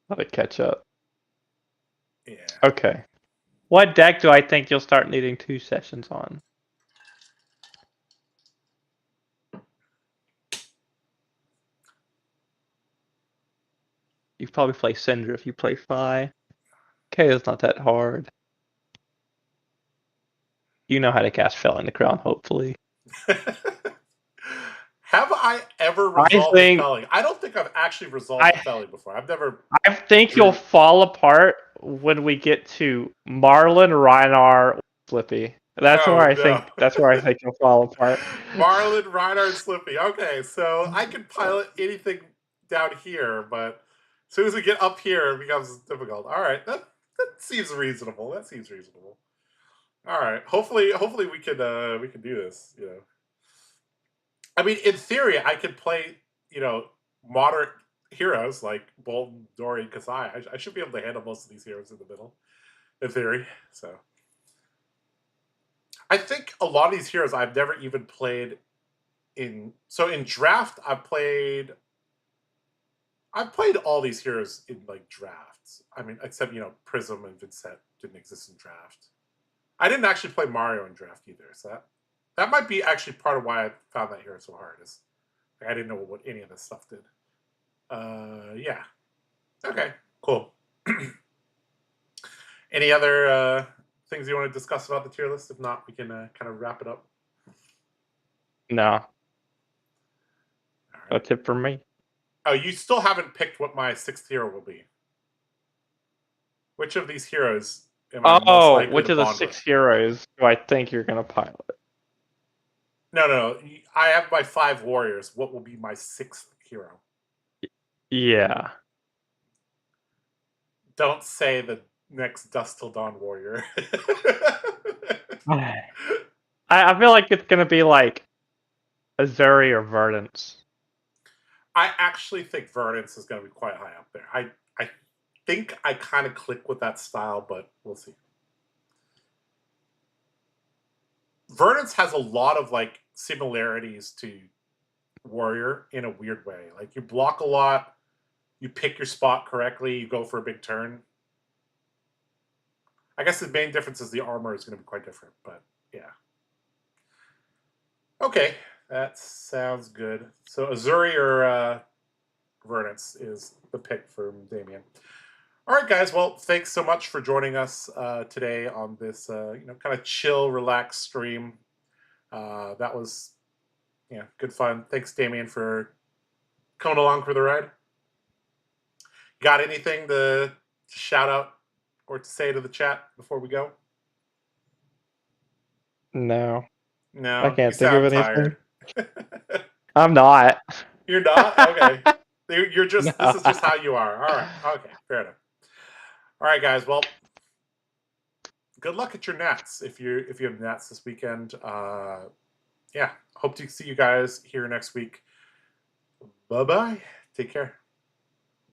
let it catch up. Yeah. Okay. What deck do I think you'll start needing 2 sessions on? You probably play Syndra if you play Fai. Kayo's not that hard. You know how to cast Fell in the Crown, hopefully. Have I ever resolved the Felling? I don't think I've actually resolved the Felling before. I think you'll fall apart when we get to Marlin, Rhinar, Slippy. That's where I think you'll fall apart. Marlin, Rhinar, and Slippy. Okay, so I can pilot anything down here, but as soon as we get up here, it becomes difficult. All right, that seems reasonable. All right, hopefully we can do this. I mean, in theory, I could play moderate heroes like Bolton, Dory, and Kassai. I should be able to handle most of these heroes in the middle, in theory. So I think a lot of these heroes I've never even played in. So in draft, I've played all these heroes in like drafts. I mean, except Prism and Vincent didn't exist in draft. I didn't actually play Mario in draft either. So that might be actually part of why I found that hero so hard. Is I didn't know what any of this stuff did. Yeah. Okay. Cool. Any other things you want to discuss about the tier list? If not, we can kind of wrap it up. No. A tip from me. Oh, you still haven't picked what my 6th hero will be. Which of these heroes am I most likely which to of the bond 6 with? heroes do I think you're gonna pilot? No. I have my 5 warriors. What will be my 6th hero? Yeah. Don't say the next Dust Till Dawn warrior. I feel like it's gonna be like Azuri or Verdance. I actually think Verdance is going to be quite high up there. I think I kind of click with that style, but we'll see. Verdance has a lot of like similarities to Warrior in a weird way. Like you block a lot, you pick your spot correctly, you go for a big turn. I guess the main difference is the armor is going to be quite different, but yeah. Okay, that sounds good. So Azuri or Verdance is the pick from Damien. All right, guys. Well, thanks so much for joining us today on this, kind of chill, relaxed stream. That was, good fun. Thanks, Damien, for coming along for the ride. Got anything to shout out or to say to the chat before we go? No. No, I you can't think of sound anything. tired. I'm not. You're not? Okay. You're just, No. this is just how you are. All right. Okay. Fair enough. All right, guys. Well, good luck at your nats if you have nats this weekend. Yeah, hope to see you guys here next week. Bye bye. Take care.